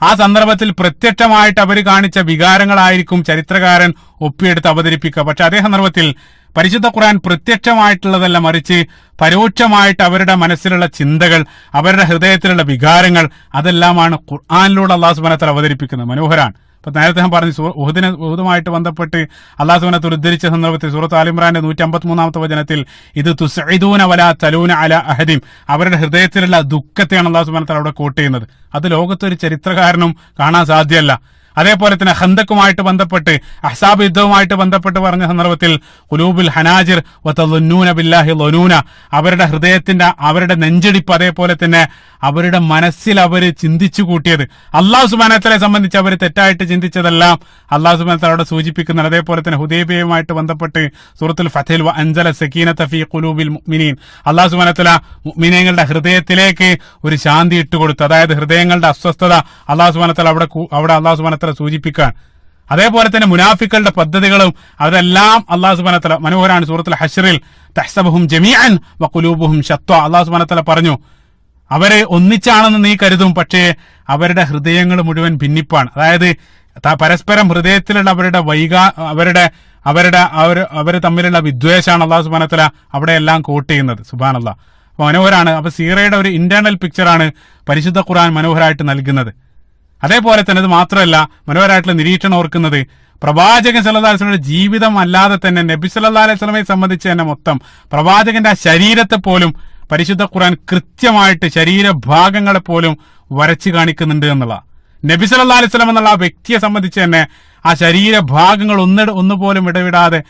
ആ സന്ദർഭത്തിൽ പ്രത്യക്ഷമായിട്ട് അവർ കാണിച്ച വികാരങ്ങളായിരിക്കും ചരിത്രകാരൻ ഒപ്പിയെടുത്ത് അവതരിപ്പിക്കുക. പക്ഷെ അതേ സന്ദർഭത്തിൽ പരിശുദ്ധ ഖുർആൻ പ്രത്യക്ഷമായിട്ടുള്ളതല്ല, മറിച്ച് പരോക്ഷമായിട്ട് അവരുടെ മനസ്സിലുള്ള ചിന്തകൾ, അവരുടെ ഹൃദയത്തിലുള്ള വികാരങ്ങൾ, അതെല്ലാമാണ് ഖുർആനിലൂടെ അല്ലാഹു സുബ്ഹാനഹു വ തആല അവതരിപ്പിക്കുന്നത്. മനോഹരാണ്. അപ്പൊ നേരത്തെ ഞാൻ പറഞ്ഞു ഉഹുദുമായിട്ട് ബന്ധപ്പെട്ട് അല്ലാഹു സുബ്ഹാനഹു വ തആല ഉദ്ധരിച്ച സന്ദർഭത്തിൽ സൂറത്ത് ആൽ ഇംറാന്റെ 153-ാമത്തെ വചനത്തിൽ ഇത് തുസ്ഇദൂന വലാ തലൂന അലാ അഹദിം, അവരുടെ ഹൃദയത്തിലുള്ള ദുഃഖത്തെയാണ് അല്ലാഹു സുബ്ഹാനഹു വ തആല അവിടെ കോട്ട് ചെയ്യുന്നത്. അത് ലോകത്തൊരു ചരിത്രകാരനും കാണാൻ സാധ്യമല്ല. അതേപോലെ തന്നെ ഖന്ദഖുമായിട്ട് ബന്ധപ്പെട്ട് അഹ്സാബ് യുദ്ധവുമായിട്ട് ബന്ധപ്പെട്ട് പറഞ്ഞ സന്ദർഭത്തിൽ ഖുലൂബുൽ ഹനാജിർ വതظنون ബില്ലാഹി ളനൂന, അവരുടെ ഹൃദയത്തിന്റെ അവരുടെ നെഞ്ചിടിപ്പ്, അതേപോലെ തന്നെ അവരുടെ മനസ്സിൽ അവർ ചിന്തിച്ചു കൂട്ടിയത് അല്ലാഹു സുബ്ഹാനഹു വ തആലയെ സംബന്ധിച്ച് അവർ തെറ്റായിട്ട് ചിന്തിച്ചതെല്ലാം അല്ലാഹു സുബ്ഹാനഹു വ തആല അവിടെ സൂചിപ്പിക്കുന്നുണ്ട്. അതേപോലെ തന്നെ ഹുദൈബിയയുമായിട്ട് ബന്ധപ്പെട്ട് സൂറത്തുൽ ഫത്ഹിൽ വഅൻസല സകീനത ഫീ ഖുലൂബിൽ മുഅ്മിനീൻ, അല്ലാഹു സുബ്ഹാനഹു വ തആല മുഅ്മിനീങ്ങളുടെ ഹൃദയത്തിലേക്ക് ഒരു ശാന്തി ഇട്ടുകൊടുത്തു. അതായത് ഹൃദയങ്ങളുടെ അസ്വസ്ഥത അല്ലാഹു സുബ്ഹാനഹു വ തആല അവിടെ അല്ലാഹു സുബ്ഹാനഹു വ തആല സൂചിപ്പിക്കാൻ. അതേപോലെ തന്നെ മുനാഫിക്കളുടെ പദ്ധതികളും അതെല്ലാം അല്ലാഹു സുബ്ഹാനഹു വ തആല മനോഹരമാണ്. സൂറത്തുൽ ഹശ്റിൽ തഹ്സബുഹും ജമീഅൻ വഖുലൂബുഹും ശത്വ, അല്ലാഹു സുബ്ഹാനഹു വ തആല പറഞ്ഞു അവരെ ഒന്നിച്ചാണെന്ന് നീ കരുതും, പക്ഷേ അവരുടെ ഹൃദയങ്ങൾ മുഴുവൻ ഭിന്നിപ്പാണ്. അതായത് പരസ്പരം ഹൃദയത്തിലുള്ള അവര് തമ്മിലുള്ള വിദ്വേഷമാണ് അല്ലാഹു സുബ്ഹാനഹു വ തആല അവിടെ എല്ലാം കോട്ട് ചെയ്യുന്നത്. സുബ്ഹാനല്ലാഹ്. അപ്പൊ മനോഹരാണ്. അപ്പൊ സീറയുടെ ഒരു ഇന്റേണൽ പിക്ചറാണ് പരിശുദ്ധ ഖുർആൻ മനോഹരമായിട്ട് നൽകുന്നത്. അതേപോലെ തന്നെ ഇത് മാത്രമല്ല, മനോഹരമായിട്ടുള്ള നിരീക്ഷണം ഓർക്കുന്നത് പ്രവാചകൻ സല്ലല്ലാഹു അലൈഹി വസല്ലമയുടെ ജീവിതം അല്ലാതെ തന്നെ നബി സല്ലല്ലാഹു അലൈഹി വസല്ലമയെ സംബന്ധിച്ച് തന്നെ മൊത്തം പ്രവാചകന്റെ ആ ശരീരത്തെ പോലും പരിശുദ്ധ ഖുർആൻ കൃത്യമായിട്ട് ശരീരഭാഗങ്ങളെ പോലും വരച്ചു കാണിക്കുന്നുണ്ട് എന്നുള്ള. നബി സല്ലല്ലാഹു അലൈഹി വസല്ലം എന്നുള്ള ആ വ്യക്തിയെ സംബന്ധിച്ച് തന്നെ ആ ശരീരഭാഗങ്ങൾ ഒന്നുപോലും വിടാതെ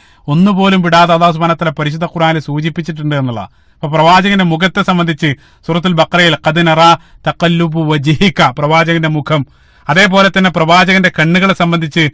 അല്ലാഹു സുബ്ഹാനഹു വ തആല പരിശുദ്ധ ഖുർആനിൽ സൂചിപ്പിച്ചിട്ടുണ്ട് എന്നുള്ള. അപ്പൊ പ്രവാചകന്റെ മുഖത്തെ സംബന്ധിച്ച് സൂറത്തുൽ ബഖറയിൽ ഖദ് നറാ തഖല്ലുബു വജ്ഹിക, പ്രവാചകന്റെ മുഖം. അതേപോലെ തന്നെ പ്രവാചകന്റെ കണ്ണുകളെ സംബന്ധിച്ച്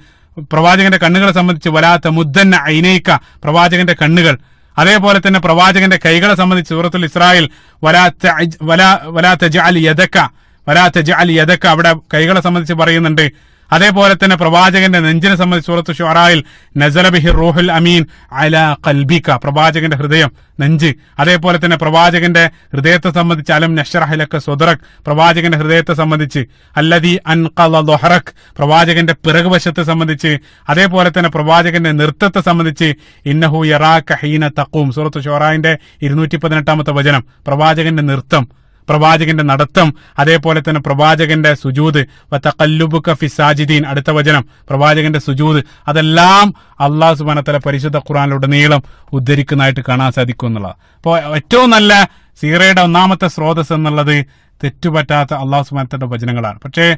വലാ തമുദ്ദന്ന ഐനൈക, പ്രവാചകന്റെ കണ്ണുകൾ. അതേപോലെ തന്നെ പ്രവാചകന്റെ കൈകളെ സംബന്ധിച്ച് സൂറത്തുൽ ഇസ്രായിൽ വലാ തജ്അൽ യദക അവിടെ കൈകളെ സംബന്ധിച്ച് പറയുന്നുണ്ട്. അതേപോലെ തന്നെ പ്രവാചകന്റെ നെഞ്ചിനെ സംബന്ധിച്ച് സൂറത്ത് ശുഅറായിൽ നസല ബിഹി റൂഹുൽ അമീൻ അലാ ഖൽബിക, പ്രവാചകന്റെ ഹൃദയം, നെഞ്ച്. അതേപോലെ തന്നെ പ്രവാചകന്റെ ഹൃദയത്തെ സംബന്ധിച്ച് അലം നശ്റഹ് ലക സദ്റക്, പ്രവാചകന്റെ ഹൃദയത്തെ സംബന്ധിച്ച് അല്ലദീ അൻഖള ദുഹറക്, പ്രവാചകന്റെ പിറകുവശത്തെ സംബന്ധിച്ച്. അതേപോലെ തന്നെ പ്രവാചകന്റെ നൃത്തത്തെ സംബന്ധിച്ച് ഇന്നഹു യറാക ഹീന തഖൂം, സൂറത്ത് ശുഅറായിന്റെ 218 വചനം. പ്രവാചകന്റെ നൃത്തം, പ്രവാചകന്റെ നടത്തം, അതേപോലെ തന്നെ പ്രവാചകന്റെ സുജൂദ്, വതഖല്ലുബുക ഫി സാജിദീൻ, അടുത്ത വചനം പ്രവാചകന്റെ സുജൂദ്. അതെല്ലാം അല്ലാഹു സുബ്ഹാനഹു വ തആല പരിശുദ്ധ ഖുർആനിലുടനീളം ഉദ്ധരിക്കുന്നതായിട്ട് കാണാൻ സാധിക്കും എന്നുള്ളത്. അപ്പോൾ ഏറ്റവും നല്ല സീറയുടെ ഒന്നാമത്തെ സ്രോതസ് എന്നുള്ളത് തെറ്റുപറ്റാത്ത അല്ലാഹു സുബ്ഹാനഹു വ തആലയുടെ വചനങ്ങളാണ്. പക്ഷേ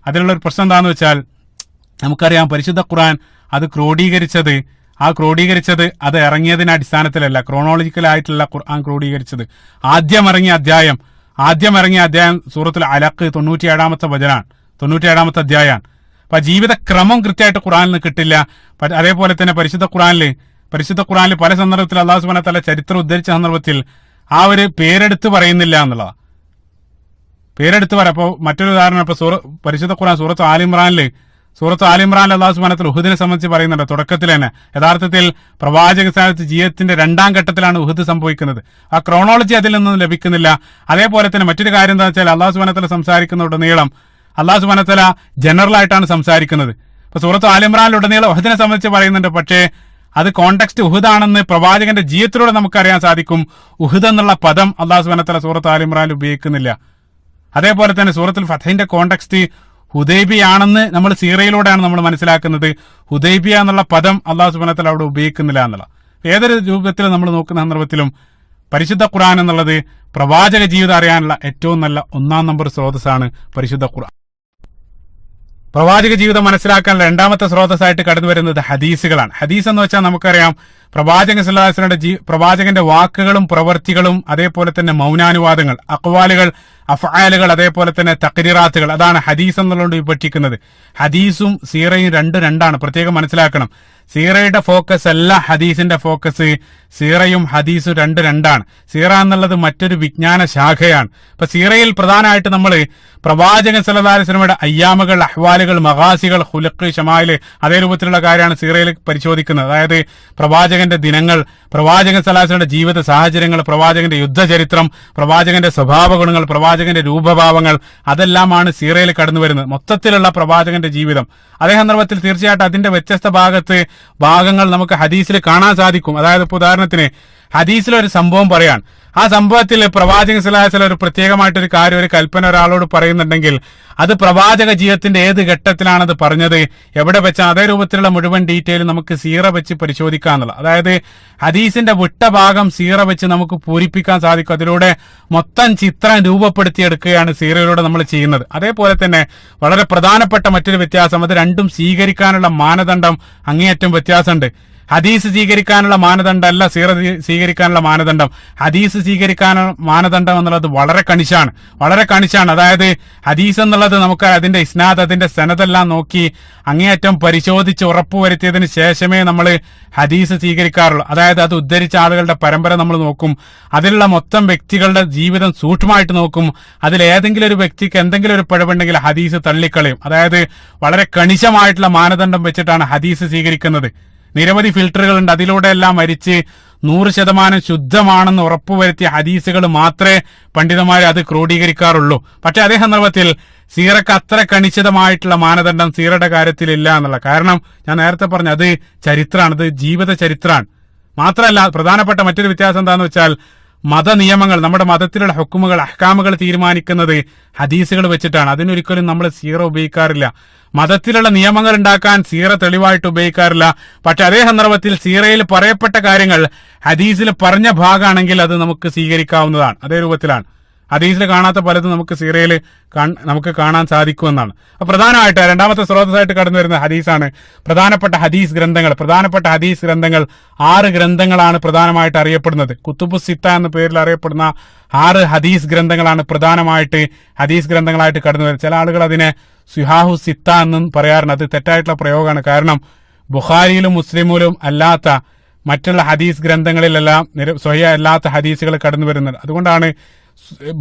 അതിലുള്ള ഒരു പ്രശ്നം എന്താണെന്ന് വെച്ചാൽ, നമുക്കറിയാം പരിശുദ്ധ ഖുർആൻ അത് ക്രോഡീകരിച്ചത് അത് ഇറങ്ങിയതിന്റെ അടിസ്ഥാനത്തിലല്ല, ക്രോണോളജിക്കലായിട്ടല്ല ഖുർആൻ ക്രോഡീകരിച്ചത്. ആദ്യം ഇറങ്ങിയ അധ്യായം സൂറത്തുൽ അലഖ് 97 വചനാണ്, 97 അധ്യായമാണ്. അപ്പൊ ജീവിത ക്രമം കൃത്യമായിട്ട് ഖുർആനിൽ നിന്ന് കിട്ടില്ല. അതേപോലെ തന്നെ പരിശുദ്ധ ഖുർആനിൽ പല സന്ദർഭത്തിൽ അല്ലാഹു സുബ്ഹാനഹു വ തആല ചരിത്രം ഉദ്ധരിച്ച സന്ദർഭത്തിൽ ആ ഒരു പേരെടുത്ത് പറയുന്നില്ല എന്നുള്ളതാണ്. പേരെടുത്ത് പറയാം. അപ്പൊ മറ്റൊരു ഉദാഹരണം, ഇപ്പൊ പരിശുദ്ധ ഖുർആൻ സൂറത്ത് ആലിമ്രാനിൽ അല്ലാഹു സുബ്ഹാനഹു വ തആല ഉഹദിനെ സംബന്ധിച്ച് പറയുന്നുണ്ട്. തുടക്കത്തിൽ തന്നെ യഥാർത്ഥത്തിൽ പ്രവാചക സ്ഥാനത്ത് ജീവിതത്തിന്റെ 2ാം ഘട്ടത്തിലാണ് ഉഹദ് സംഭവിക്കുന്നത്. ആ ക്രോണോളജി അതിൽ നിന്നും ലഭിക്കുന്നില്ല. അതേപോലെ തന്നെ മറ്റൊരു കാര്യം എന്താ വെച്ചാൽ, അല്ലാഹു സുബ്ഹാനഹു വ തആല സംസാരിക്കുന്നതിലുടനീളം അല്ലാഹു സുബ്ഹാനഹു വ തആല ജനറൽ ആയിട്ടാണ് സംസാരിക്കുന്നത്. ഇപ്പൊ സൂറത്ത് ആലിമ്രാനിലുടനീളം ഉഹദിനെ സംബന്ധിച്ച് പറയുന്നുണ്ട്. പക്ഷേ അത് കോണ്ടെക്സ്റ്റ് ഉഹദാണെന്ന് പ്രവാചകന്റെ ജീവിതത്തിലൂടെ നമുക്കറിയാൻ സാധിക്കും. ഉഹദ് എന്നുള്ള പദം അല്ലാഹു സുബ്ഹാനഹു വ തആല സൂറത്ത് ആലിമ്രാനിൽ ഉപയോഗിക്കുന്നില്ല. അതേപോലെ തന്നെ സൂറത്തുൽ ഫത്ഹിന്റെ കോണ്ടെക്സ്റ്റ് ഹുദൈബിയാണെന്ന് നമ്മൾ സീറയിലൂടെയാണ് നമ്മൾ മനസ്സിലാക്കുന്നത്. ഹുദൈബിയ എന്നുള്ള പദം അല്ലാഹു സുബ്ഹാനഹു വ തആല അവിടെ ഉപയോഗിക്കുന്നില്ല എന്നുള്ള. ഏതൊരു രൂപത്തിൽ നമ്മൾ നോക്കുന്ന സന്ദർഭത്തിലും പരിശുദ്ധ ഖുർആൻ എന്നുള്ളത് പ്രവാചക ജീവിതം അറിയാനുള്ള ഏറ്റവും നല്ല 1-ാം നമ്പർ സ്രോതസ്സാണ് പരിശുദ്ധ ഖുർആൻ. പ്രവാചക ജീവിതം മനസ്സിലാക്കാനുള്ള 2ാമത്തെ സ്രോതസ്സായിട്ട് കടന്നു വരുന്നത് ഹദീസുകളാണ്. ഹദീസ് എന്ന് വെച്ചാൽ നമുക്കറിയാം പ്രവാചകൻ സല്ലല്ലാഹു അലൈഹി വസല്ലമയുടെ പ്രവാചകന്റെ വാക്കുകളും പ്രവർത്തികളും, അതേപോലെ തന്നെ മൗനാനുവാദങ്ങൾ, അഖ്വാലുകൾ, അഫ്ആലുകൾ, അതേപോലെ തന്നെ തഖ്രീറാത്തുകൾ, അതാണ് ഹദീസ് എന്നുള്ളത് വിഭജിക്കുന്നത്. ഹദീസും സീറയും രണ്ടാണ്, പ്രത്യേകം മനസ്സിലാക്കണം. സീറയുടെ ഫോക്കസ് അല്ല ഹദീസിന്റെ ഫോക്കസ്. സീറയും ഹദീസും രണ്ടാണ്. സീറ എന്നുള്ളത് മറ്റൊരു വിജ്ഞാന ശാഖയാണ്. ഇപ്പൊ സീറയിൽ പ്രധാനമായിട്ട് നമ്മൾ പ്രവാചകൻ സല്ലല്ലാഹു അലൈഹി വസല്ലമയുടെ അയ്യാമുകൾ, അഹ്വാലുകൾ, മഗാസികൾ, ഖുലുഖ്, ശമായില്, അതേ രൂപത്തിലുള്ള കാര്യമാണ് സീറയിൽ പരിശോധിക്കുന്നത്. അതായത് പ്രവാചകന്റെ ദിനങ്ങൾ, പ്രവാചകൻ സല്ലല്ലാഹു അലൈഹി വസല്ലമയുടെ ജീവിത സാഹചര്യങ്ങൾ, പ്രവാചകന്റെ യുദ്ധചരിത്രം, പ്രവാചകന്റെ സ്വഭാവ ഗുണങ്ങൾ, പ്രവാചകന്റെ രൂപഭാവങ്ങൾ, അതെല്ലാമാണ് സീറയിൽ കടന്നു വരുന്നത്. മൊത്തത്തിലുള്ള പ്രവാചകന്റെ ജീവിതം. അതേ സന്ദർഭത്തിൽ തീർച്ചയായിട്ടും അതിന്റെ വ്യത്യസ്ത ഭാഗങ്ങൾ നമുക്ക് ഹദീസിൽ കാണാൻ സാധിക്കും. അതായത് ഇപ്പൊ ഉദാഹരണത്തിന് ഹദീസിലൊരു സംഭവം പറയാൻ, ആ സംഭവത്തിൽ പ്രവാചകൻ സല്ലല്ലാഹു അലൈഹി വസല്ലം ഒരു പ്രത്യേകമായിട്ടൊരു കാര്യം, ഒരു കൽപ്പന ഒരാളോട് പറയുന്നുണ്ടെങ്കിൽ അത് പ്രവാചക ജീവിതത്തിന്റെ ഏത് ഘട്ടത്തിലാണത് പറഞ്ഞത്, എവിടെ വെച്ചാൽ, അതേ രൂപത്തിലുള്ള മുഴുവൻ ഡീറ്റെയിൽ നമുക്ക് സീറ വെച്ച് പരിശോധിക്കാന്നുള്ള. അതായത് ഹദീസിന്റെ വിട്ട ഭാഗം സീറ വെച്ച് നമുക്ക് പൂരിപ്പിക്കാൻ സാധിക്കും. അതിലൂടെ മൊത്തം ചിത്രം രൂപപ്പെടുത്തിയെടുക്കുകയാണ് സീറയിലൂടെ നമ്മൾ ചെയ്യുന്നത്. അതേപോലെ തന്നെ വളരെ പ്രധാനപ്പെട്ട മറ്റൊരു വ്യത്യാസം, അത് രണ്ടും സ്വീകരിക്കാനുള്ള മാനദണ്ഡം അങ്ങേയറ്റം വ്യത്യാസമുണ്ട്. ഹദീസ് സ്വീകരിക്കാനുള്ള മാനദണ്ഡം അല്ല സീറ സ്വീകരിക്കാനുള്ള മാനദണ്ഡം. ഹദീസ് സ്വീകരിക്കാനുള്ള മാനദണ്ഡം എന്നുള്ളത് വളരെ കണിശാണ്. അതായത് ഹദീസ് എന്നുള്ളത് നമുക്ക് അതിന്റെ ഇസ്നാദ്, അതിന്റെ സനദെല്ലാം നോക്കി അങ്ങേയറ്റം പരിശോധിച്ച് ഉറപ്പുവരുത്തിയതിന് ശേഷമേ നമ്മൾ ഹദീസ് സ്വീകരിക്കാറുള്ളൂ. അതായത് അത് ഉദ്ധരിച്ച ആളുകളുടെ പരമ്പര നമ്മൾ നോക്കും, അതിലുള്ള മൊത്തം വ്യക്തികളുടെ ജീവിതം സൂക്ഷ്മമായിട്ട് നോക്കും. അതിലേതെങ്കിലും ഒരു വ്യക്തിക്ക് എന്തെങ്കിലും ഒരു പിഴവുണ്ടെങ്കിൽ ഹദീസ് തള്ളിക്കളയും. അതായത് വളരെ കണിശമായിട്ടുള്ള മാനദണ്ഡം വെച്ചിട്ടാണ് ഹദീസ് സ്വീകരിക്കുന്നത്. നിരവധി ഫിൽട്ടറുകൾ ഉണ്ട്. അതിലൂടെ എല്ലാം മരിച്ച് 100% ശുദ്ധമാണെന്ന് ഉറപ്പുവരുത്തിയ ഹദീസുകൾ മാത്രമേ പണ്ഡിതന്മാർ അത് ക്രോഡീകരിക്കാറുള്ളൂ. പക്ഷെ അതേ സന്ദർഭത്തിൽ സീറക്ക് അത്ര കണിശിതമായിട്ടുള്ള മാനദണ്ഡം സീറയുടെ കാര്യത്തിൽ ഇല്ല എന്നുള്ള കാരണം ഞാൻ നേരത്തെ പറഞ്ഞു, അത് ചരിത്രമാണ്, അത് ജീവിത ചരിത്രമാണ്. മാത്രമല്ല പ്രധാനപ്പെട്ട മറ്റൊരു വ്യത്യാസം എന്താണെന്ന് വെച്ചാൽ, മതനിയമങ്ങൾ, നമ്മുടെ മതത്തിലുള്ള ഹുക്കുമുകൾ, അഹ്കാമുകൾ തീരുമാനിക്കുന്നത് ഹദീസുകൾ വെച്ചിട്ടാണ്. അതിനൊരിക്കലും നമ്മൾ സീറ ഉപയോഗിക്കാറില്ല. മതത്തിലുള്ള നിയമങ്ങൾ ഉണ്ടാക്കാൻ സീറ തെളിവായിട്ട് ഉപയോഗിക്കാറില്ല. പക്ഷെ അതേ സന്ദർഭത്തിൽ സീറയിൽ പറയപ്പെട്ട കാര്യങ്ങൾ ഹദീസിൽ പറഞ്ഞ ഭാഗമാണെങ്കിൽ അത് നമുക്ക് സ്വീകരിക്കാവുന്നതാണ്. അതേ രൂപത്തിലാണ്. ഹദീസിൽ കാണാത്ത പലതും നമുക്ക് സീറയിൽ നമുക്ക് കാണാൻ സാധിക്കുമെന്നാണ്. അപ്പൊ പ്രധാനമായിട്ട് 2ാമത്തെ സ്രോതസ്സായിട്ട് കടന്നു വരുന്ന ഹദീസാണ്. പ്രധാനപ്പെട്ട ഹദീസ് ഗ്രന്ഥങ്ങൾ 6 ഗ്രന്ഥങ്ങളാണ് പ്രധാനമായിട്ട് അറിയപ്പെടുന്നത്. കുത്തുബു സിത്ത എന്ന പേരിൽ അറിയപ്പെടുന്ന 6 ഹദീസ് ഗ്രന്ഥങ്ങളാണ് പ്രധാനമായിട്ട് ഹദീസ് ഗ്രന്ഥങ്ങളായിട്ട് കടന്നു വരുന്നത്. ചില ആളുകൾ അതിനെ സുഹാഹു സിത്ത എന്നും പറയാറുണ്ട്. അത് തെറ്റായിട്ടുള്ള പ്രയോഗമാണ്. കാരണം ബുഖാരിയിലും മുസ്ലിമിലും അല്ലാത്ത മറ്റുള്ള ഹദീസ് ഗ്രന്ഥങ്ങളിലെല്ലാം സ്വഹീഹ് അല്ലാത്ത ഹദീസുകൾ കടന്നു വരുന്നത്. അതുകൊണ്ടാണ്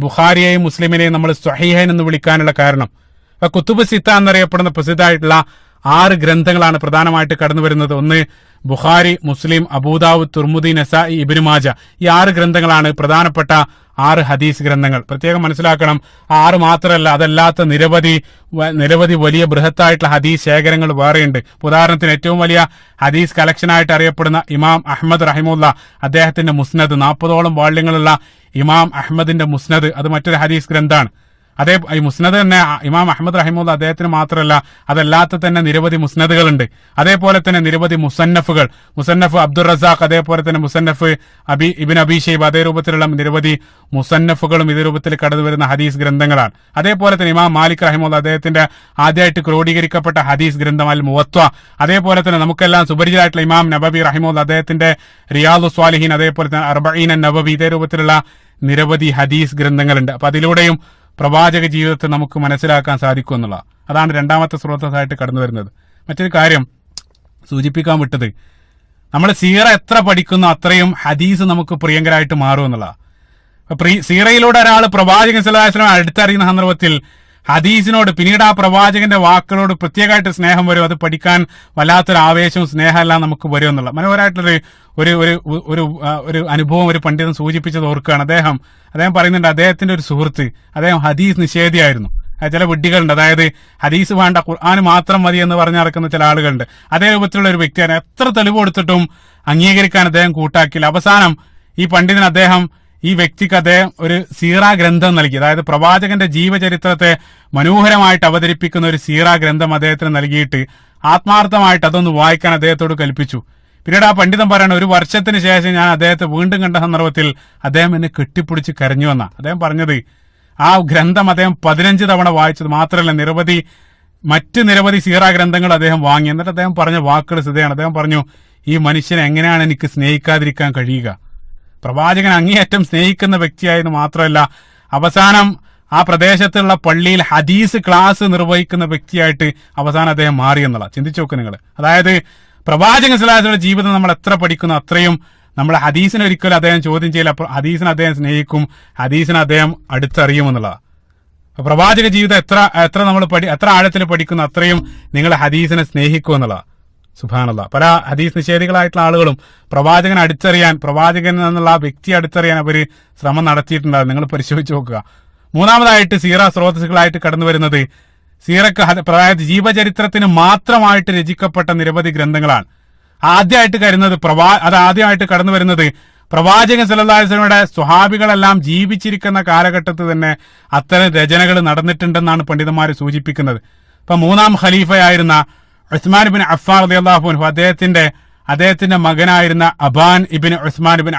ബുഖാരിയെയും മുസ്ലിമിനെയും നമ്മൾ സ്വഹീഹൻ എന്ന് വിളിക്കാനുള്ള കാരണം. അപ്പൊ കുത്തുബ് സിത്ത എന്നറിയപ്പെടുന്ന പ്രസിദ്ധമായിട്ടുള്ള 6 ഗ്രന്ഥങ്ങളാണ് പ്രധാനമായിട്ട് കടന്നു വരുന്നത്. ഒന്ന് ബുഖാരി, മുസ്ലിം, അബൂദാവുദ്, തുർമുദി, നസാഇ, ഇബ്നു മാജ. ഈ 6 ഗ്രന്ഥങ്ങളാണ് പ്രധാനപ്പെട്ട 6 ഹദീസ് ഗ്രന്ഥങ്ങൾ. പ്രത്യേകം മനസ്സിലാക്കണം, 6 മാത്രമല്ല, അതല്ലാത്ത നിരവധി വലിയ ബൃഹത്തായിട്ടുള്ള ഹദീസ് ശേഖരങ്ങൾ വേറെയുണ്ട്. ഉദാഹരണത്തിന് ഏറ്റവും വലിയ ഹദീസ് കളക്ഷനായിട്ട് അറിയപ്പെടുന്ന ഇമാം അഹ്മദ് റഹിമുല്ല, അദ്ദേഹത്തിന്റെ മുസ്നദ്, 40ഓളം വാള്യങ്ങളുള്ള ഇമാം അഹ്മദിന്റെ മുസ്നദ്, അത് മറ്റൊരു ഹദീസ് ഗ്രന്ഥമാണ്. അതേ ഈ മുസ്നദ് തന്നെ ഇമാം അഹ്മദ് റഹിമുല്ല അദ്ദേഹത്തിന് മാത്രമല്ല, അതല്ലാത്ത തന്നെ നിരവധി മുസ്നദുകളുണ്ട്. അതേപോലെ തന്നെ നിരവധി മുസന്നഫുകൾ, മുസന്നഫ് അബ്ദുർ റസാഖ്, അതേപോലെ തന്നെ മുസന്നഫ് ഇബ്നു അബീ ശൈബ, അതേ രൂപത്തിലുള്ള നിരവധി മുസന്നഫുകളും ഇതേ രൂപത്തിൽ കടന്നു വരുന്ന ഹദീസ് ഗ്രന്ഥങ്ങളാണ്. അതേപോലെ തന്നെ ഇമാം മാലിക് റഹിമുല്ല അദ്ദേഹത്തിന്റെ ആദ്യമായിട്ട് ക്രോഡീകരിക്കപ്പെട്ട ഹദീസ് ഗ്രന്ഥം അൽ മുവത്വ. അതേപോലെ തന്നെ നമുക്കെല്ലാം സുപരിചിതമായിട്ടുള്ള ഇമാം നബവി റഹിമുല്ല അദ്ദേഹത്തിന്റെ റിയാദുസ് സ്വാലിഹീൻ, അതേപോലെ തന്നെ അർബഈൻ നബവി, ഇതേ രൂപത്തിലുള്ള നിരവധി ഹദീസ് ഗ്രന്ഥങ്ങളുണ്ട്. അപ്പൊ അതിലൂടെയും പ്രവാചക ജീവിതത്തെ നമുക്ക് മനസ്സിലാക്കാൻ സാധിക്കും എന്നുള്ള അതാണ് രണ്ടാമത്തെ സ്രോതസ്സായിട്ട് കടന്നു വരുന്നത്. മറ്റൊരു കാര്യം സൂചിപ്പിക്കാൻ വിട്ടത്, നമ്മൾ സീറ എത്ര പഠിക്കുന്നു അത്രയും ഹദീസ് നമുക്ക് പ്രിയങ്കരായിട്ട് മാറും എന്നുള്ള. സീറയിലൂടെ ഒരാൾ പ്രവാചകൻ സല്ലല്ലാഹു അലൈഹി വസല്ലം അടുത്തറിയുന്ന സന്ദർഭത്തിൽ ഹദീസിനോട് പിന്നീട് ആ പ്രവാചകന്റെ വാക്കുകളോട് പ്രത്യേകമായിട്ട് സ്നേഹം വരും. അത് പഠിക്കാൻ വല്ലാത്തൊരു ആവേശവും സ്നേഹമെല്ലാം നമുക്ക് വരും എന്നുള്ള മനോഹരമായിട്ടുള്ളൊരു ഒരു ഒരു ഒരു അനുഭവം ഒരു പണ്ഡിതൻ സൂചിപ്പിച്ചത് ഓർക്കുകയാണ്. അദ്ദേഹം പറയുന്നുണ്ട്, അദ്ദേഹത്തിന്റെ ഒരു സുഹൃത്ത്, അദ്ദേഹം ഹദീസ് നിഷേധിയായിരുന്നു. ചില വിഡ്ഢികളുണ്ട്, അതായത് ഹദീസ് വേണ്ട ഖുർആൻ മാത്രം മതി എന്ന് പറഞ്ഞു നടക്കുന്ന ചില ആളുകളുണ്ട്. അതേ രൂപത്തിലുള്ള ഒരു വ്യക്തിയാണ്. എത്ര തെളിവ് കൊടുത്തിട്ടും അംഗീകരിക്കാൻ അദ്ദേഹം കൂട്ടാക്കില്ല. അവസാനം ഈ പണ്ഡിതൻ ഈ വ്യക്തിക്ക് അദ്ദേഹം ഒരു സീറ ഗ്രന്ഥം നൽകി. അതായത് പ്രവാചകന്റെ ജീവചരിത്രത്തെ മനോഹരമായിട്ട് അവതരിപ്പിക്കുന്ന ഒരു സീറ ഗ്രന്ഥം അദ്ദേഹത്തിന് നൽകിയിട്ട് ആത്മാർത്ഥമായിട്ട് അതൊന്ന് വായിക്കാൻ അദ്ദേഹത്തോട് കൽപ്പിച്ചു. പിന്നീട് ആ പണ്ഡിതൻ പറയണ, 1 വർഷത്തിന് ശേഷം ഞാൻ അദ്ദേഹത്തെ വീണ്ടും കണ്ട സന്ദർഭത്തിൽ അദ്ദേഹം എന്നെ കെട്ടിപ്പിടിച്ച് കരഞ്ഞു വന്ന അദ്ദേഹം പറഞ്ഞത്. ആ ഗ്രന്ഥം അദ്ദേഹം 15 തവണ വായിച്ചത് മാത്രമല്ല, മറ്റ് നിരവധി സീറ ഗ്രന്ഥങ്ങൾ അദ്ദേഹം വാങ്ങി. എന്നിട്ട് അദ്ദേഹം പറഞ്ഞ വാക്കുകൾ ശ്രദ്ധയാണ്. അദ്ദേഹം പറഞ്ഞു, ഈ മനുഷ്യനെ എങ്ങനെയാണ് എനിക്ക് സ്നേഹിക്കാതിരിക്കാൻ കഴിയുക? പ്രവാചകൻ അങ്ങേയറ്റം സ്നേഹിക്കുന്ന വ്യക്തിയായെന്ന് മാത്രമല്ല, അവസാനം ആ പ്രദേശത്തുള്ള പള്ളിയിൽ ഹദീസ് ക്ലാസ് നിർവഹിക്കുന്ന വ്യക്തിയായിട്ട് അവസാനം അദ്ദേഹം മാറി എന്നുള്ള. ചിന്തിച്ചു നോക്ക് നിങ്ങൾ. അതായത് പ്രവാചകൻ സല്ലല്ലാഹു അലൈഹി വസല്ലം ജീവിതം നമ്മൾ എത്ര പഠിക്കുന്നു അത്രയും നമ്മൾ ഹദീസിനെ ഒരിക്കലും അദ്ദേഹം ചോദ്യം ചെയ്യില്ല. ഹദീസിനെ അദ്ദേഹം സ്നേഹിക്കും, ഹദീസിനെ അദ്ദേഹം അടുത്തറിയുമെന്നുള്ളതാണ്. പ്രവാചക ജീവിതം എത്ര നമ്മൾ എത്ര ആഴത്തിൽ പഠിക്കുന്നു അത്രയും നിങ്ങൾ ഹദീസിനെ സ്നേഹിക്കും എന്നുള്ളതാണ്. സുബ്ഹാനല്ലാഹ്. പല ഹദീസ് നിഷേധികളായിട്ടുള്ള ആളുകളും പ്രവാചകനെ അടുത്തറിയാൻ, പ്രവാചകൻ എന്നുള്ള ആ വ്യക്തി അടുത്തറിയാൻ അവർ ശ്രമം നടത്തിയിട്ടുണ്ടാകും. നിങ്ങൾ പരിശോധിച്ച് നോക്കുക. മൂന്നാമതായിട്ട് സീറ സ്രോതസ്സുകളായിട്ട് കടന്നു വരുന്നത് സീറക്ക്, അതായത് ജീവചരിത്രത്തിന് മാത്രമായിട്ട് രചിക്കപ്പെട്ട നിരവധി ഗ്രന്ഥങ്ങളാണ്. ആദ്യമായിട്ട് കടന്നു വരുന്നത് പ്രവാചകൻ സല്ലല്ലാഹു അലൈഹി വസല്ലമയുടെ സ്വഹാബികളെല്ലാം ജീവിച്ചിരിക്കുന്ന കാലഘട്ടത്തിൽ തന്നെ അത്തരം രചനകൾ നടന്നിട്ടുണ്ടെന്നാണ് പണ്ഡിതന്മാർ സൂചിപ്പിക്കുന്നത്. ഇപ്പൊ 3ാം ഖലീഫയായിരുന്ന ഉസ്മാൻ ഇബ്നു അഫ്ഫാൻ റളിയല്ലാഹു അൻഹു, അദ്ദേഹത്തിന്റെ മകനായിരുന്ന അബാൻ ഇബ്നു ഉസ്മാൻ ഇബ്നു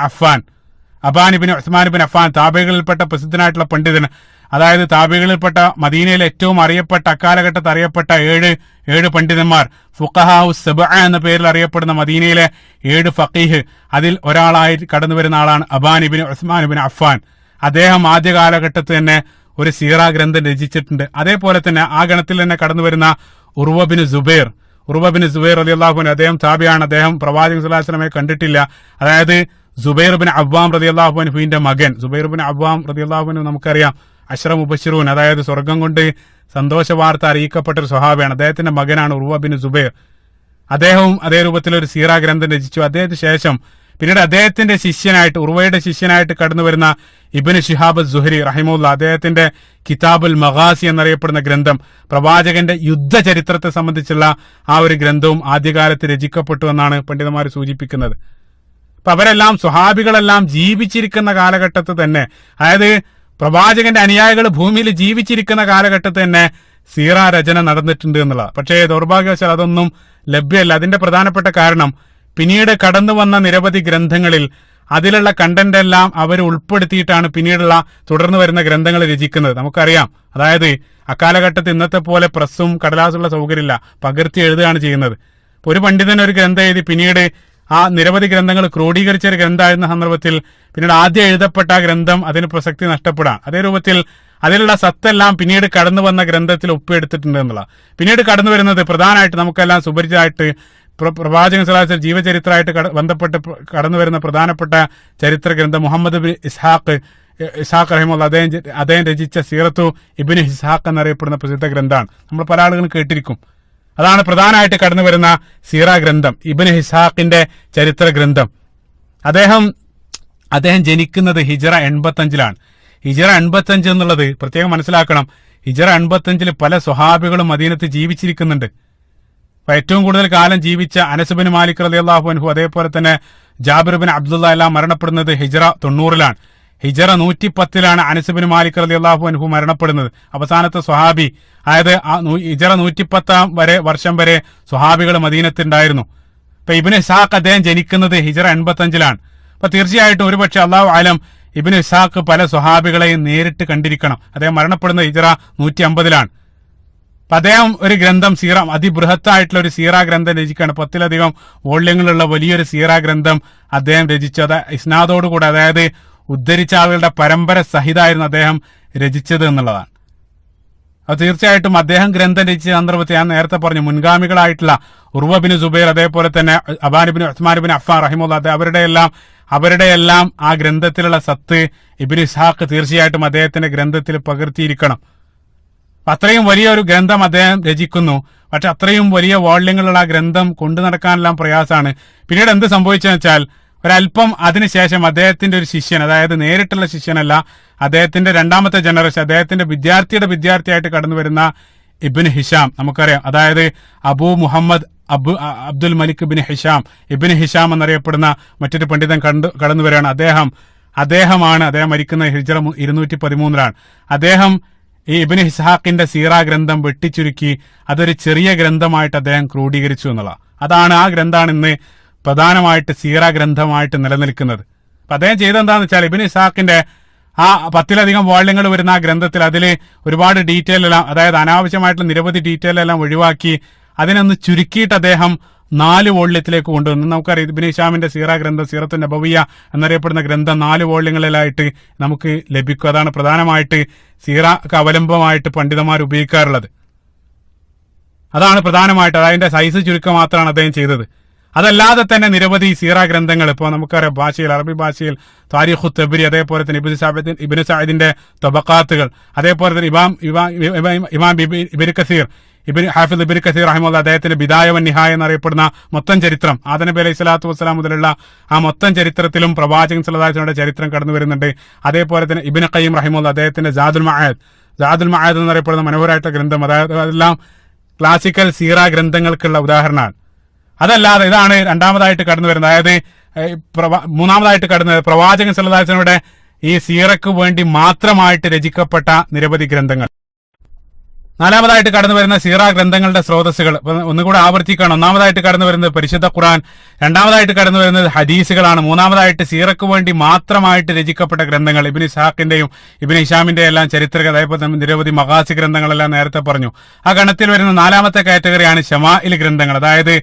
അഫ്ഫാൻ താബികളിൽപ്പെട്ട പ്രസിദ്ധനായിട്ടുള്ള പണ്ഡിതൻ. അതായത് താബികളിൽപ്പെട്ട മദീനയിലെ ഏറ്റവും അറിയപ്പെട്ട അക്കാലഘട്ടത്തിൽ അറിയപ്പെട്ട 7 പണ്ഡിതന്മാർ, ഫുഖഹാഉ സബ്അ എന്ന പേരിൽ അറിയപ്പെടുന്ന മദീനയിലെ 7 ഫഖീഹ്, അതിൽ ഒരാളായി കടന്നു വരുന്ന ആളാണ് അബാൻ ഇബ്നു ഉസ്മാൻ ഇബ്നു അഫ്ഫാൻ. അദ്ദേഹം ആദ്യ കാലഘട്ടത്തിൽ തന്നെ ഒരു സീറ ഗ്രന്ഥം രചിച്ചിട്ടുണ്ട്. അതേപോലെ തന്നെ ആ ഗണത്തിൽ തന്നെ കടന്നു വരുന്ന ഉർവ ബിൻ സുബൈർ റളിയല്ലാഹു അൻഹു, അദ്ദേഹം താബിയാണ്. അദ്ദേഹം പ്രവാചകൻ സല്ലല്ലാഹു അലൈഹി വസല്ലമയെ കണ്ടിട്ടില്ല. അതായത് സുബൈർ ബിൻ അവ്വാം റളിയല്ലാഹു അൻഹുവിന്റെ മകൻ. സുബൈർ ബിൻ അവ്വാം റളിയല്ലാഹു അൻഹു നമുക്കറിയാം, അശ്റ മുബശ്ശിറൂൻ, അതായത് സ്വർഗം കൊണ്ട് സന്തോഷ വാർത്ത അറിയിക്കപ്പെട്ട ഒരു സ്വഹാബിയാണ്. അദ്ദേഹത്തിന്റെ മകനാണ് ഉർവ ബിൻ സുബൈർ. അദ്ദേഹവും അതേ രൂപത്തിൽ ഒരു സീറ ഗ്രന്ഥം രചിച്ചു. അദ്ദേഹത്തിന് ശേഷം പിന്നീട് അദ്ദേഹത്തിന്റെ ശിഷ്യനായിട്ട്, ഉർവയുടെ ശിഷ്യനായിട്ട് കടന്നു വരുന്ന ഇബ്നു ശിഹാബ് സുഹരി റഹിമുല്ല, അദ്ദേഹത്തിന്റെ കിതാബുൽ മഗാസി എന്നറിയപ്പെടുന്ന ഗ്രന്ഥം, പ്രവാചകന്റെ യുദ്ധചരിത്രത്തെ സംബന്ധിച്ചുള്ള ആ ഒരു ഗ്രന്ഥവും ആദ്യകാലത്ത് രചിക്കപ്പെട്ടു എന്നാണ് പണ്ഡിതന്മാർ സൂചിപ്പിക്കുന്നത്. അപ്പൊ അവരെല്ലാം സ്വഹാബികളെല്ലാം ജീവിച്ചിരിക്കുന്ന കാലഘട്ടത്തിൽ തന്നെ, അതായത് പ്രവാചകന്റെ അനുയായികൾ ഭൂമിയിൽ ജീവിച്ചിരിക്കുന്ന കാലഘട്ടത്തിൽ തന്നെ സീറ രചന നടന്നിട്ടുണ്ട് എന്നുള്ള. പക്ഷേ ദൗർഭാഗ്യവശാൽ അതൊന്നും ലഭ്യമല്ല. അതിന്റെ പ്രധാനപ്പെട്ട കാരണം പിന്നീട് കടന്നു വന്ന നിരവധി ഗ്രന്ഥങ്ങളിൽ അതിലുള്ള കണ്ടന്റ് എല്ലാം അവർ ഉൾപ്പെടുത്തിയിട്ടാണ് പിന്നീടുള്ള തുടർന്ന് വരുന്ന ഗ്രന്ഥങ്ങൾ രചിക്കുന്നത്. നമുക്കറിയാം, അതായത് അക്കാലഘട്ടത്തിൽ ഇന്നത്തെ പോലെ പ്രസ്സും കടലാസുള്ള സൗകര്യമില്ല, പകർത്തി എഴുതുകയാണ് ചെയ്യുന്നത്. ഒരു പണ്ഡിതൻ ഒരു ഗ്രന്ഥം എഴുതി പിന്നീട് ആ നിരവധി ഗ്രന്ഥങ്ങൾ ക്രോഡീകരിച്ച ഒരു ഗ്രന്ഥമായിരുന്ന സന്ദർഭത്തിൽ പിന്നീട് ആദ്യം എഴുതപ്പെട്ട ആ ഗ്രന്ഥം അതിന് പ്രസക്തി നഷ്ടപ്പെടാം. അതേ രൂപത്തിൽ അതിലുള്ള സത്തെല്ലാം പിന്നീട് കടന്നു വന്ന ഗ്രന്ഥത്തിൽ ഒപ്പിയെടുത്തിട്ടുണ്ട് എന്നുള്ള. പിന്നീട് കടന്നു വരുന്നത് പ്രധാനമായിട്ട് നമുക്കെല്ലാം സുപരിചിതമായിട്ട് പ്രവാചകൻ സ്വല്ലല്ലാഹു അലൈഹി വസല്ലം ജീവചരിത്രമായിട്ട് ബന്ധപ്പെട്ട് കടന്നു വരുന്ന പ്രധാനപ്പെട്ട ചരിത്ര ഗ്രന്ഥം മുഹമ്മദ് ബിൻ ഇസ്ഹാഖ് റഹിമഹുല്ലാ അദ്ദേഹം രചിച്ച സീറത്തു ഇബ്നു ഇസ്ഹാഖ് എന്നറിയപ്പെടുന്ന പ്രസിദ്ധ ഗ്രന്ഥമാണ്. നമ്മൾ പല ആളുകളും കേട്ടിരിക്കും. അതാണ് പ്രധാനമായിട്ട് കടന്നു വരുന്ന സീറ ഗ്രന്ഥം, ഇബ്നു ഇസ്ഹാഖിന്റെ ചരിത്ര ഗ്രന്ഥം. അദ്ദേഹം ജനിക്കുന്നത് ഹിജ്റ 85-ലാണ്. ഹിജ്റ 85 എന്നുള്ളത് പ്രത്യേകം മനസ്സിലാക്കണം. ഹിജ്റ 85 പല സ്വഹാബികളും മദീനത്ത് ജീവിച്ചിരിക്കുന്നുണ്ട്. അപ്പൊ ഏറ്റവും കൂടുതൽ കാലം ജീവിച്ച അനസ് ബിൻ മാലിക് റളിയല്ലാഹു അൻഹു, അതേപോലെ തന്നെ ജാബിർ ബിൻ അബ്ദുള്ള എല്ലാം മരണപ്പെടുന്നത് ഹിജ്റ 90-ലാണ്. ഹിജ്റ 110-ലാണ് അനസ് ബിൻ മാലിക് റളിയല്ലാഹു അൻഹു മരണപ്പെടുന്നത്, അവസാനത്തെ സ്വഹാബി. അതായത് ഹിജ്റ 110 വർഷം വരെ സ്വഹാബികൾ മദീനത്തുണ്ടായിരുന്നു. ഇപ്പൊ ഇബ്നു ഇസ്ഹാഖ് അദ്ദേഹം ജനിക്കുന്നത് ഹിജ്റ 85-ലാണ്. അപ്പൊ തീർച്ചയായിട്ടും ഒരുപക്ഷെ അല്ലാഹു ആലം ഇബ്നു ഇസ്ഹാഖ് പല സ്വഹാബികളെയും നേരിട്ട് കണ്ടിരിക്കണം. അദ്ദേഹം മരണപ്പെടുന്നത് ഹിജ്റ 150-ലാണ്. അപ്പൊ അദ്ദേഹം ഒരു ഗ്രന്ഥം അതിബൃഹത്തായിട്ടുള്ള ഒരു സീറ ഗ്രന്ഥം രചിക്കുകയാണ്. 10-ലധികം വോള്യങ്ങളുള്ള വലിയൊരു സീറ ഗ്രന്ഥം അദ്ദേഹം രചിച്ചത് ഇസ്നാദോടുകൂടെ, അതായത് ഉദ്ധരിച്ച ആളുകളുടെ പരമ്പര സഹിതമായിരുന്നു അദ്ദേഹം രചിച്ചത് എന്നുള്ളതാണ്. അത് തീർച്ചയായിട്ടും അദ്ദേഹം ഗ്രന്ഥം രചിച്ച സന്ദർഭത്തിൽ ഞാൻ നേരത്തെ പറഞ്ഞു, മുൻഗാമികളായിട്ടുള്ള ഉർവ ബിൻ സുബൈർ, അതേപോലെ തന്നെ Aban bin Usman bin Affan റഹിമഹുല്ലാഹ്, അവരുടെയെല്ലാം ആ ഗ്രന്ഥത്തിലുള്ള സത്ത് ഇബ്നു ഇസ്ഹാഖ് തീർച്ചയായിട്ടും അദ്ദേഹത്തിന്റെ ഗ്രന്ഥത്തിൽ പകർത്തിയിരിക്കണം. അത്രയും വലിയൊരു ഗ്രന്ഥം അദ്ദേഹം രചിക്കുന്നു. പക്ഷെ അത്രയും വലിയ വോള്യങ്ങളുള്ള ആ ഗ്രന്ഥം കൊണ്ടു നടക്കാനെല്ലാം പ്രയാസമാണ്. പിന്നീട് എന്ത് സംഭവിച്ചെന്ന് വെച്ചാൽ, ഒരല്പം അതിനുശേഷം അദ്ദേഹത്തിന്റെ ഒരു ശിഷ്യൻ, അതായത് നേരിട്ടുള്ള ശിഷ്യനല്ല, അദ്ദേഹത്തിന്റെ രണ്ടാമത്തെ ജനറേഷൻ, അദ്ദേഹത്തിന്റെ വിദ്യാർത്ഥിയായിട്ട് കടന്നു വരുന്ന ഇബ്നു ഹിഷാം, നമുക്കറിയാം, അതായത് അബൂ മുഹമ്മദ് അബ്ദുൽ മലിക് ഇബ്നു ഹിഷാം എന്നറിയപ്പെടുന്ന മറ്റൊരു പണ്ഡിതൻ കടന്നു വരികയാണ്. അദ്ദേഹം മരിക്കുന്ന ഹിജ്റ 213-ലാണ്. അദ്ദേഹം ഈ ഇബ്നു ഇസ്ഹാഖിന്റെ സീറ ഗ്രന്ഥം വെട്ടിച്ചുരുക്കി അതൊരു ചെറിയ ഗ്രന്ഥമായിട്ട് അദ്ദേഹം ക്രോഡീകരിച്ചു എന്നുള്ളതാണ്. ആ ഗ്രന്ഥമാണ് ഇന്ന് പ്രധാനമായിട്ട് സീറ ഗ്രന്ഥമായിട്ട് നിലനിൽക്കുന്നത്. അപ്പൊ അദ്ദേഹം ചെയ്തെന്താന്ന് വെച്ചാൽ, ഇബ്നു ഇസ്ഹാഖിന്റെ ആ 10-ലധികം വോള്യങ്ങൾ വരുന്ന ആ ഗ്രന്ഥത്തിൽ അതിൽ ഒരുപാട് ഡീറ്റെയിൽ എല്ലാം, അതായത് അനാവശ്യമായിട്ടുള്ള നിരവധി ഡീറ്റെയിൽ എല്ലാം ഒഴിവാക്കി അതിനൊന്ന് ചുരുക്കിയിട്ട് അദ്ദേഹം 4 വോള്യത്തിലേക്ക് കൊണ്ടുവന്നു. നമുക്കറിയാം ഇബ്നു ഹിഷാമിന്റെ സീറ ഗ്രന്ഥം, സീറത്തു നബവിയ എന്നറിയപ്പെടുന്ന ഗ്രന്ഥം 4 വോള്യങ്ങളിലായിട്ട് നമുക്ക് ലഭിക്കും. അതാണ് പ്രധാനമായിട്ട് സീറക്ക് അവലംബമായിട്ട് പണ്ഡിതന്മാർ ഉപയോഗിക്കാറുള്ളത്. അതാണ് പ്രധാനമായിട്ട്, അതിന്റെ സൈസ് ചുരുക്കം മാത്രമാണ് അദ്ദേഹം ചെയ്തത്. അതല്ലാതെ തന്നെ നിരവധി സീറ ഗ്രന്ഥങ്ങൾ ഇപ്പോൾ നമുക്കറിയാം, അറബി ഭാഷയിൽ താരിഖു തബ്രി, അതേപോലെ തന്നെ ഇബ്നു സഅദിന്റെ തബഖാത്തുകൾ, അതേപോലെ തന്നെ ഇമാം ഇബ്നു കസീർ, ഹാഫിദ് ഇബ്നു കസീർ റഹിമഹുല്ലാഹ്, അദ്ദേഹത്തിന്റെ ബിദായ വൻ നിഹായ എന്നറിയപ്പെടുന്ന മൊത്തം ചരിത്രം, ആദം നബി അലൈഹി സ്വലാത്തു വസ്സലാം മുതലുള്ള ആ മൊത്തം ചരിത്രത്തിലും പ്രവാചകൻ സ്വല്ലല്ലാഹു അലൈഹി വസല്ലമയുടെ ചരിത്രം കടന്നു വരുന്നുണ്ട്. അതേപോലെ തന്നെ ഇബ്നു ഖയ്യിം റഹിമഹുല്ലാഹ്, അദ്ദേഹത്തിന്റെ ജാദുൽ മആദ് എന്നറിയപ്പെടുന്ന മനോഹരമായിട്ടുള്ള ഗ്രന്ഥം, അതായത് അതെല്ലാം ക്ലാസിക്കൽ സീറ ഗ്രന്ഥങ്ങൾക്കുള്ള ഉദാഹരണമാണ്. അതല്ലാതെ ഇതാണ് രണ്ടാമതായിട്ട് കടന്നു വരുന്നത്. അതായത് മൂന്നാമതായിട്ട് കടന്നത് പ്രവാചകൻ സ്വല്ലല്ലാഹു അലൈഹി വസല്ലമയുടെ ഈ സീറക്ക് വേണ്ടി മാത്രമായിട്ട് രചിക്കപ്പെട്ട നിരവധി ഗ്രന്ഥങ്ങൾ. നാലാമതായിട്ട് കടന്നു വരുന്ന സീറ ഗ്രന്ഥങ്ങളുടെ സ്രോതസ്സുകൾ ഒന്നുകൂടെ ആവർത്തിക്കുകയാണ്. ഒന്നാമതായിട്ട് കടന്നു വരുന്നത് പരിശുദ്ധ ഖുർആൻ, രണ്ടാമതായിട്ട് കടന്നു വരുന്നത് ഹദീസുകളാണ്, മൂന്നാമതായിട്ട് സീറക്ക് വേണ്ടി മാത്രമായിട്ട് രചിക്കപ്പെട്ട ഗ്രന്ഥങ്ങൾ, ഇബ്നു ഇസ്ഹാഖിന്റെയും ഇബ്നു ഹിഷാമിന്റെയും എല്ലാം ചരിത്ര, അതേപോലെ തന്നെ നിരവധി മഗാസി ഗ്രന്ഥങ്ങളെല്ലാം നേരത്തെ പറഞ്ഞു. ആ ഗണത്തിൽ വരുന്ന നാലാമത്തെ കാറ്റഗറിയാണ് ശമാഇൽ ഗ്രന്ഥങ്ങൾ. അതായത്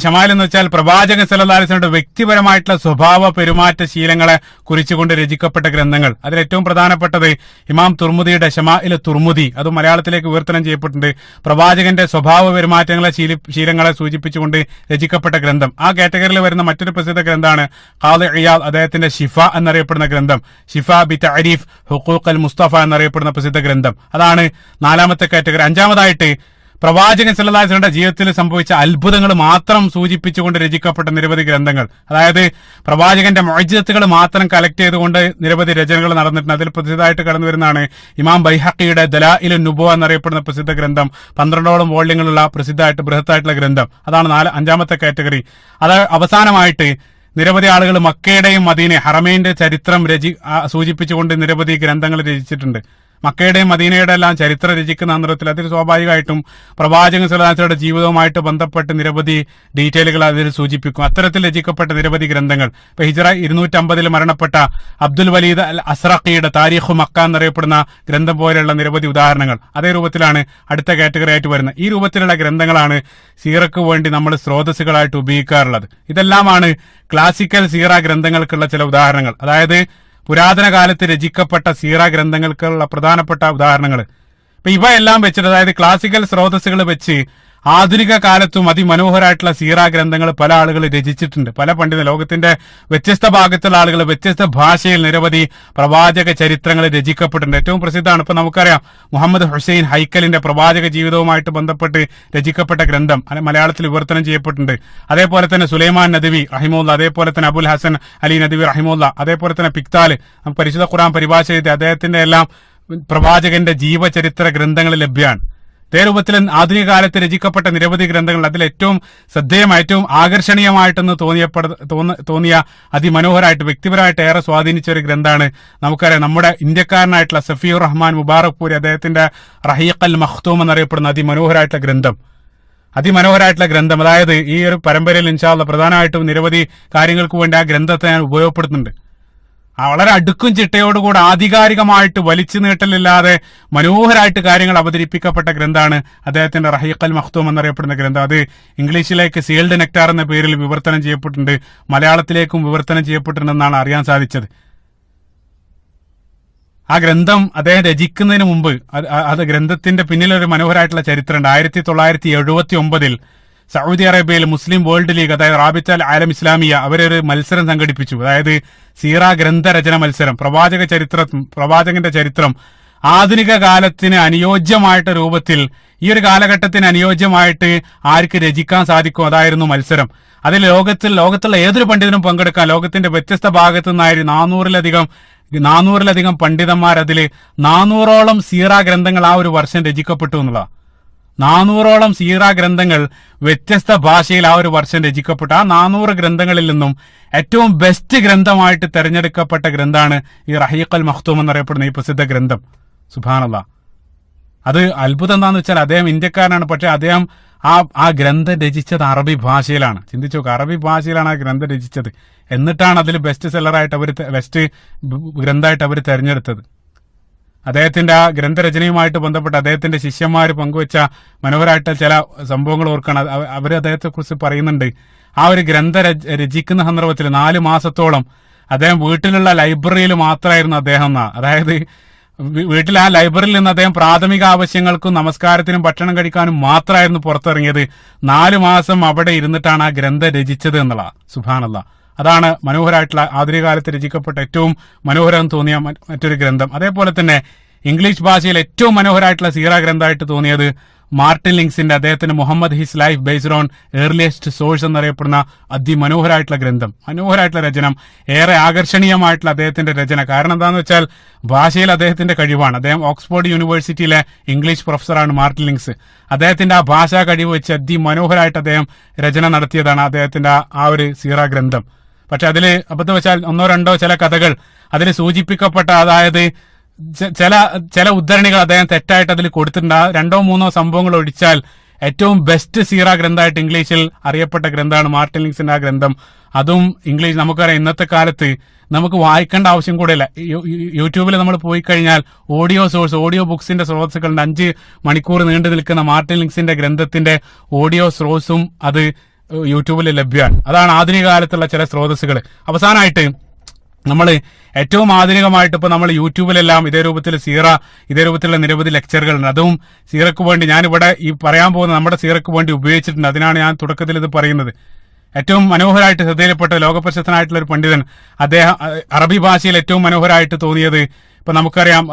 ശമാഇൽ എന്ന് വെച്ചാൽ പ്രവാചകൻ സല്ലല്ലാഹു അലൈഹി വസല്ലമയുടെ വ്യക്തിപരമായിട്ടുള്ള സ്വഭാവ പെരുമാറ്റ ശീലങ്ങളെ കുറിച്ചുകൊണ്ട് രചിക്കപ്പെട്ട ഗ്രന്ഥങ്ങൾ. അതിൽ ഏറ്റവും പ്രധാനപ്പെട്ടത് ഇമാം തുർമുദിയുടെ ശമാഇൽ തുർമുദി, അത് മലയാളത്തിലേക്ക് വിവർത്തനം ചെയ്യപ്പെട്ടിട്ടുണ്ട്. പ്രവാചകന്റെ സ്വഭാവ പെരുമാറ്റങ്ങളെ ശീലങ്ങളെ സൂചിപ്പിച്ചുകൊണ്ട് രചിക്കപ്പെട്ട ഗ്രന്ഥം. ആ കാറ്റഗറിയിൽ വരുന്ന മറ്റൊരു പ്രസിദ്ധ ഗ്രന്ഥമാണ് ഖാദി ഇയാദ്, അദ്ദേഹത്തിന്റെ ഷിഫ എന്നറിയപ്പെടുന്ന ഗ്രന്ഥം, ഷിഫ ബി തഅരീഫ് ഹുഖൂഖ് അൽ മുസ്തഫ എന്നറിയപ്പെടുന്ന പ്രസിദ്ധ ഗ്രന്ഥം. അതാണ് നാലാമത്തെ കാറ്റഗറി. അഞ്ചാമതായിട്ട് പ്രവാചകൻ സല്ലല്ലാഹു അലൈഹി വസല്ലമയുടെ ജീവിതത്തിൽ സംഭവിച്ച അത്ഭുതങ്ങൾ മാത്രം സൂചിപ്പിച്ചുകൊണ്ട് രചിക്കപ്പെട്ട നിരവധി ഗ്രന്ഥങ്ങൾ. അതായത് പ്രവാചകന്റെ മുഅ്ജിസത്തുകൾ മാത്രം കളക്ട് ചെയ്തുകൊണ്ട് നിരവധി രചനകൾ നടന്നിട്ടുണ്ട്. അതിൽ പ്രസിദ്ധമായിട്ട് കടന്നു വരുന്നതാണ് ഇമാം ബൈഹഖിയുടെ ദലാഇലുൻ നുബുവ എന്നറിയപ്പെടുന്ന പ്രസിദ്ധ ഗ്രന്ഥം, 12ഓളം വോള്യങ്ങളുള്ള ബൃഹത്തായിട്ടുള്ള ഗ്രന്ഥം. അതാണ് അഞ്ചാമത്തെ കാറ്റഗറി. അത് അവസാനമായിട്ട് നിരവധി ആളുകൾ മക്കയുടെയും ഹറമൈന്റെ ചരിത്രം സൂചിപ്പിച്ചുകൊണ്ട് നിരവധി ഗ്രന്ഥങ്ങൾ രചിച്ചിട്ടുണ്ട്. മക്കയുടെയും മദീനയുടെ എല്ലാം ചരിത്രം രചിക്കുന്ന സന്ദർഭത്തിൽ അതിൽ സ്വാഭാവികമായിട്ടും പ്രവാചകൻ സ്വല്ലല്ലാഹു അലൈഹി വസല്ലമയുടെ ജീവിതവുമായിട്ട് ബന്ധപ്പെട്ട് നിരവധി ഡീറ്റെയിലുകൾ അതിൽ സൂചിപ്പിക്കും. അത്തരത്തിൽ രചിക്കപ്പെട്ട നിരവധി ഗ്രന്ഥങ്ങൾ. ഇപ്പൊ ഹിജ്റ 250 മരണപ്പെട്ട അബ്ദുൽ വലീദ് അൽ അസ്റഖിയുടെ താരിഖു മക്ക എന്നറിയപ്പെടുന്ന ഗ്രന്ഥം പോലെയുള്ള നിരവധി ഉദാഹരണങ്ങൾ അതേ രൂപത്തിലാണ് അടുത്ത കാറ്റഗറി ആയിട്ട് വരുന്നത്. ഈ രൂപത്തിലുള്ള ഗ്രന്ഥങ്ങളാണ് സീറക്ക് വേണ്ടി നമ്മൾ സ്രോതസ്സുകളായിട്ട് ഉപയോഗിക്കാറുള്ളത്. ഇതെല്ലാമാണ് ക്ലാസിക്കൽ സീറ ഗ്രന്ഥങ്ങൾക്കുള്ള ചില ഉദാഹരണങ്ങൾ. അതായത് പുരാതന കാലത്ത് രചിക്കപ്പെട്ട സീറ ഗ്രന്ഥങ്ങൾക്കുള്ള പ്രധാനപ്പെട്ട ഉദാഹരണങ്ങൾ. ഇപ്പൊ ഇവയെല്ലാം വെച്ചിട്ട്, അതായത് ക്ലാസിക്കൽ സ്രോതസ്സുകൾ വെച്ച് ആധുനിക കാലത്തും അതിമനോഹരമായിട്ടുള്ള സീറ ഗ്രന്ഥങ്ങൾ പല ആളുകൾ രചിച്ചിട്ടുണ്ട്. പല പണ്ഡിത ലോകത്തിന്റെ വ്യത്യസ്ത ഭാഗത്തുള്ള ആളുകൾ വ്യത്യസ്ത ഭാഷയിൽ നിരവധി പ്രവാചക ചരിത്രങ്ങൾ രചിക്കപ്പെട്ടിട്ടുണ്ട്. ഏറ്റവും പ്രസിദ്ധമാണ്, ഇപ്പൊ നമുക്കറിയാം, മുഹമ്മദ് ഹുസൈൻ ഹൈക്കലിന്റെ പ്രവാചക ജീവിതവുമായിട്ട് ബന്ധപ്പെട്ട് രചിക്കപ്പെട്ട ഗ്രന്ഥം മലയാളത്തിൽ വിവർത്തനം ചെയ്യപ്പെട്ടിട്ടുണ്ട്. അതേപോലെ തന്നെ സുലൈമാൻ നദവി റഹിമുല്ല, അതേപോലെ തന്നെ അബുൽ ഹസൻ അലി നദവി റഹിമുല്ല, അതേപോലെ തന്നെ പിക്താല് പരിശുദ്ധ ഖുർആൻ പരിഭാഷ ചെയ്ത് അദ്ദേഹത്തിന്റെ എല്ലാം പ്രവാചകന്റെ ജീവചരിത്ര ഗ്രന്ഥങ്ങൾ ലഭ്യമാണ്. അതേ രൂപത്തിൽ ആധുനിക കാലത്ത് രചിക്കപ്പെട്ട നിരവധി ഗ്രന്ഥങ്ങൾ, അതിൽ ഏറ്റവും ശ്രദ്ധേയമായ ഏറ്റവും ആകർഷണീയമായിട്ടെന്ന് തോന്നിയ അതിമനോഹരമായിട്ട് വ്യക്തിപരമായിട്ട് ഏറെ സ്വാധീനിച്ച ഒരു ഗ്രന്ഥമാണ് നമുക്കറിയാം നമ്മുടെ ഇന്ത്യക്കാരനായിട്ടുള്ള സഫീർ റഹ്മാൻ മുബാറക് പൂരി അദ്ദേഹത്തിന്റെ റഹീഖ് അൽ മഖ്തൂം എന്നറിയപ്പെടുന്ന അതിമനോഹരമായിട്ടുള്ള ഗ്രന്ഥം. അതായത് ഈ ഒരു പരമ്പരയിൽ ഇൻഷാ അല്ലാഹ് പ്രധാനമായിട്ടും നിരവധി കാര്യങ്ങൾക്ക് വേണ്ടി ആ ഗ്രന്ഥത്തെ ഞാൻ ഉപയോഗപ്പെടുത്തുന്നുണ്ട്. വളരെ അടുക്കും ചിട്ടയോടുകൂടെ ആധികാരികമായിട്ട് വലിച്ചു നീട്ടലില്ലാതെ മനോഹരമായിട്ട് കാര്യങ്ങൾ അവതരിപ്പിക്കപ്പെട്ട ഗ്രന്ഥമാണ് അദ്ദേഹത്തിന്റെ റഹീഖ് അൽ മഖ്തൂം എന്നറിയപ്പെടുന്ന ഗ്രന്ഥം. അത് ഇംഗ്ലീഷിലേക്ക് സീൽഡ് നെക്ടാർ എന്ന പേരിൽ വിവർത്തനം ചെയ്യപ്പെട്ടിട്ടുണ്ട്, മലയാളത്തിലേക്കും വിവർത്തനം ചെയ്യപ്പെട്ടിട്ടുണ്ടെന്നാണ് അറിയാൻ സാധിച്ചത്. ആ ഗ്രന്ഥം അദ്ദേഹം രചിക്കുന്നതിന് മുമ്പ് അത് ഗ്രന്ഥത്തിന്റെ പിന്നിലൊരു മനോഹരമായിട്ടുള്ള ചരിത്രമുണ്ട്. 1979 സൗദി അറേബ്യയിൽ മുസ്ലിം വേൾഡ് ലീഗ്, അതായത് റാബിത്ത അൽ ആലം ഇസ്ലാമിയ, അവരൊരു മത്സരം സംഘടിപ്പിച്ചു. അതായത് സീറ ഗ്രന്ഥരചന മത്സരം, പ്രവാചകന്റെ ചരിത്രം ആധുനിക കാലത്തിന് അനുയോജ്യമായിട്ട് രൂപത്തിൽ, ഈ ഒരു കാലഘട്ടത്തിന് അനുയോജ്യമായിട്ട് ആർക്ക് രചിക്കാൻ സാധിക്കും, അതായിരുന്നു മത്സരം. അതിൽ ലോകത്തുള്ള ഏതൊരു പണ്ഡിതനും പങ്കെടുക്കാൻ, ലോകത്തിന്റെ വ്യത്യസ്ത ഭാഗത്തു നിന്നായി 400-ലധികം പണ്ഡിതന്മാർ, അതിൽ 400ഓളം സീറ ഗ്രന്ഥങ്ങൾ ആ ഒരു വർഷം രചിക്കപ്പെട്ടു എന്നുള്ളതാണ്. 400ഓളം സീറ ഗ്രന്ഥങ്ങൾ വ്യത്യസ്ത ഭാഷയിൽ ആ ഒരു വർഷം രചിക്കപ്പെട്ടു. ആ 400 ഗ്രന്ഥങ്ങളിൽ നിന്നും ഏറ്റവും ബെസ്റ്റ് ഗ്രന്ഥമായിട്ട് തെരഞ്ഞെടുക്കപ്പെട്ട ഗ്രന്ഥമാണ് ഈ റഹീഖ് അൽ മഖ്തൂം എന്നറിയപ്പെടുന്ന ഈ പ്രസിദ്ധ ഗ്രന്ഥം. സുബ്ഹാനല്ലാഹ്. അത് അത്ഭുതം എന്താന്ന് വെച്ചാൽ അദ്ദേഹം ഇന്ത്യക്കാരനാണ്, പക്ഷെ അദ്ദേഹം ആ ഗ്രന്ഥം രചിച്ചത് അറബി ഭാഷയിലാണ്. ചിന്തിച്ചു നോക്കുക, അറബി ഭാഷയിലാണ് ആ ഗ്രന്ഥം രചിച്ചത്. എന്നിട്ടാണ് അതിൽ ബെസ്റ്റ് ഗ്രന്ഥമായിട്ട് അവർ തെരഞ്ഞെടുത്തത്. അദ്ദേഹത്തിന്റെ ആ ഗ്രന്ഥരചനയുമായിട്ട് ബന്ധപ്പെട്ട് അദ്ദേഹത്തിന്റെ ശിഷ്യന്മാർ പങ്കുവെച്ച മനോഹരമായിട്ട് ചില സംഭവങ്ങൾ ഓർക്കണം. അവർ അദ്ദേഹത്തെ കുറിച്ച് പറയുന്നുണ്ട്. ആ ഒരു രചിക്കുന്ന സന്ദർഭത്തിൽ 4 മാസത്തോളം അദ്ദേഹം വീട്ടിലുള്ള ലൈബ്രറിയിൽ മാത്രമായിരുന്നു അദ്ദേഹം. അതായത് വീട്ടിൽ ആ ലൈബ്രറിയിൽ നിന്ന് അദ്ദേഹം പ്രാഥമിക ആവശ്യങ്ങൾക്കും നമസ്കാരത്തിനും ഭക്ഷണം കഴിക്കാനും മാത്രമായിരുന്നു പുറത്തിറങ്ങിയത്. 4 മാസം അവിടെ ഇരുന്നിട്ടാണ് ആ ഗ്രന്ഥം രചിച്ചത് എന്നുള്ള. സുബ്ഹാനല്ലാഹ്. അതാണ് മനോഹരമായിട്ടുള്ള ആധുനിക കാലത്ത് രചിക്കപ്പെട്ട ഏറ്റവും മനോഹരം തോന്നിയ മറ്റൊരു ഗ്രന്ഥം. അതേപോലെ തന്നെ ഇംഗ്ലീഷ് ഭാഷയിൽ ഏറ്റവും മനോഹരമായിട്ടുള്ള സീറ ഗ്രന്ഥമായിട്ട് തോന്നിയത് മാർട്ടിൻ ലിങ്സിന്റെ അദ്ദേഹത്തിന്റെ Muhammad his life based on earliest source എന്നറിയപ്പെടുന്ന അതിമനോഹരമായിട്ടുള്ള ഗ്രന്ഥം, മനോഹരമായിട്ടുള്ള രചന, ഏറെ ആകർഷണീയമായിട്ടുള്ള അദ്ദേഹത്തിന്റെ രചന. കാരണം എന്താണെന്ന് വെച്ചാൽ ഭാഷയിൽ അദ്ദേഹത്തിന്റെ കഴിവാണ്. അദ്ദേഹം ഓക്സ്ഫോർഡ് യൂണിവേഴ്സിറ്റിയിലെ ഇംഗ്ലീഷ് പ്രൊഫസറാണ് മാർട്ടിൻ ലിങ്സ്. അദ്ദേഹത്തിന്റെ ആ ഭാഷാ കഴിവ് വെച്ച് അതിമനോഹരമായിട്ട് അദ്ദേഹം രചന നടത്തിയതാണ് അദ്ദേഹത്തിന്റെ ആ ഒരു സീറ ഗ്രന്ഥം. പക്ഷെ അതിൽ അബദ്ധവശാൽ 1-2 ചില കഥകൾ അതിൽ സൂചിപ്പിക്കപ്പെട്ട, അതായത് ചില ഉദ്ധരണികൾ അദ്ദേഹം തെറ്റായിട്ട് അതിൽ കൊടുത്തിട്ടുണ്ട്. 2-3 സംഭവങ്ങൾ ഒഴിച്ചാൽ ഏറ്റവും ബെസ്റ്റ് സീറ ഗ്രന്ഥമായിട്ട് ഇംഗ്ലീഷിൽ അറിയപ്പെട്ട ഗ്രന്ഥമാണ് മാർട്ടിൻ ലിങ്സിന്റെ ആ ഗ്രന്ഥം. അതും ഇംഗ്ലീഷ്, നമുക്കറിയാം ഇന്നത്തെ കാലത്ത് നമുക്ക് വായിക്കേണ്ട ആവശ്യം കൂടെയില്ല. യൂട്യൂബിൽ നമ്മൾ പോയി കഴിഞ്ഞാൽ ഓഡിയോ ബുക്സിന്റെ സ്രോതസ്സുകളുണ്ട്. 5 മണിക്കൂർ നീണ്ടു നിൽക്കുന്ന മാർട്ടിൻ ലിങ്സിന്റെ ഗ്രന്ഥത്തിന്റെ ഓഡിയോ സ്രോതസ്സും അത് യൂട്യൂബിൽ ലഭ്യമാണ്. അതാണ് ആധുനിക കാലത്തുള്ള ചില സ്രോതസ്സുകൾ. അവസാനമായിട്ട് നമ്മൾ ഏറ്റവും ആധുനികമായിട്ട് ഇപ്പൊ നമ്മൾ യൂട്യൂബിലെല്ലാം ഇതേ രൂപത്തിലുള്ള നിരവധി ലെക്ചറുകളുണ്ട്. അതും സീറക്ക് വേണ്ടി ഞാനിവിടെ ഈ പറയാൻ പോകുന്ന നമ്മുടെ സീറക്ക് വേണ്ടി ഉപയോഗിച്ചിട്ടുണ്ട്. അതിനാണ് ഞാൻ തുടക്കത്തിൽ ഇത് പറയുന്നത്. ഏറ്റവും മനോഹരമായിട്ട് ശ്രദ്ധയിൽപ്പെട്ട ലോകപ്രശസ്തനായിട്ടുള്ള ഒരു പണ്ഡിതൻ, അദ്ദേഹം അറബി ഭാഷയിൽ ഏറ്റവും മനോഹരമായിട്ട് തോന്നിയത്, ഇപ്പൊ നമുക്കറിയാം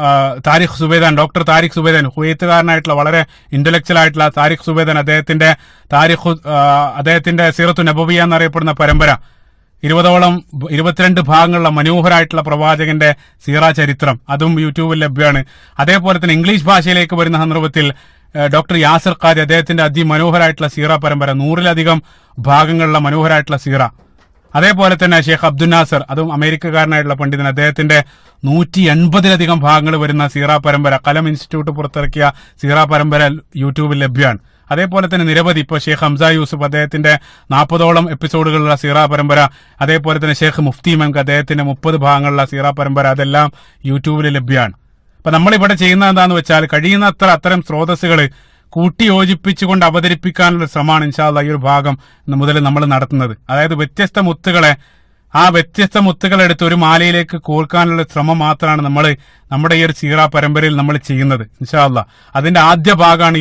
ഡോക്ടർ താരിഖ് സുബൈദാൻ, കുവൈത്തുകാരനായിട്ടുള്ള വളരെ ഇന്റലക്ച്വൽ ആയിട്ടുള്ള താരിഖ് സുബൈദാൻ, അദ്ദേഹത്തിന്റെ സീറത്തു നബവിയ എന്നറിയപ്പെടുന്ന പരമ്പര, 22 ഭാഗങ്ങളുള്ള മനോഹരമായിട്ടുള്ള പ്രവാചകന്റെ സീറ ചരിത്രം, അതും യൂട്യൂബിൽ ലഭ്യമാണ്. അതേപോലെ തന്നെ ഇംഗ്ലീഷ് ഭാഷയിലേക്ക് വരുന്ന സന്ദർഭത്തിൽ ഡോക്ടർ യാസിർ ഖാദി, അദ്ദേഹത്തിന്റെ അതിമനോഹരമായിട്ടുള്ള സീറ പരമ്പര, 100-ലധികം ഭാഗങ്ങളുള്ള മനോഹരമായിട്ടുള്ള സീറ. അതേപോലെ തന്നെ ഷെയ്ഖ് അബ്ദുൽ നാസർ, അതും അമേരിക്കക്കാരനായിട്ടുള്ള പണ്ഡിതൻ, അദ്ദേഹത്തിന്റെ 180-ലധികം ഭാഗങ്ങൾ വരുന്ന സീറ പരമ്പര, കലം ഇൻസ്റ്റിറ്റ്യൂട്ട് പുറത്തിറക്കിയ സീറ പരമ്പര യൂട്യൂബിൽ ലഭ്യമാണ്. അതേപോലെ തന്നെ നിരവധി, ഇപ്പോൾ ഷെയ്ഖ് ഹംസ യൂസുഫ്, അദ്ദേഹത്തിന്റെ 40ഓളം എപ്പിസോഡുകളുള്ള സീറ പരമ്പര, അതേപോലെ തന്നെ ഷെയ്ഖ് മുഫ്തി മൻക്, അദ്ദേഹത്തിന്റെ 30 ഭാഗങ്ങളുള്ള സീറ പരമ്പര, അതെല്ലാം യൂട്യൂബിൽ ലഭ്യമാണ്. അപ്പൊ നമ്മളിവിടെ ചെയ്യുന്നത് എന്താന്ന് വെച്ചാൽ കഴിയുന്നത്ര അത്തരം സ്രോതസ്സുകൾ കൂട്ടി യോജിപ്പിച്ചുകൊണ്ട് അവതരിപ്പിക്കാനുള്ള ശ്രമമാണ് ഇൻഷാ അല്ലാഹ് ഈ ഒരു ഭാഗം മുതൽ നമ്മൾ നടത്തുന്നത്. അതായത് വ്യത്യസ്ത മുത്തുകളെ ആ വ്യത്യസ്ത മുത്തുകളെടുത്ത് ഒരു മാലയിലേക്ക് കോർക്കാനുള്ള ശ്രമം മാത്രമാണ് നമ്മുടെ ഈ ഒരു സീറ പരമ്പരയിൽ നമ്മൾ ചെയ്യുന്നത്. ഇൻഷാ അല്ലാഹ് അതിന്റെ ആദ്യ ഭാഗമാണ്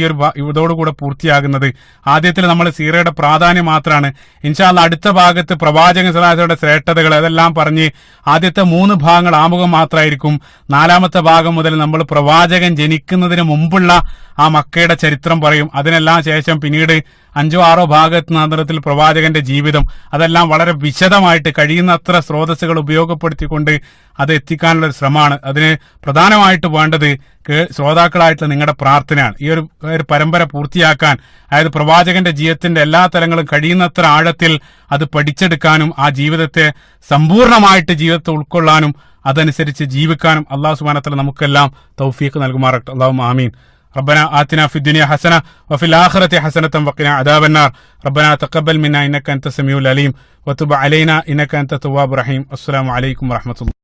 ഇതോടുകൂടെ പൂർത്തിയാകുന്നത്. ആദ്യത്തിൽ നമ്മൾ സീറയുടെ പ്രാധാന്യം മാത്രമാണ്. ഇൻഷാ അല്ലാഹ് അടുത്ത ഭാഗത്ത് പ്രവാചകൻ സ്വല്ലല്ലാഹു അലൈഹി വസല്ലമയുടെ ശ്രേഷ്ഠതകൾ അതെല്ലാം പറഞ്ഞ് ആദ്യത്തെ 3 ഭാഗങ്ങൾ ആമുഖം മാത്രമായിരിക്കും. 4-ാമത്തെ ഭാഗം മുതൽ നമ്മൾ പ്രവാചകൻ ജനിക്കുന്നതിന് മുമ്പുള്ള ആ മക്കയുടെ ചരിത്രം പറയും. അതിനെല്ലാം ശേഷം പിന്നീട് 5-6 ഭാഗത്തിൽ പ്രവാചകന്റെ ജീവിതം, അതെല്ലാം വളരെ വിശദമായിട്ട് കഴിയുന്നത്ര സ്രോതസ്സുകൾ ഉപയോഗപ്പെടുത്തിക്കൊണ്ട് അത് എത്തിക്കാനുള്ള ഒരു ശ്രമമാണ്. അതിന് പ്രധാനമായിട്ട് വേണ്ടത് ശ്രോതാക്കളായിട്ടുള്ള നിങ്ങളുടെ പ്രാർത്ഥനയാണ്. ഈ ഒരു പരമ്പര പൂർത്തിയാക്കാൻ, അതായത് പ്രവാചകന്റെ ജീവിതത്തിന്റെ എല്ലാ തലങ്ങളും കഴിയുന്നത്ര ആഴത്തിൽ അത് പഠിച്ചെടുക്കാനും ആ ജീവിതത്തെ സമ്പൂർണ്ണമായിട്ട് ജീവിതത്തെ ഉൾക്കൊള്ളാനും അതനുസരിച്ച് ജീവിക്കാനും അല്ലാഹു സുബ്ഹാനഹു വ തആല നമുക്കെല്ലാം തൗഫീഖ് നൽകുമാറാകട്ടെ. അല്ലാഹുമ്മ ആമീൻ. ربنا آتنا في الدنيا حسنة وفي الآخرة حسنة وقنا عذاب النار. ربنا تقبل منا إنك أنت السميع العليم وتب علينا إنك أنت التواب الرحيم. السلام عليكم ورحمة الله.